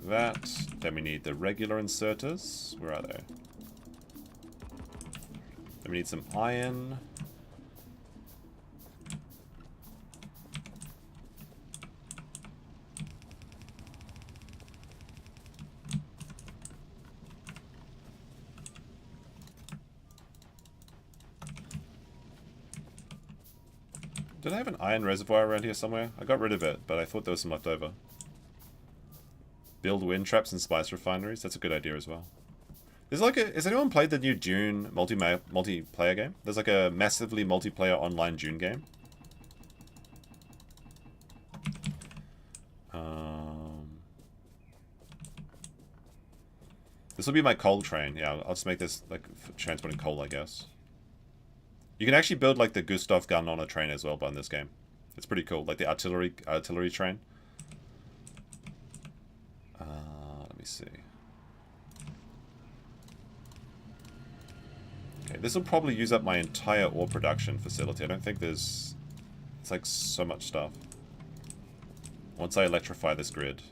That. Then we need the regular inserters. Where are they? Then we need some iron. Did I have an iron reservoir around here somewhere? I got rid of it, but I thought there was some left over. Build wind traps and spice refineries. That's a good idea as well. There's like a... Has anyone played the new Dune multiplayer game? There's like a massively multiplayer online Dune game. This will be my coal train. Yeah, I'll just make this like transporting coal, I guess. You can actually build like the Gustav gun on a train as well, but in this game. It's pretty cool. Like the artillery train. Let me see. Okay, this will probably use up my entire ore production facility. I don't think there's... It's like so much stuff. Once I electrify this grid.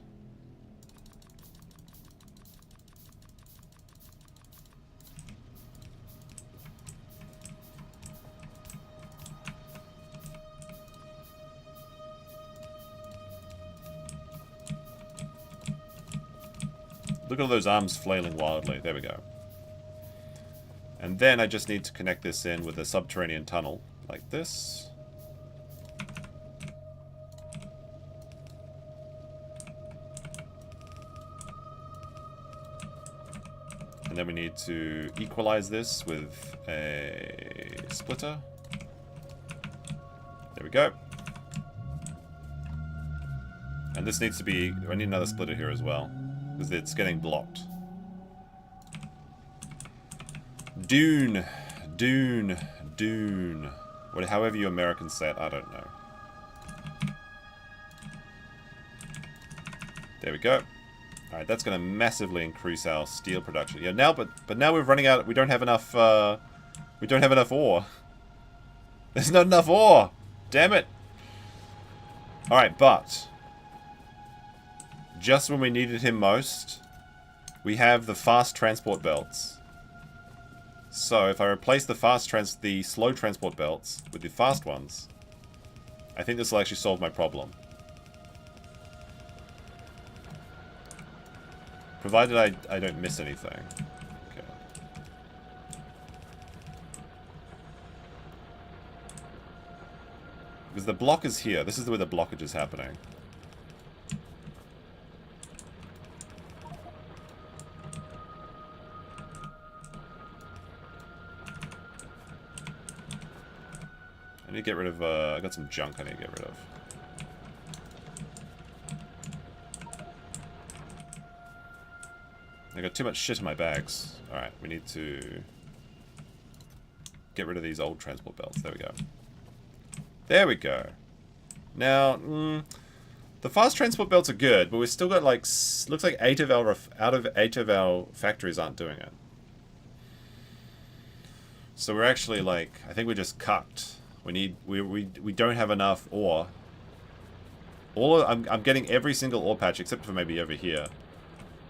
Look at all those arms flailing wildly. There we go. And then I just need to connect this in with a subterranean tunnel, like this. And then we need to equalize this with a splitter. There we go. And this needs to be... I need another splitter here as well, because it's getting blocked. Dune. Dune. Dune. However you Americans say it, I don't know. There we go. Alright, that's going to massively increase our steel production. Yeah, now, but now we're running out. We don't have enough, we don't have enough ore. There's not enough ore! Damn it! Alright, but just when we needed him most, we have the fast transport belts. So if I replace the slow transport belts with the fast ones, I think this will actually solve my problem. Provided I don't miss anything. Okay. Because the block is here. This is where the blockage is happening. I need to get rid of, I got some junk I need to get rid of. I got too much shit in my bags. Alright, we need to get rid of these old transport belts. There we go. There we go. Now, the fast transport belts are good, but we've still got like, looks like 8 of our factories aren't doing it. So we're actually like, I think we're just cucked. We don't have enough ore. I'm getting every single ore patch except for maybe over here.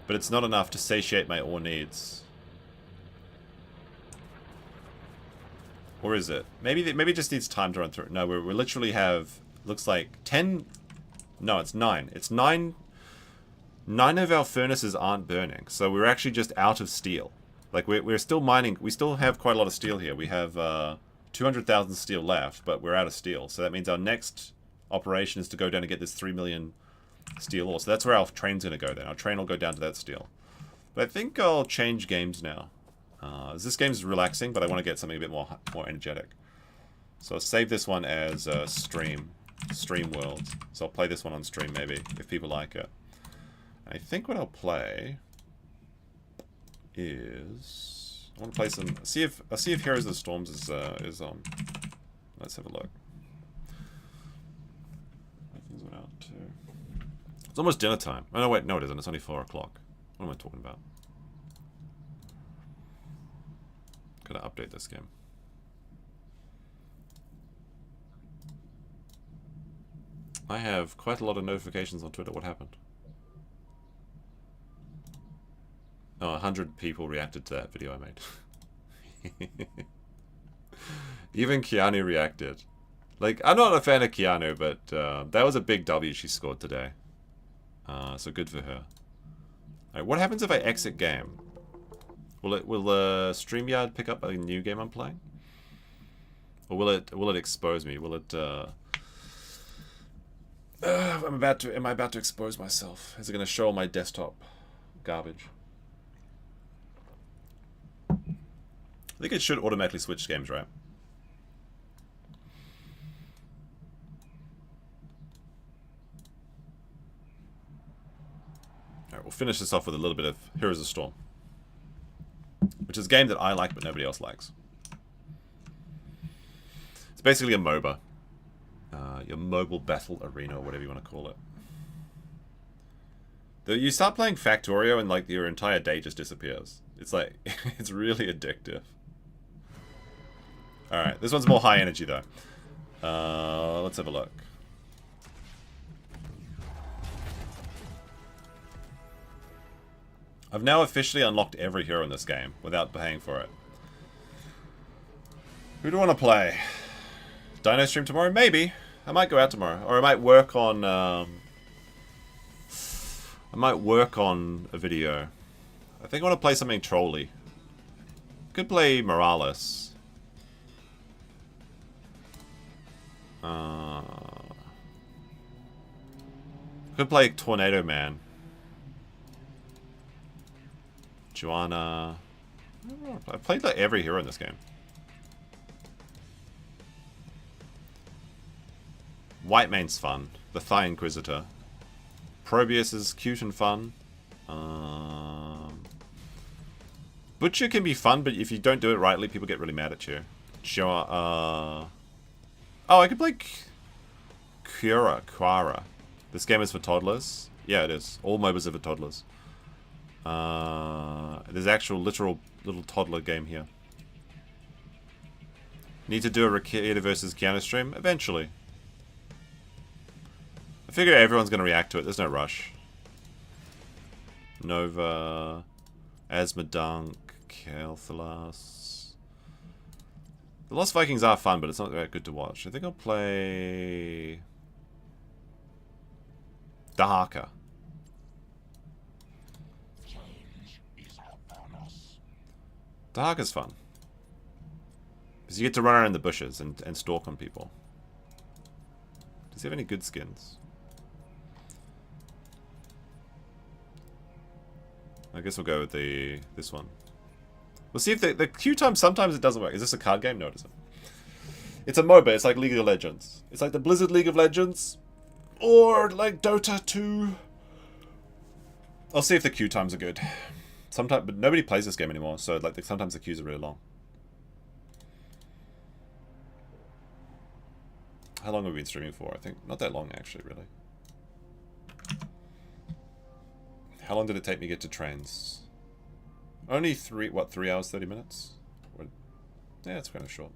But it's not enough to satiate my ore needs. Or is it? Maybe it just needs time to run through. No, we literally have, looks like 10... No, it's 9. It's 9... 9 of our furnaces aren't burning. So we're actually just out of steel. Like, we're still mining. We still have quite a lot of steel here. We have 200,000 steel left, but we're out of steel. So that means our next operation is to go down and get this 3 million... steel ore. So that's where our train's going to go then. Our train will go down to that steel. But I think I'll change games now. This game's relaxing, but I want to get something a bit more energetic. So I'll save this one as Stream World. So I'll play this one on stream maybe, if people like it. I think what I'll play is... I want to play some... I'll see if Heroes of the Storms is on. Let's have a look. Went out too. It's almost dinner time. Oh, no, wait. No, it isn't. It's only 4 o'clock. What am I talking about? Gotta update this game. I have quite a lot of notifications on Twitter. What happened? Oh, 100 people reacted to that video I made. Even Keanu reacted. Like, I'm not a fan of Keanu, but that was a big W she scored today. So good for her. Alright, what happens if I exit game? Will StreamYard pick up a new game I'm playing? Or will it expose me? Will it am I about to expose myself? Is it gonna show all my desktop garbage? I think it should automatically switch games, right? Alright, we'll finish this off with a little bit of Heroes of the Storm. Which is a game that I like, but nobody else likes. It's basically a MOBA. Your mobile battle arena, or whatever you want to call it. You start playing Factorio and like your entire day just disappears. It's like, it's really addictive. Alright, this one's more high energy though. Let's have a look. I've now officially unlocked every hero in this game without paying for it. Who do I want to play? Dino stream tomorrow? Maybe. I might go out tomorrow. Or I might work on a video. I think I want to play something trolly. Could play Morales. Could play Tornado Man. Joanna. I played like every hero in this game. White Main's fun. The Thigh Inquisitor. Probius is cute and fun. Butcher can be fun, but if you don't do it rightly, people get really mad at you. Sure. Oh, I could play Quara. This game is for toddlers. Yeah, it is. All MOBAs are for toddlers. There's actual literal little toddler game here. Need to do a Rakita versus Keanu stream? Eventually. I figure everyone's going to react to it. There's no rush. Nova, Asmodunk, Kelthalas. The Lost Vikings are fun, but it's not that good to watch. I think I'll play Dahaka. Dahaka's fun. Because you get to run around in the bushes and stalk on people. Does he have any good skins? I guess we'll go with this one. We'll see if the queue time, sometimes it doesn't work. Is this a card game? No, it isn't. It's a MOBA. It's like League of Legends. It's like the Blizzard League of Legends. Or like Dota 2. I'll see if the queue times are good. Sometimes, but nobody plays this game anymore, so like sometimes the queues are really long. How long have we been streaming for? I think not that long, actually, really. How long did it take me to get to trains? Only 3 hours, 30 minutes? Yeah, it's kind of short.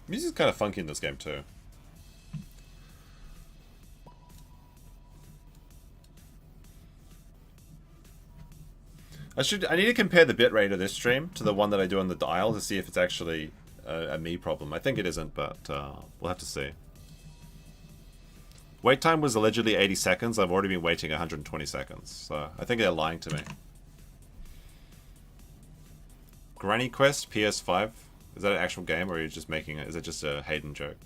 Music's kind of funky in this game too. I need to compare the bitrate of this stream to the one that I do on the dial to see if it's actually a me problem. I think it isn't, but we'll have to see. Wait time was allegedly 80 seconds. I've already been waiting 120 seconds, so I think they're lying to me. Granny Quest PS5. Is that an actual game, or are you just making it? Is it just a Hayden joke?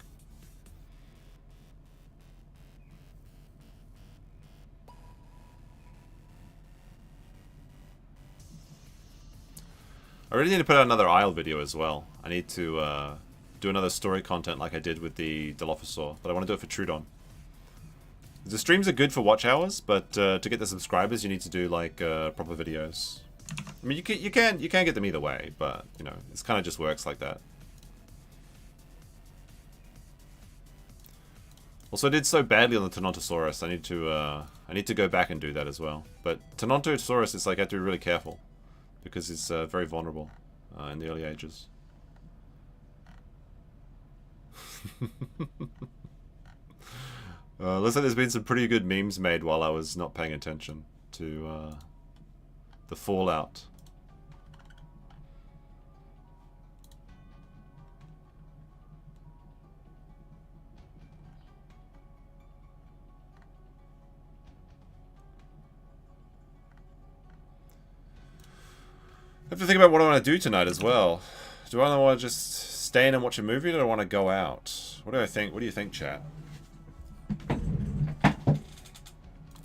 I really need to put out another Isle video as well. I need to do another story content like I did with the Dilophosaur, but I want to do it for Trudon. The streams are good for watch hours, but to get the subscribers, you need to do like proper videos. I mean, you can get them either way, but you know, it's kind of just works like that. Also, I did so badly on the Tenontosaurus. I need to go back and do that as well. But Tenontosaurus is like I have to be really careful because it's very vulnerable in the early ages. Looks like there's been some pretty good memes made while I was not paying attention to the fallout. I have to think about what I want to do tonight as well. Do I want to just stay in and watch a movie, or do I want to go out? What do I think? What do you think, chat?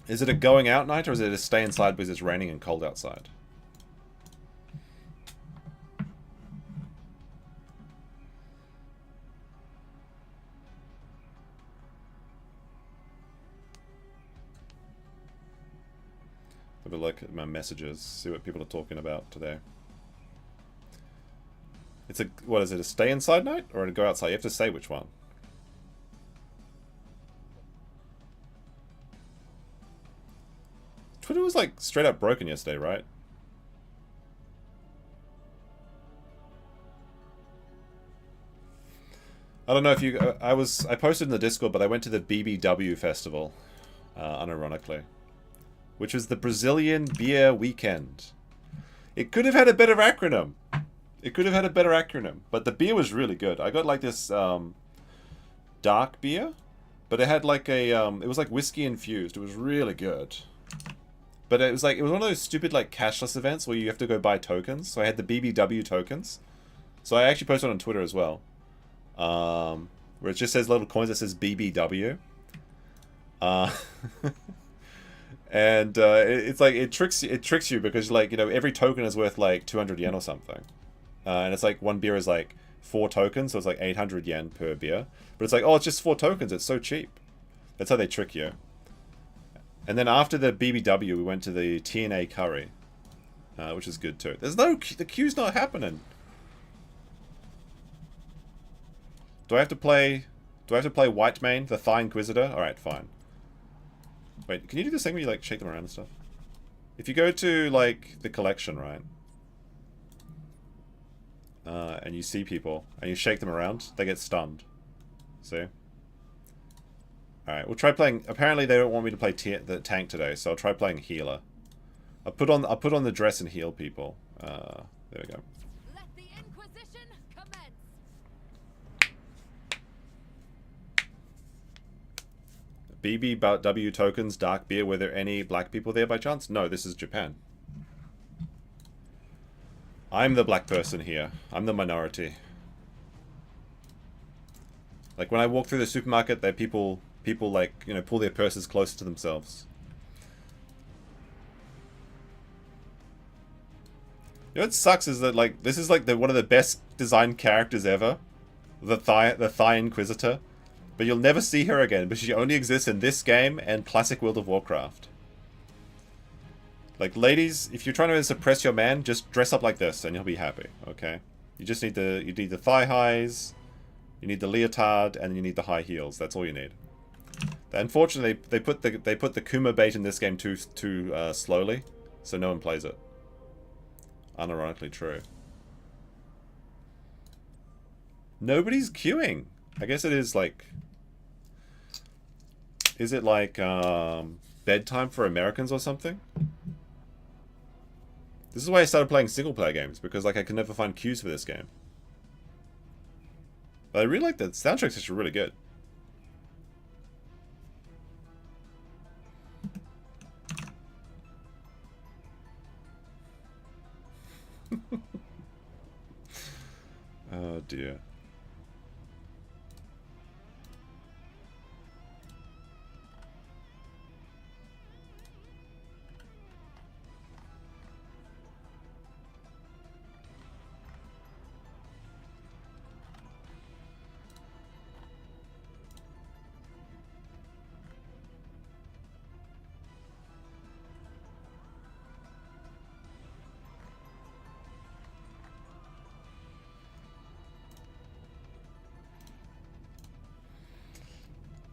Is it a going out night, or is it a stay inside because it's raining and cold outside? Have a look at my messages, see what people are talking about today. It's a, what is it, a stay inside night or a go outside? You have to say which one. Twitter was like straight up broken yesterday, right? I don't know if you... I posted in the Discord, but I went to the BBW festival, unironically. Which was the Brazilian Beer Weekend. It could have had a better acronym. It could have had a better acronym. But the beer was really good. I got like this dark beer. But it had like a... it was like whiskey infused. It was really good. But it was one of those stupid like cashless events where you have to go buy tokens. So I had the BBW tokens. So I actually posted on Twitter as well. Where it just says little coins that says BBW. And it's like it tricks you because like, you know, every token is worth like 200 yen or something. And it's like one beer is like 4 tokens, so it's like 800 yen per beer. But it's like, oh, it's just 4 tokens, it's so cheap. That's how they trick you. And then after the BBW, we went to the TNA curry, which is good too. The queue's not happening. Do I have to play White Mane, the Thigh Inquisitor? Alright, fine. Wait, can you do this thing where you like shake them around and stuff? If you go to like the collection, right? And you see people and you shake them around, they get stunned. See? Alright, we'll try playing. Apparently they don't want me to play the tank today, so I'll try playing healer. I'll put on the dress and heal people. There we go. Let the Inquisition commence. BBW tokens, dark beer. Were there any black people there by chance? No, this is Japan. I'm the black person here. I'm the minority. Like when I walk through the supermarket, there people like, you know, pull their purses closer to themselves. You know what sucks is that like this is like one of the best designed characters ever, the Thigh Inquisitor, but you'll never see her again because she only exists in this game and classic World of Warcraft. Like ladies, if you're trying to suppress your man, just dress up like this and you'll be happy. Okay, you just need the thigh highs, you need the leotard, and you need the high heels. That's all you need. Unfortunately, they put the Kuma bait in this game too slowly, so no one plays it. Unironically true. Nobody's queuing. I guess it is like... Is it like bedtime for Americans or something? This is why I started playing single player games, because like I can never find queues for this game. But I really like the soundtrack's actually really good. Oh dear.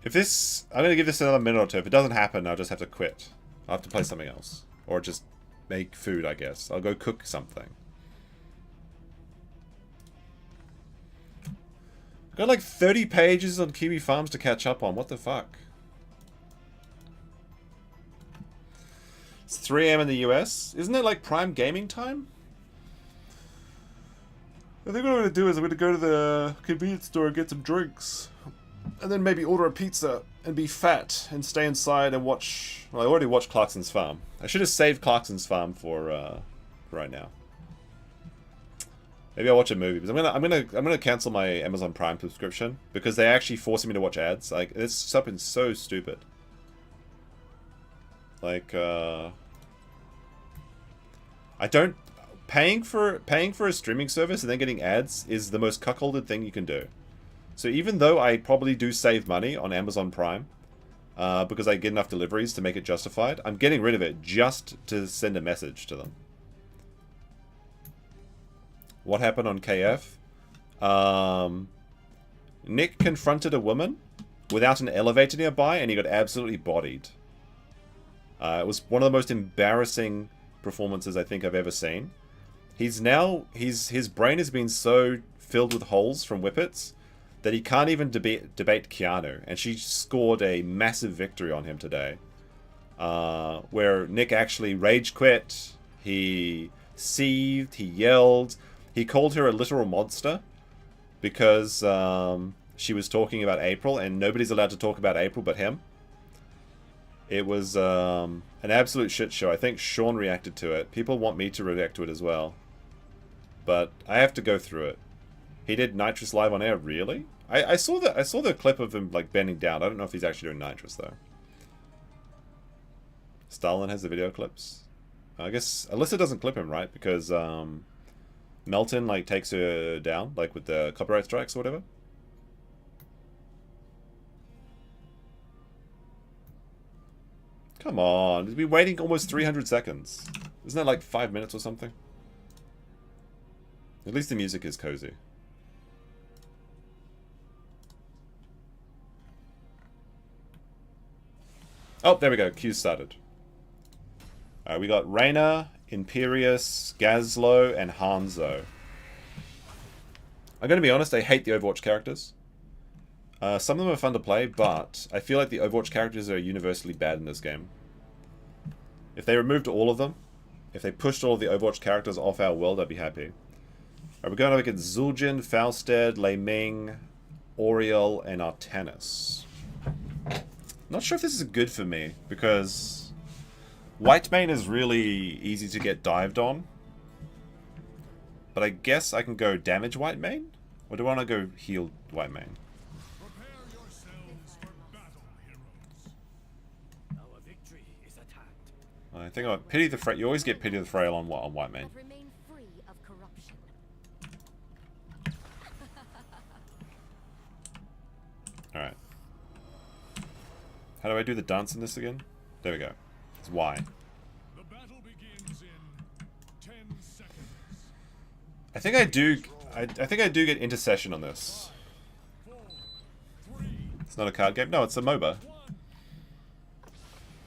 If this... I'm going to give this another minute or two. If it doesn't happen, I'll just have to quit. I'll have to play something else. Or just make food, I guess. I'll go cook something. I've got like 30 pages on Kiwi Farms to catch up on. What the fuck? It's 3 AM in the US. Isn't it like prime gaming time? I think what I'm going to do is I'm going to go to the convenience store and get some drinks. And then maybe order a pizza and be fat and stay inside and watch... Well, I already watched Clarkson's Farm. I should have saved Clarkson's Farm for right now. Maybe I'll watch a movie. Because I'm gonna cancel my Amazon Prime subscription because they're actually forcing me to watch ads. Like, it's something so stupid. Like, I don't... Paying for a streaming service and then getting ads is the most cuckolded thing you can do. So even though I probably do save money on Amazon Prime, because I get enough deliveries to make it justified, I'm getting rid of it just to send a message to them. What happened on KF? Nick confronted a woman without an elevator nearby and he got absolutely bodied. It was one of the most embarrassing performances I think I've ever seen. His brain has been so filled with holes from whippets that he can't even debate Keanu, and she scored a massive victory on him today. Where Nick actually rage quit, he seethed, he yelled, he called her a literal monster because she was talking about April, and nobody's allowed to talk about April but him. It was an absolute shit show. I think Sean reacted to it. People want me to react to it as well, but I have to go through it. He did Nitrous live on air, really? I saw the clip of him like bending down. I don't know if he's actually doing Nitrous though. Stalin has the video clips. I guess Alyssa doesn't clip him, right? Because Melton like takes her down, like with the copyright strikes or whatever. Come on, we've been waiting almost 300 seconds. Isn't that like 5 minutes or something? At least the music is cozy. Oh, there we go. Queue started. Alright, we got Reyna, Imperius, Gazlo, and Hanzo. I'm going to be honest, I hate the Overwatch characters. Some of them are fun to play, but I feel like the Overwatch characters are universally bad in this game. If they removed all of them, if they pushed all of the Overwatch characters off our world, I'd be happy. Alright, we're going to look at Zul'jin, Fausted, Lei Ming, Oriel, and Artanis. Not sure if this is good for me, because Whitemane is really easy to get dived on. But I guess I can go damage Whitemane? Or do I want to go heal Whitemane? I think I pity the frail. You always get pity the frail on Whitemane. Alright. How do I do the dance in this again? There we go. It's Y. The battle begins in 10 seconds. I think I do. I think I do get intercession on this. 4, 3, It's not a card game. No, it's a MOBA. 1.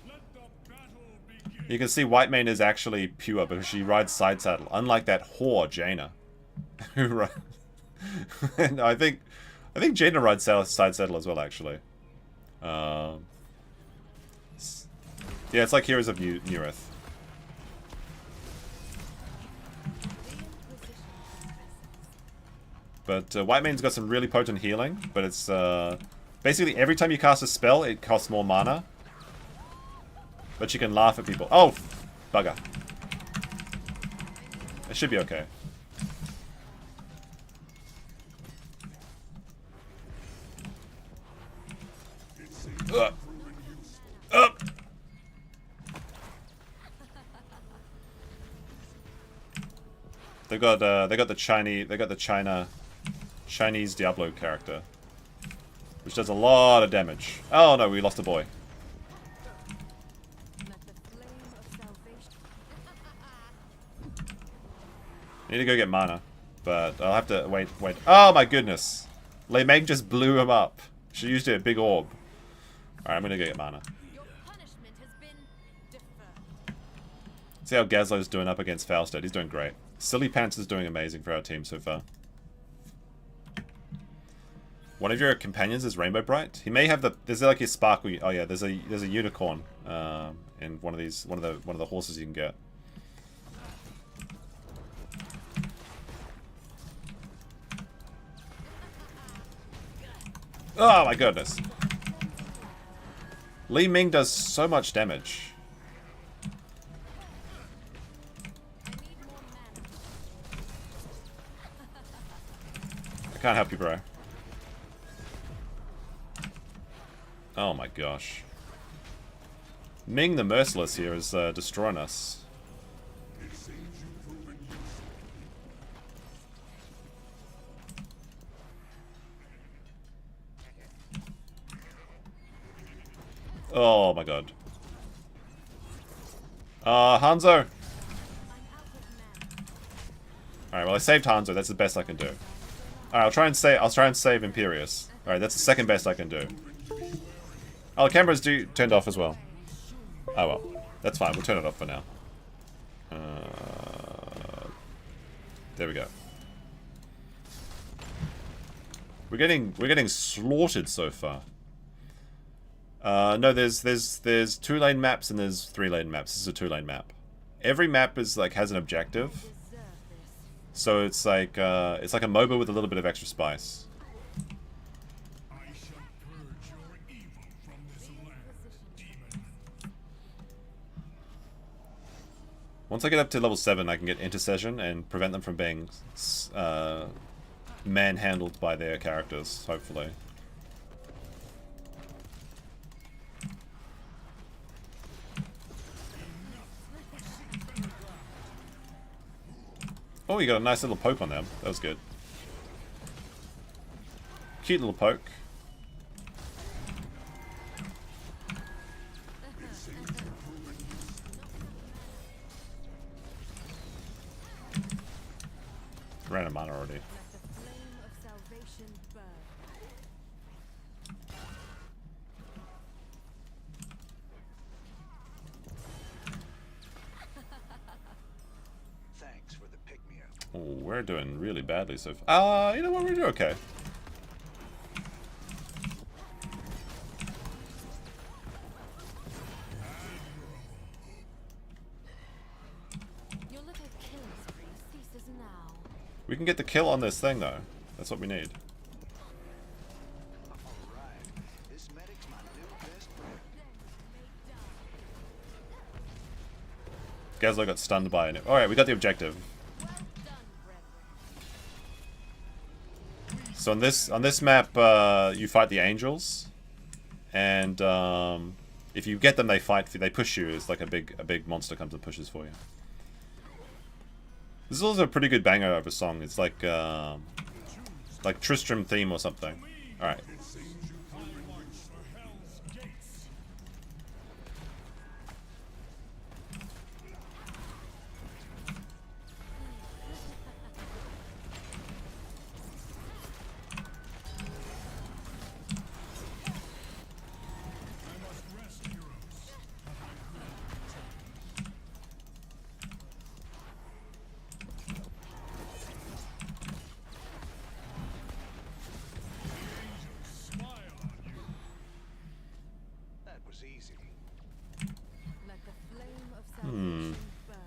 Let the battle begin. You can see Whitemane is actually pure because she rides side saddle, unlike that whore Jaina, who rides. No, I think Jaina rides side saddle as well, actually. Yeah, it's like Heroes of Newerth. But Whitemane's got some really potent healing, but it's basically every time you cast a spell, it costs more mana. But you can laugh at people. Oh, bugger. It should be okay. Up. They got the Chinese Diablo character, which does a lot of damage. Oh no, we lost a boy. Need to go get mana, but I'll have to wait. Oh my goodness, Lei Ming just blew him up. She used a big orb. All right, I'm gonna go get mana. Your punishment has been deferred. See how Gazlo's doing up against Fausted. He's doing great. Silly Pants is doing amazing for our team so far. One of your companions is Rainbow Bright. He may have the. There's like a sparkle. Oh yeah, there's a unicorn in one of the horses you can get. Oh my goodness. Lei Ming does so much damage. I can't help you, bro. Oh my gosh. Ming the Merciless here is destroying us. Oh my god. Hanzo! Alright, well I saved Hanzo, that's the best I can do. Alright, I'll try and save Imperius. Alright, that's the second best I can do. Oh, the camera's turned off as well. Oh well. That's fine, we'll turn it off for now. There we go. We're getting slaughtered so far. No, there's 2-lane maps and there's 3-lane maps. This is a 2-lane map. Every map is like has an objective. So it's like a MOBA with a little bit of extra spice. I shall purge your evil from this land, demon. Once I get up to level 7, I can get intercession and prevent them from being manhandled by their characters, hopefully. Oh, you got a nice little poke on them. That was good. Cute little poke. Ran a mana already. Let the flame of salvation burn. Thanks for the pick-me-up. Oh, we're doing really badly so far. You know what? We're doing okay. Your little killing spree ceases now. We can get the kill on this thing, though. That's what we need. Alright, this medic's my new best friend. Gazlo got stunned by it. Alright, we got the objective. Well done, brethren. So on this map, you fight the angels, and if you get them, they push you. It's like a big monster comes and pushes for you. This is also a pretty good banger of a song. It's like Tristram theme or something. All right. It seems you come march for Hell's gates. I must rest, heroes. But I will return. Smile on you. That was easy. Let the flame of salvation burn.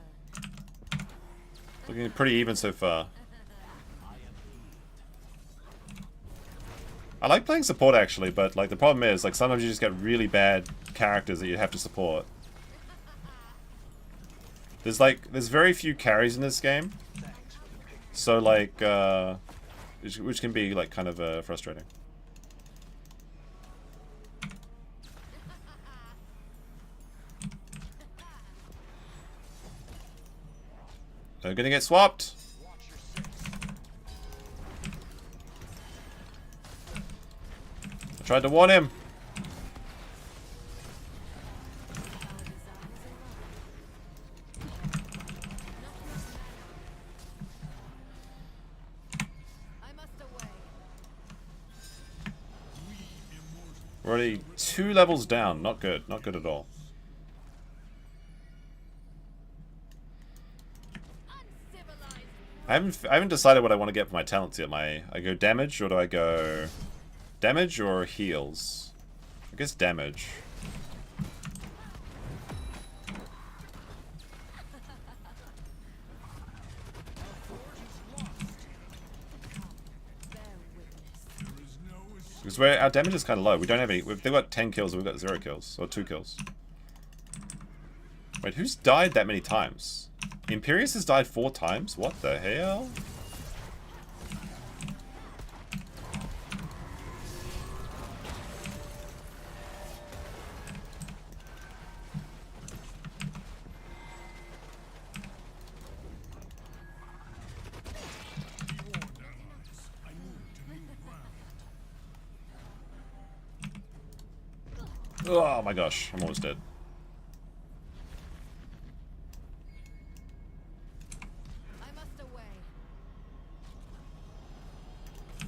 Looking pretty even so far. I like playing support actually, but like the problem is like sometimes you just get really bad characters that you have to support. There's very few carries in this game, Thanks for the pick-me-up. so like which can be like kind of frustrating. They're gonna get swapped. Watch your six. I tried to warn him. I must away. We're already 2 levels down. Not good. Not good at all. Uncivilized. I haven't decided what I want to get for my talents yet. I go damage, or do I go damage or heals? I guess damage. Bear witness. There is no escape. Because our damage is kind of low. We don't have any. They've got 10 kills, and we've got 0 kills or 2 kills. Wait, who's died that many times? Imperius has died 4 times. What the hell? Warned allies. I move to new ground. Oh my gosh, I'm almost dead. I must away.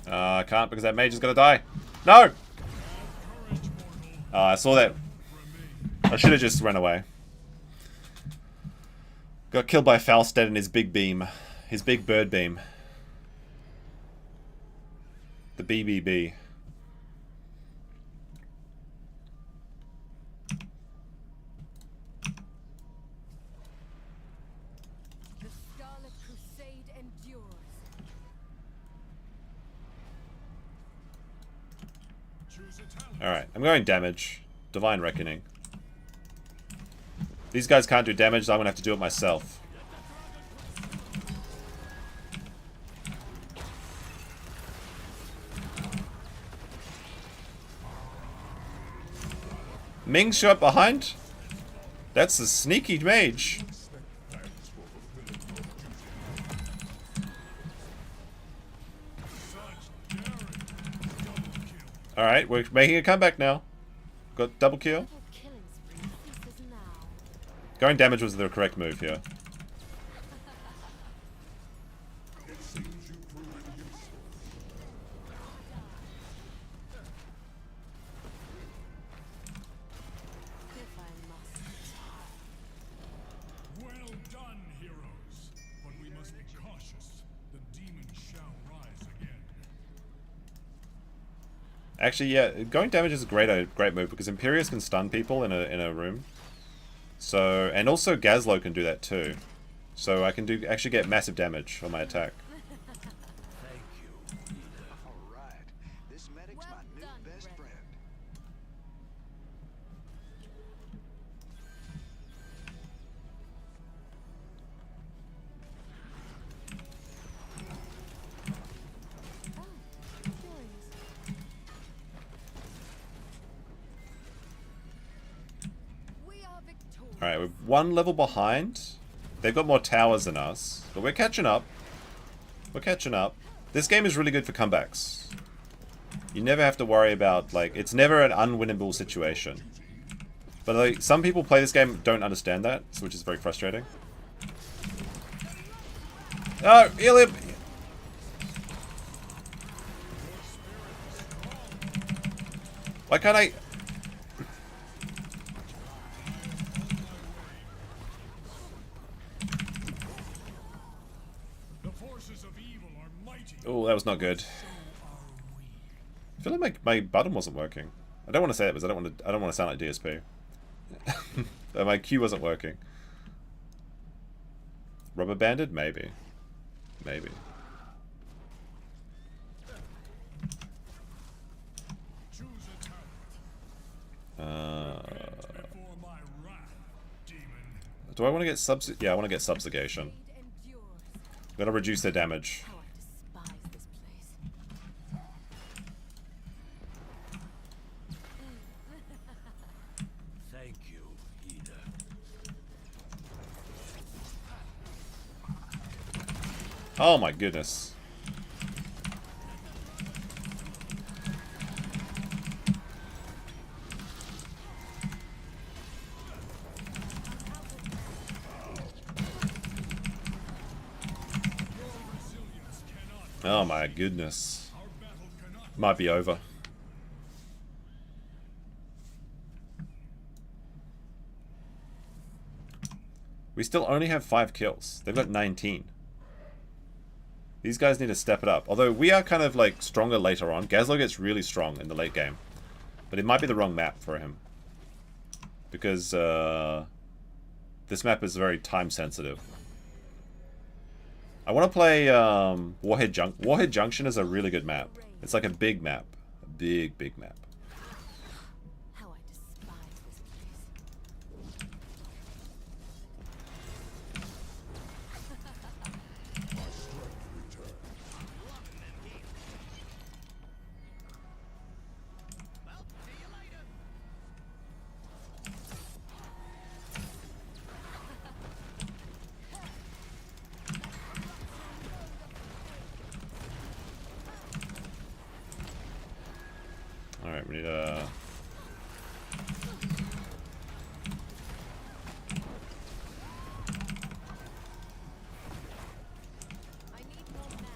I can't because that mage is gonna die. No! I saw that. I should have just run away. Got killed by Falstad and his big beam. His big bird beam. The BBB. The Scarlet Crusade endures. Choose a talent. Alright, I'm going damage. Divine Reckoning. These guys can't do damage, so I'm gonna have to do it myself. Ming show up behind? That's a sneaky mage. Alright, we're making a comeback now. Got double kill. Little killing spree ceases now. Going damage was the correct move here. It seems you proved useful. If I must. Well done, heroes. But we must be cautious. The demon shall rise again. Actually, yeah, going damage is a great move because Imperius can stun people in a room. So, and also Gazlo can do that too. So I can actually get massive damage on my attack. Thank you. All right. This medic's Well my new done, best Red. friend. Oh, curious. We are victorious. Alright, we're one level behind. They've got more towers than us. But we're catching up. We're catching up. This game is really good for comebacks. You never have to worry about, like, it's never an unwinnable situation. But like, some people play this game don't understand that, which is very frustrating. Oh, Ilib! Why can't I... The forces of evil are mighty. Oh, that was not good. So are we. I feel like my button wasn't working. I don't want to say it because I don't want to sound like DSP. My Q wasn't working. Rubber banded? Maybe. Maybe. Choose a talent. Before my wrath, demon. Do I want to get subs? Yeah, I want to get subjugation. Crusade endures. I'm gonna reduce their damage. How I despise this place. Thank you, Ida. Oh my goodness. Resilience cannot. Oh my goodness. Our battle cannot. Might be over. We still only have 5 kills. They've got 19. These guys need to step it up. Although we are kind of like stronger later on. Gazlo gets really strong in the late game. But it might be the wrong map for him. Because this map is very time sensitive. I want to play Warhead Junction. Warhead Junction is a really good map. It's like a big map. A big, big map. How I despise this place. Alright, we need a... I need more mana.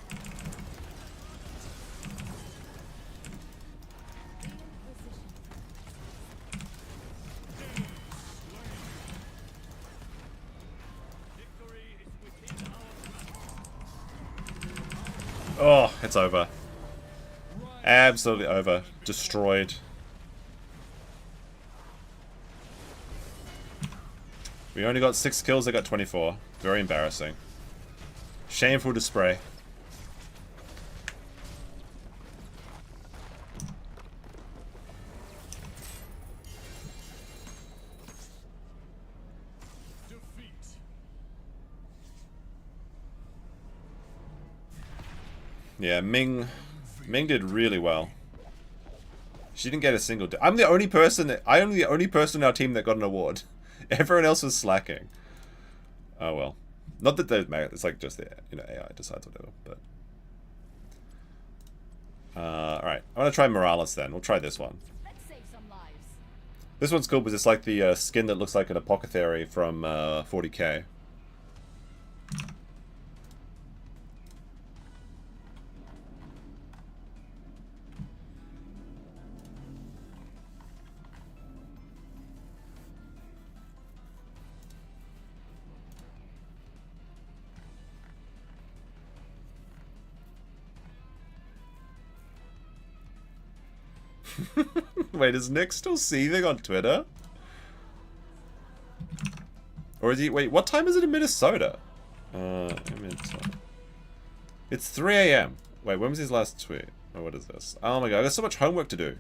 Be in position. Oh, it's over. Rise Absolutely over. Destroyed. We only got 6 kills, they got 24. Very embarrassing. Shameful display. Defeat. Yeah, Ming did really well. She didn't get a single. I'm the only person in our team that got an award. Everyone else was slacking. Oh well. Not that it's like just the AI decides whatever, but alright. I want to try Morales then. We'll try this one. Let's save some lives. This one's cool because it's like the skin that looks like an apothecary from 40k. Wait, is Nick still seething on Twitter? Or is he... Wait, what time is it in Minnesota? Minnesota. It's 3 AM. Wait, when was his last tweet? Oh, what is this? Oh my god, I got so much homework to do.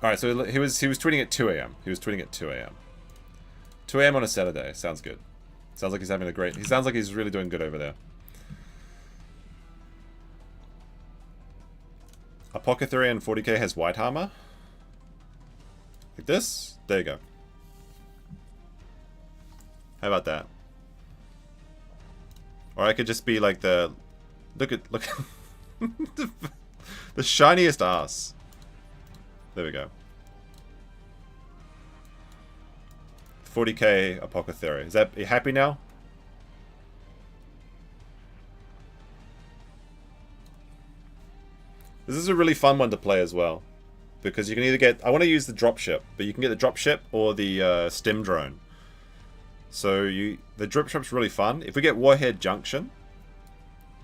Alright, so he was tweeting at 2 AM. He was tweeting at 2 AM. 2 AM on a Saturday. Sounds good. Sounds like he's having a great... He sounds like he's really doing good over there. Apothecary and 40k has white armor. Like this? There you go. How about that? Or I could just be like the... Look the shiniest ass. There we go. 40k Apothecary. Is that... Are you happy now? This is a really fun one to play as well. Because you can either get... I want to use the dropship, but you can get the dropship or the stim drone. So the dropship's really fun. If we get Warhead Junction,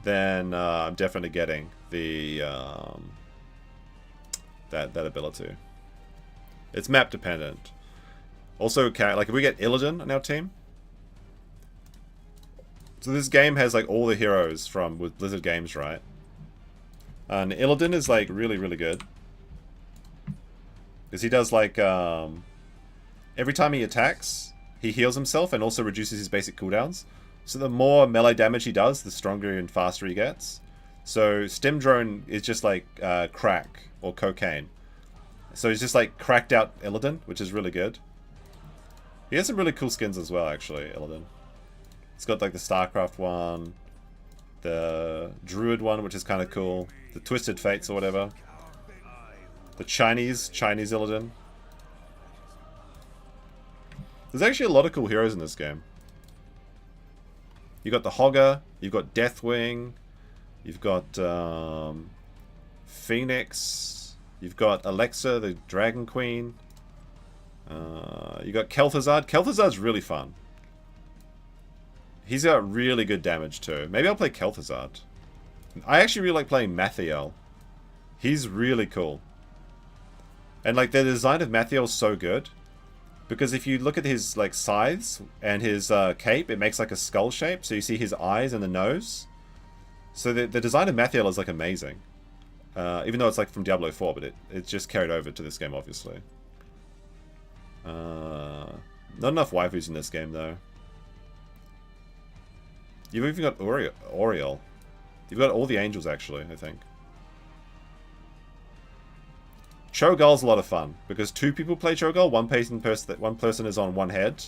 then I'm definitely getting the that ability. It's map dependent. Also, like if we get Illidan on our team. So this game has like all the heroes from with Blizzard Games, right? And Illidan is like really, really good. Because he does like, every time he attacks, he heals himself and also reduces his basic cooldowns. So the more melee damage he does, the stronger and faster he gets. So Stim Drone is just like crack or cocaine. So he's just like cracked out Illidan, which is really good. He has some really cool skins as well, actually, Illidan. It's got like the StarCraft one, the Druid one, which is kind of cool. The Twisted Fates or whatever. The Chinese Illidan. There's actually a lot of cool heroes in this game. You've got the Hogger, you've got Deathwing, you've got Phoenix, you've got Alexa, the Dragon Queen. You got Kel'Thuzad. Kel'Thuzad's really fun. He's got really good damage too. Maybe I'll play Kel'Thuzad. I actually really like playing Mathiel. He's really cool. And like the design of Mathiel is so good. Because if you look at his like scythes and his cape, it makes like a skull shape. So you see his eyes and the nose. So the design of Mathiel is like amazing. Even though it's like from Diablo 4, but it's just carried over to this game, obviously. Not enough waifus in this game, though. You've even got Oriel. You've got all the angels, actually, I think. Cho'Gall's a lot of fun, because 2 people play Cho'Gall. One person is on one head.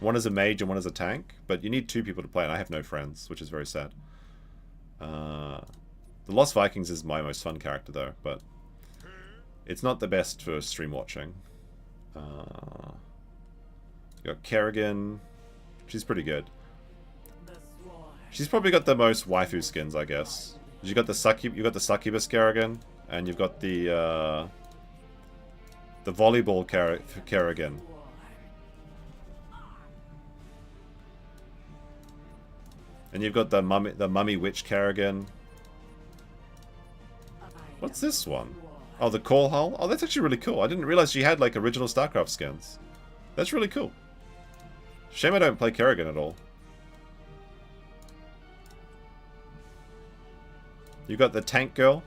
One is a mage and one is a tank. But you need 2 people to play, and I have no friends, which is very sad. The Lost Vikings is my most fun character, though, but it's not the best for stream watching. You got Kerrigan. She's pretty good. She's probably got the most waifu skins, I guess. You got the Succubus Kerrigan, and you've got the volleyball Kerrigan. And you've got the mummy witch Kerrigan. What's this one? Oh, the Call Hull? Oh, that's actually really cool. I didn't realize she had, like, original StarCraft skins. That's really cool. Shame I don't play Kerrigan at all. You got the tank girl,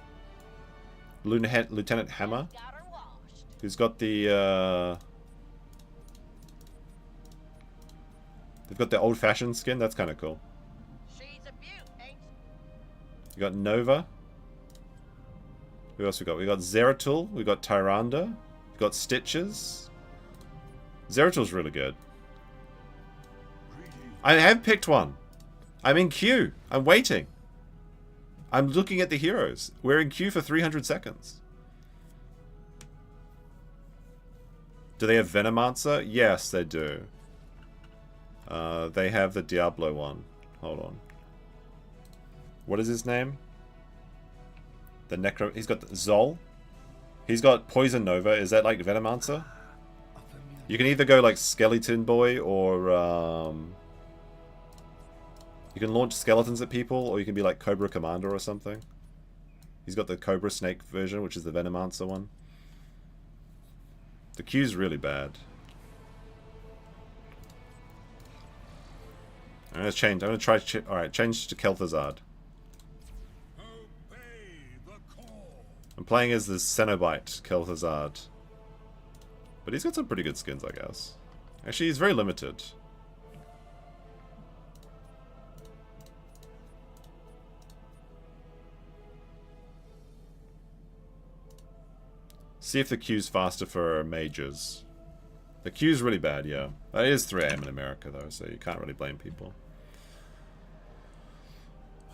Lieutenant Hammer, who's got the, they've got the old-fashioned skin. That's kind of cool. You got Nova. Who else we got? We got Zeratul. We got Tyrande. We got Stitches. Zeratul's really good. I have picked one. I'm in queue. I'm waiting. I'm looking at the heroes. We're in queue for 300 seconds. Do they have Venomancer? Yes, they do. They have the Diablo one. Hold on. What is his name? The Necro... He's got Zol. He's got Poison Nova. Is that like Venomancer? You can either go like Skeleton Boy or... You can launch skeletons at people, or you can be like Cobra Commander or something. He's got the Cobra Snake version, which is the Venomancer one. The queue's really bad. I'm gonna change. I'm gonna try. Alright, change to Kel'Thuzad. I'm playing as the Cenobite Kel'Thuzad. But he's got some pretty good skins, I guess. Actually, he's very limited. See if the queue's faster for mages. The queue's really bad, yeah. It is 3 AM in America, though, so you can't really blame people.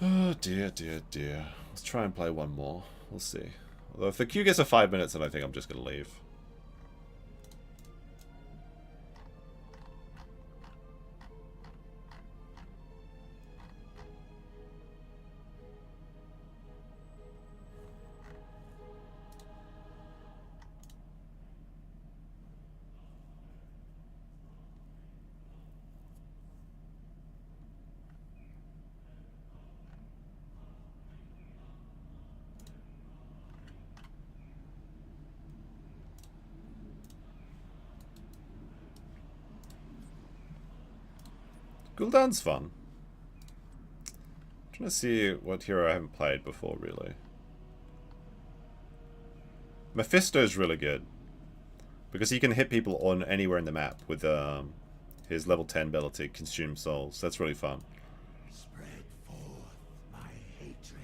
Oh, dear, dear, dear. Let's try and play one more. We'll see. Although if the queue gets to 5 minutes, then I think I'm just going to leave. Gul'dan's fun. I'm trying to see what hero I haven't played before, really. Mephisto's really good. Because he can hit people on anywhere in the map with his level 10 ability, Consume Souls. That's really fun. Spread forth my hatred.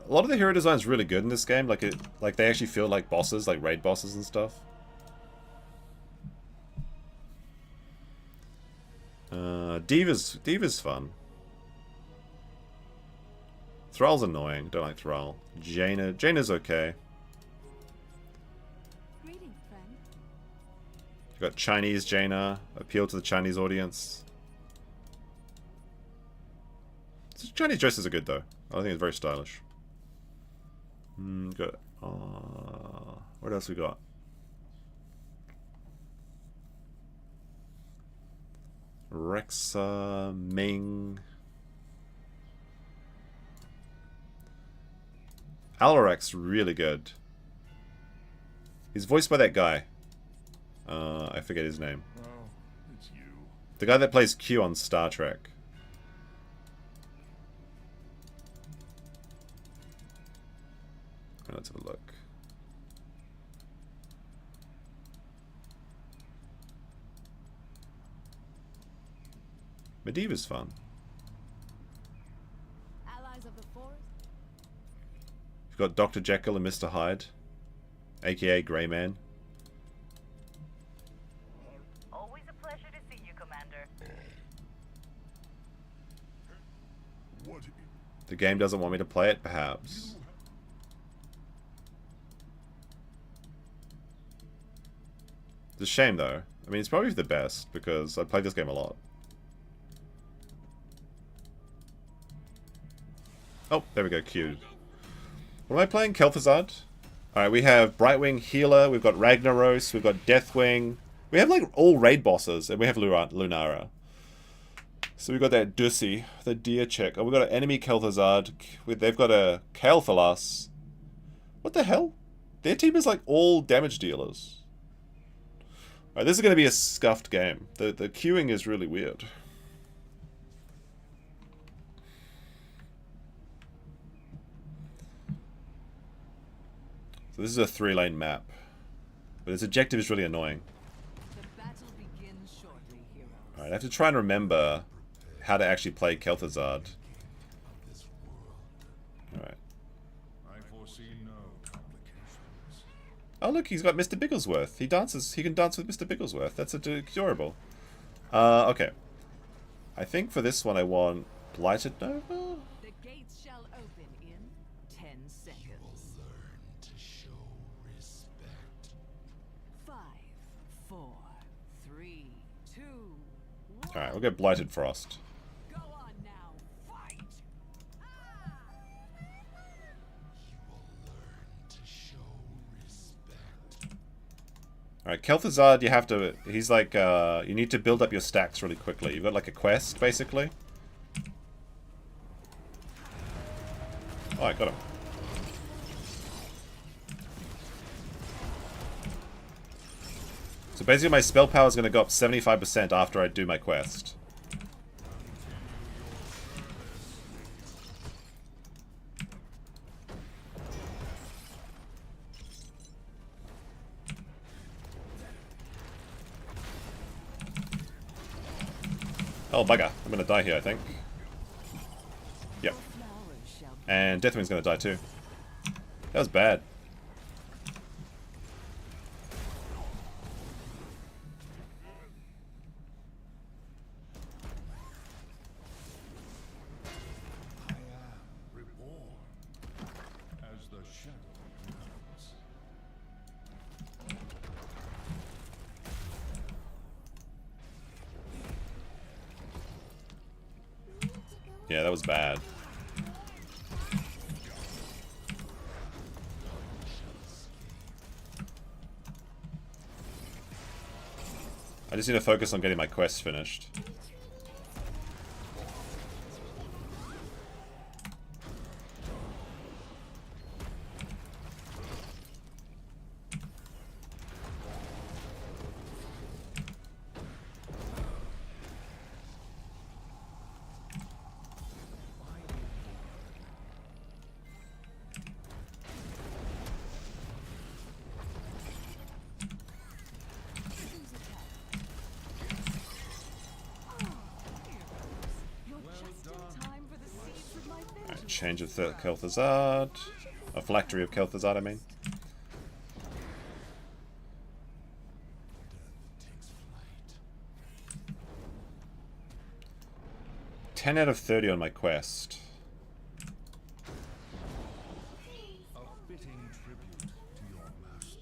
A lot of the hero design is really good in this game. Like they actually feel like bosses, like raid bosses and stuff. Diva's fun. Thrall's annoying. Don't like Thrall. Jaina's okay. Greetings, friend. You got Chinese Jaina. Appeal to the Chinese audience. Chinese dresses are good though. I think it's very stylish. Good. What else we got? Rexa, Ming. Alarak's really good. He's voiced by that guy. I forget his name. Oh, it's you. The guy that plays Q on Star Trek. Let's have a look. Medivh's fun. Allies of the forest. You've got Dr. Jekyll and Mr. Hyde, aka Grey Man. Always a pleasure to see you, Commander. What? The game doesn't want me to play it, perhaps. It's a shame, though. I mean, it's probably the best, because I played this game a lot. Oh, there we go, queued. What am I playing? Kel'Thuzad? Alright, we have Brightwing Healer, we've got Ragnaros, we've got Deathwing. We have, like, all raid bosses, and we have Lunara. So we got that Dussy, the deer chick. Oh, we got an enemy Kel'Thuzad. They've got a Kael'Thalas. What the hell? Their team is like all damage dealers. Alright, this is going to be a scuffed game. The queuing is really weird. So this is a 3-lane map. But its objective is really annoying. The battle begins shortly, heroes. Alright, I have to try and remember how to actually play Kel'Thuzad. Alright. I foresee no complications. Oh look, he's got Mr. Bigglesworth. He dances. He can dance with Mr. Bigglesworth. That's adorable. Okay. I think for this one I want Blighted Nova. The gates shall open in 10 seconds. Learn to show respect. 5, 4, 3, 2, 1. Alright, we'll get Blighted Frost. Go on now, fight! You will learn to show respect. Alright, Kel'Thuzad, you have to... He's like, you need to build up your stacks really quickly. You've got like a quest, basically. Oh, I got him. So basically my spell power is going to go up 75% after I do my quest. Oh, bugger. I'm going to die here, I think. Yep. Flowers shall And Deathwing's going to die too. That was bad. I am reborn as the shadow mounts. Yeah, that was bad. I just need to focus on getting my quest finished. You're just in time for the siege of my vengeance. Change of Kel'Thuzad. A phylactery of Kel'Thuzad, I mean. Takes flight. 10 out of 30 on my quest. A fitting tribute to your master.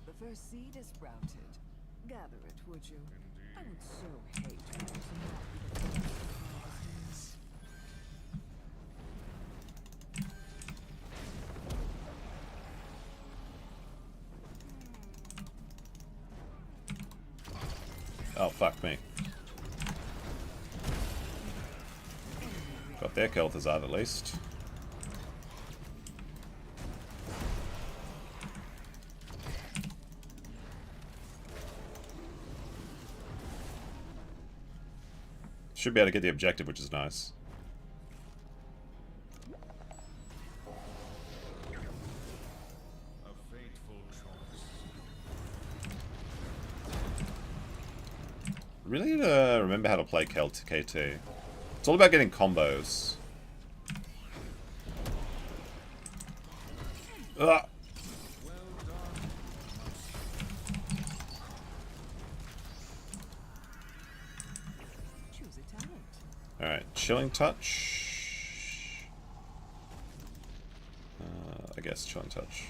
The first seed is sprouted. Gather it, would you? I would so hate for you to not be the first to harvest. Oh, fuck me. Got their Kel'Thuzad at least. Should be able to get the objective, which is nice. A fateful choice. Really need to remember how to play KT. It's all about getting combos. Ugh. Choose a talent. Alright, Chilling Touch. I guess Chilling Touch.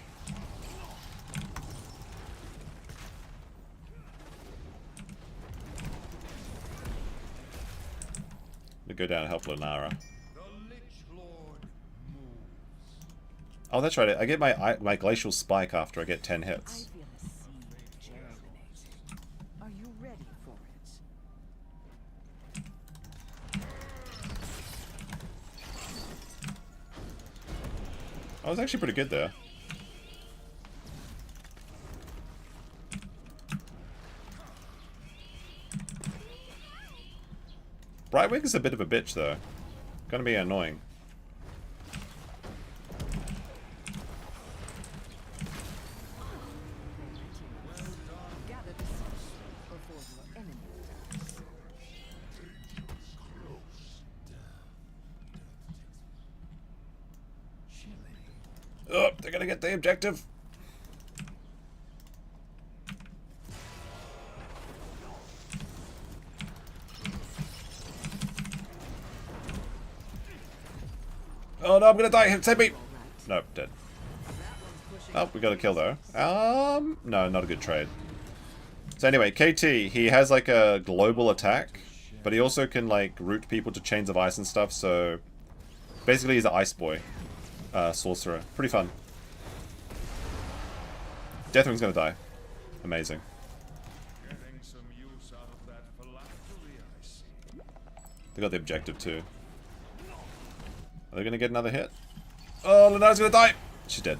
We go down and help Lunara. The Lich Lord moves. Oh, that's right. I get my Glacial Spike after I get 10 hits. I feel a seed germinating. I was actually pretty good there. Brightwing is a bit of a bitch, though. Gonna be annoying. Gather the seeds before your enemy attacks. Oh, they're gonna get the objective. Oh no, I'm gonna die. Save me. Nope, dead. Oh, we got a kill though. No, not a good trade. So anyway, KT, he has like a global attack, but he also can like root people to chains of ice and stuff, so basically he's an ice boy. Sorcerer. Pretty fun. Deathwing's gonna die. Amazing. Getting some use out of that phylactery, I see. They got the objective too. Are they gonna get another hit? Oh, Lunara's gonna die! She's dead.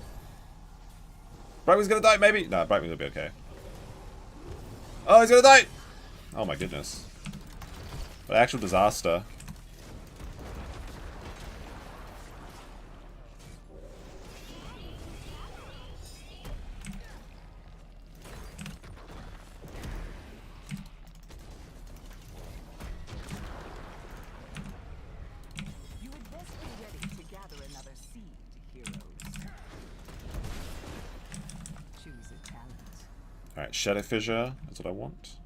Brightwing's gonna die, maybe? No, Brightwing will be okay. Oh, he's gonna die! Oh my goodness. What actual disaster. You would best be ready to gather another seed, heroes. Choose a talent. Alright, Shadow Fissure. That's what I want.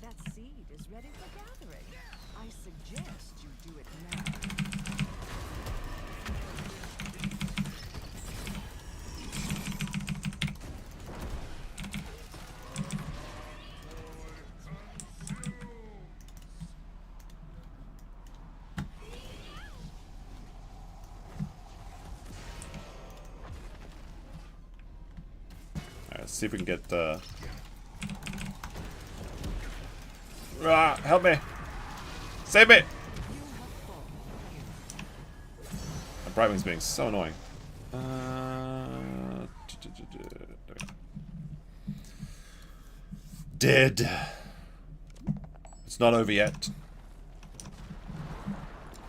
That seed is ready for gathering. I suggest you do it now. Alright, let's see if we can get help me! Save me! The Brightwing's being so annoying. Dead. It's not over yet.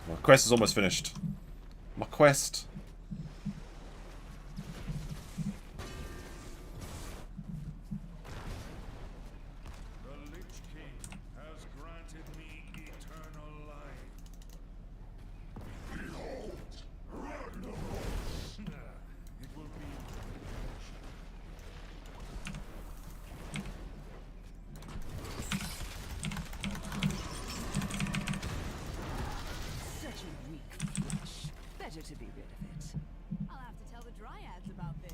My quest is almost finished. My quest. The Lich King has granted me eternal life. Behold, Ragnaros! It will be Such a weak flesh. Better to be rid of it. I'll have to tell the Dryads about this.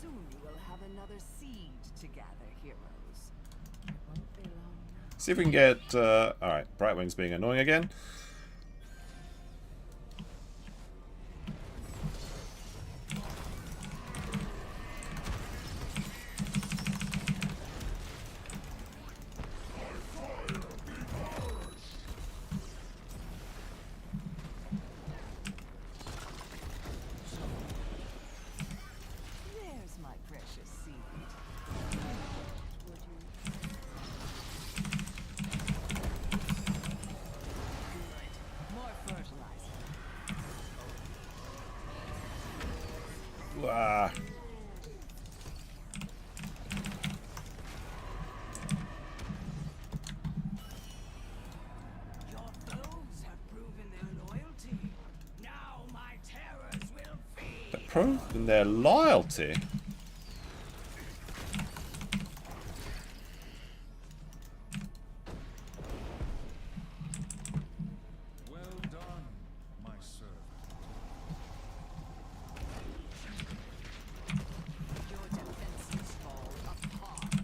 Soon you will have another seed to gather, heroes. It won't be long now. See if we can get alright, Brightwing's being annoying again. There's my precious seed. Would you? Good. More fertilizer. Ah. Your foes have proven their loyalty. Now my terrors will feed. They're proving their loyalty. well done, my servant. Your defenses fall apart.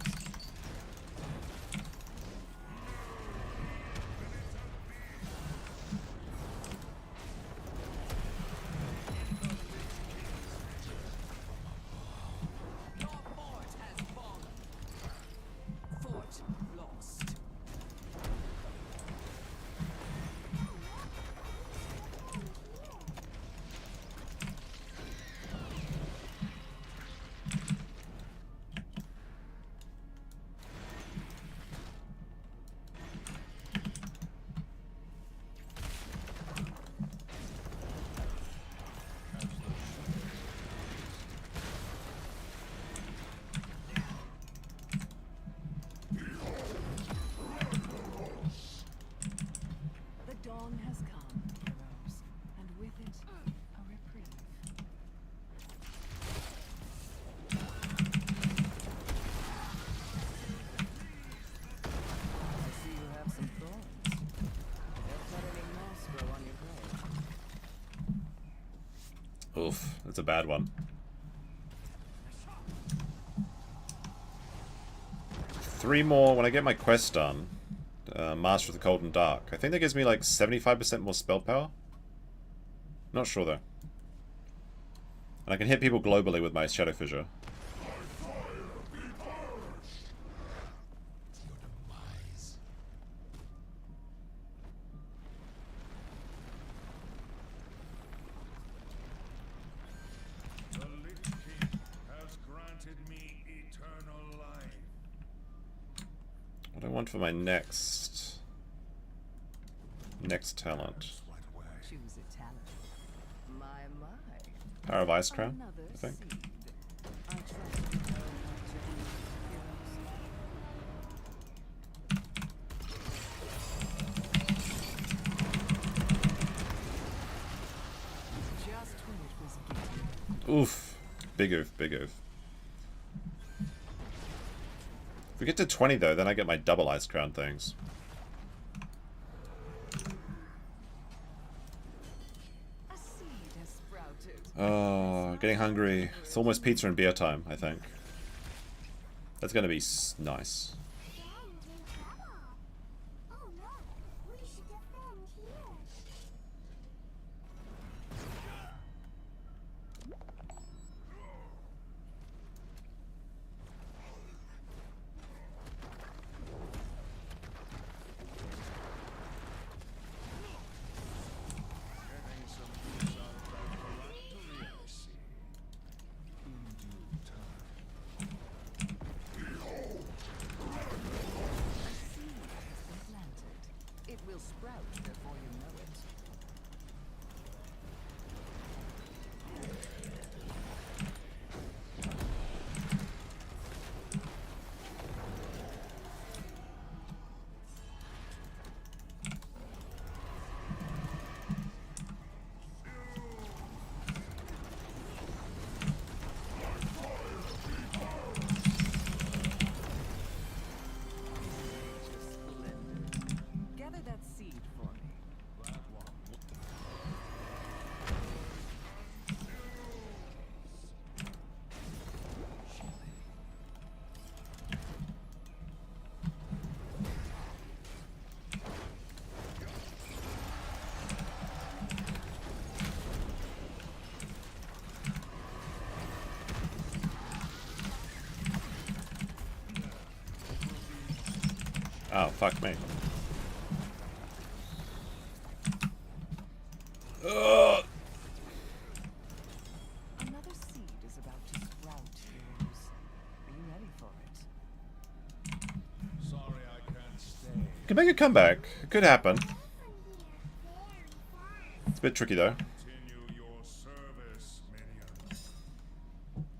Oof, that's a bad one. 3 more when I get my quest done. Master of the Cold and Dark. I think that gives me like 75% more spell power. Not sure though. And I can hit people globally with my Shadow Fissure. The Lich King has granted me eternal life. What do I want for my next talent? Choose a talent. My. Power of Ice Crown, Another I think. seed. I trust you know about your heroes. Just when it was getting. Oof. Big oof, big oof. If we get to 20 though, then I get my double Ice Crown things. A seed has sprouted. Oh, getting hungry. It's almost pizza and beer time, I think. That's gonna be nice. Getting some use out of that phylactery, I see. In due time. A seed has been planted. It will sprout before you know it. Splendid. Gather that seed for me. That one. Oh, fuck me. Ugh. Another seed is about to sprout, heroes. Be ready for it. Sorry I can't stay. Can make a comeback. It could happen. It's a bit tricky though. Continue your service, minion.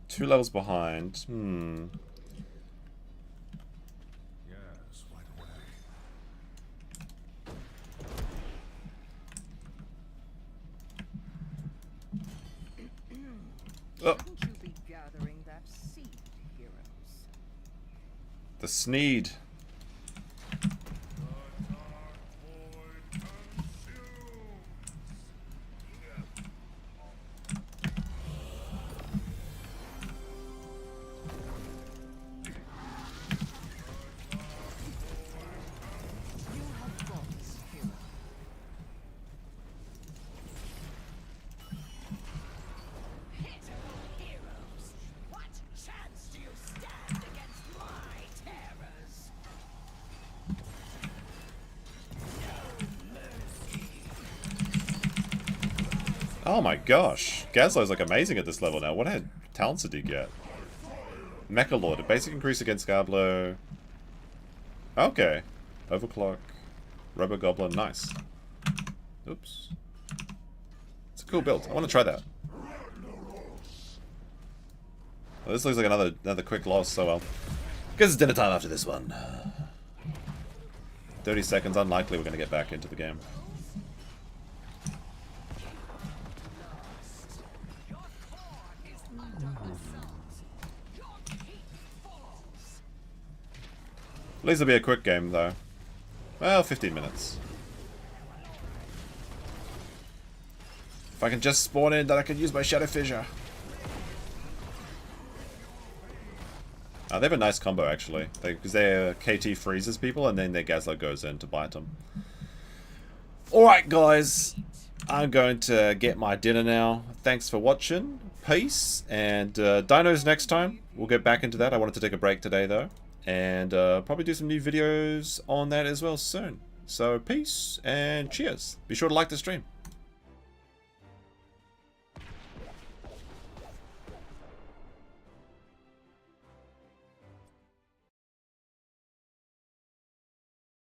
2 levels behind. Yes, right away. Oh, Shouldn't you be gathering that seed, heroes? the Sneed. The dark void consumes. You have fought, hero. Heroes, what chance do you stand against my terrors? Oh my gosh. Gazlo's like amazing at this level now. What talents did he get? Mecha Lord. A basic increase against Gablo. Okay. Overclock. Robo Goblin. Nice. Oops. It's a cool build. I want to try that. Well, this looks like another quick loss, so well. Guess it's dinner time after this one. 30 seconds. Unlikely we're going to get back into the game. At least it'll be a quick game, though. Well, 15 minutes. If I can just spawn in, then I can use my Shadow Fissure. They have a nice combo, actually. Because their KT freezes people, and then their Gazla goes in to bite them. Alright, guys. I'm going to get my dinner now. Thanks for watching. Peace. And dinos next time. We'll get back into that. I wanted to take a break today, though. And probably do some new videos on that as well soon. So, peace and cheers. Be sure to like the stream.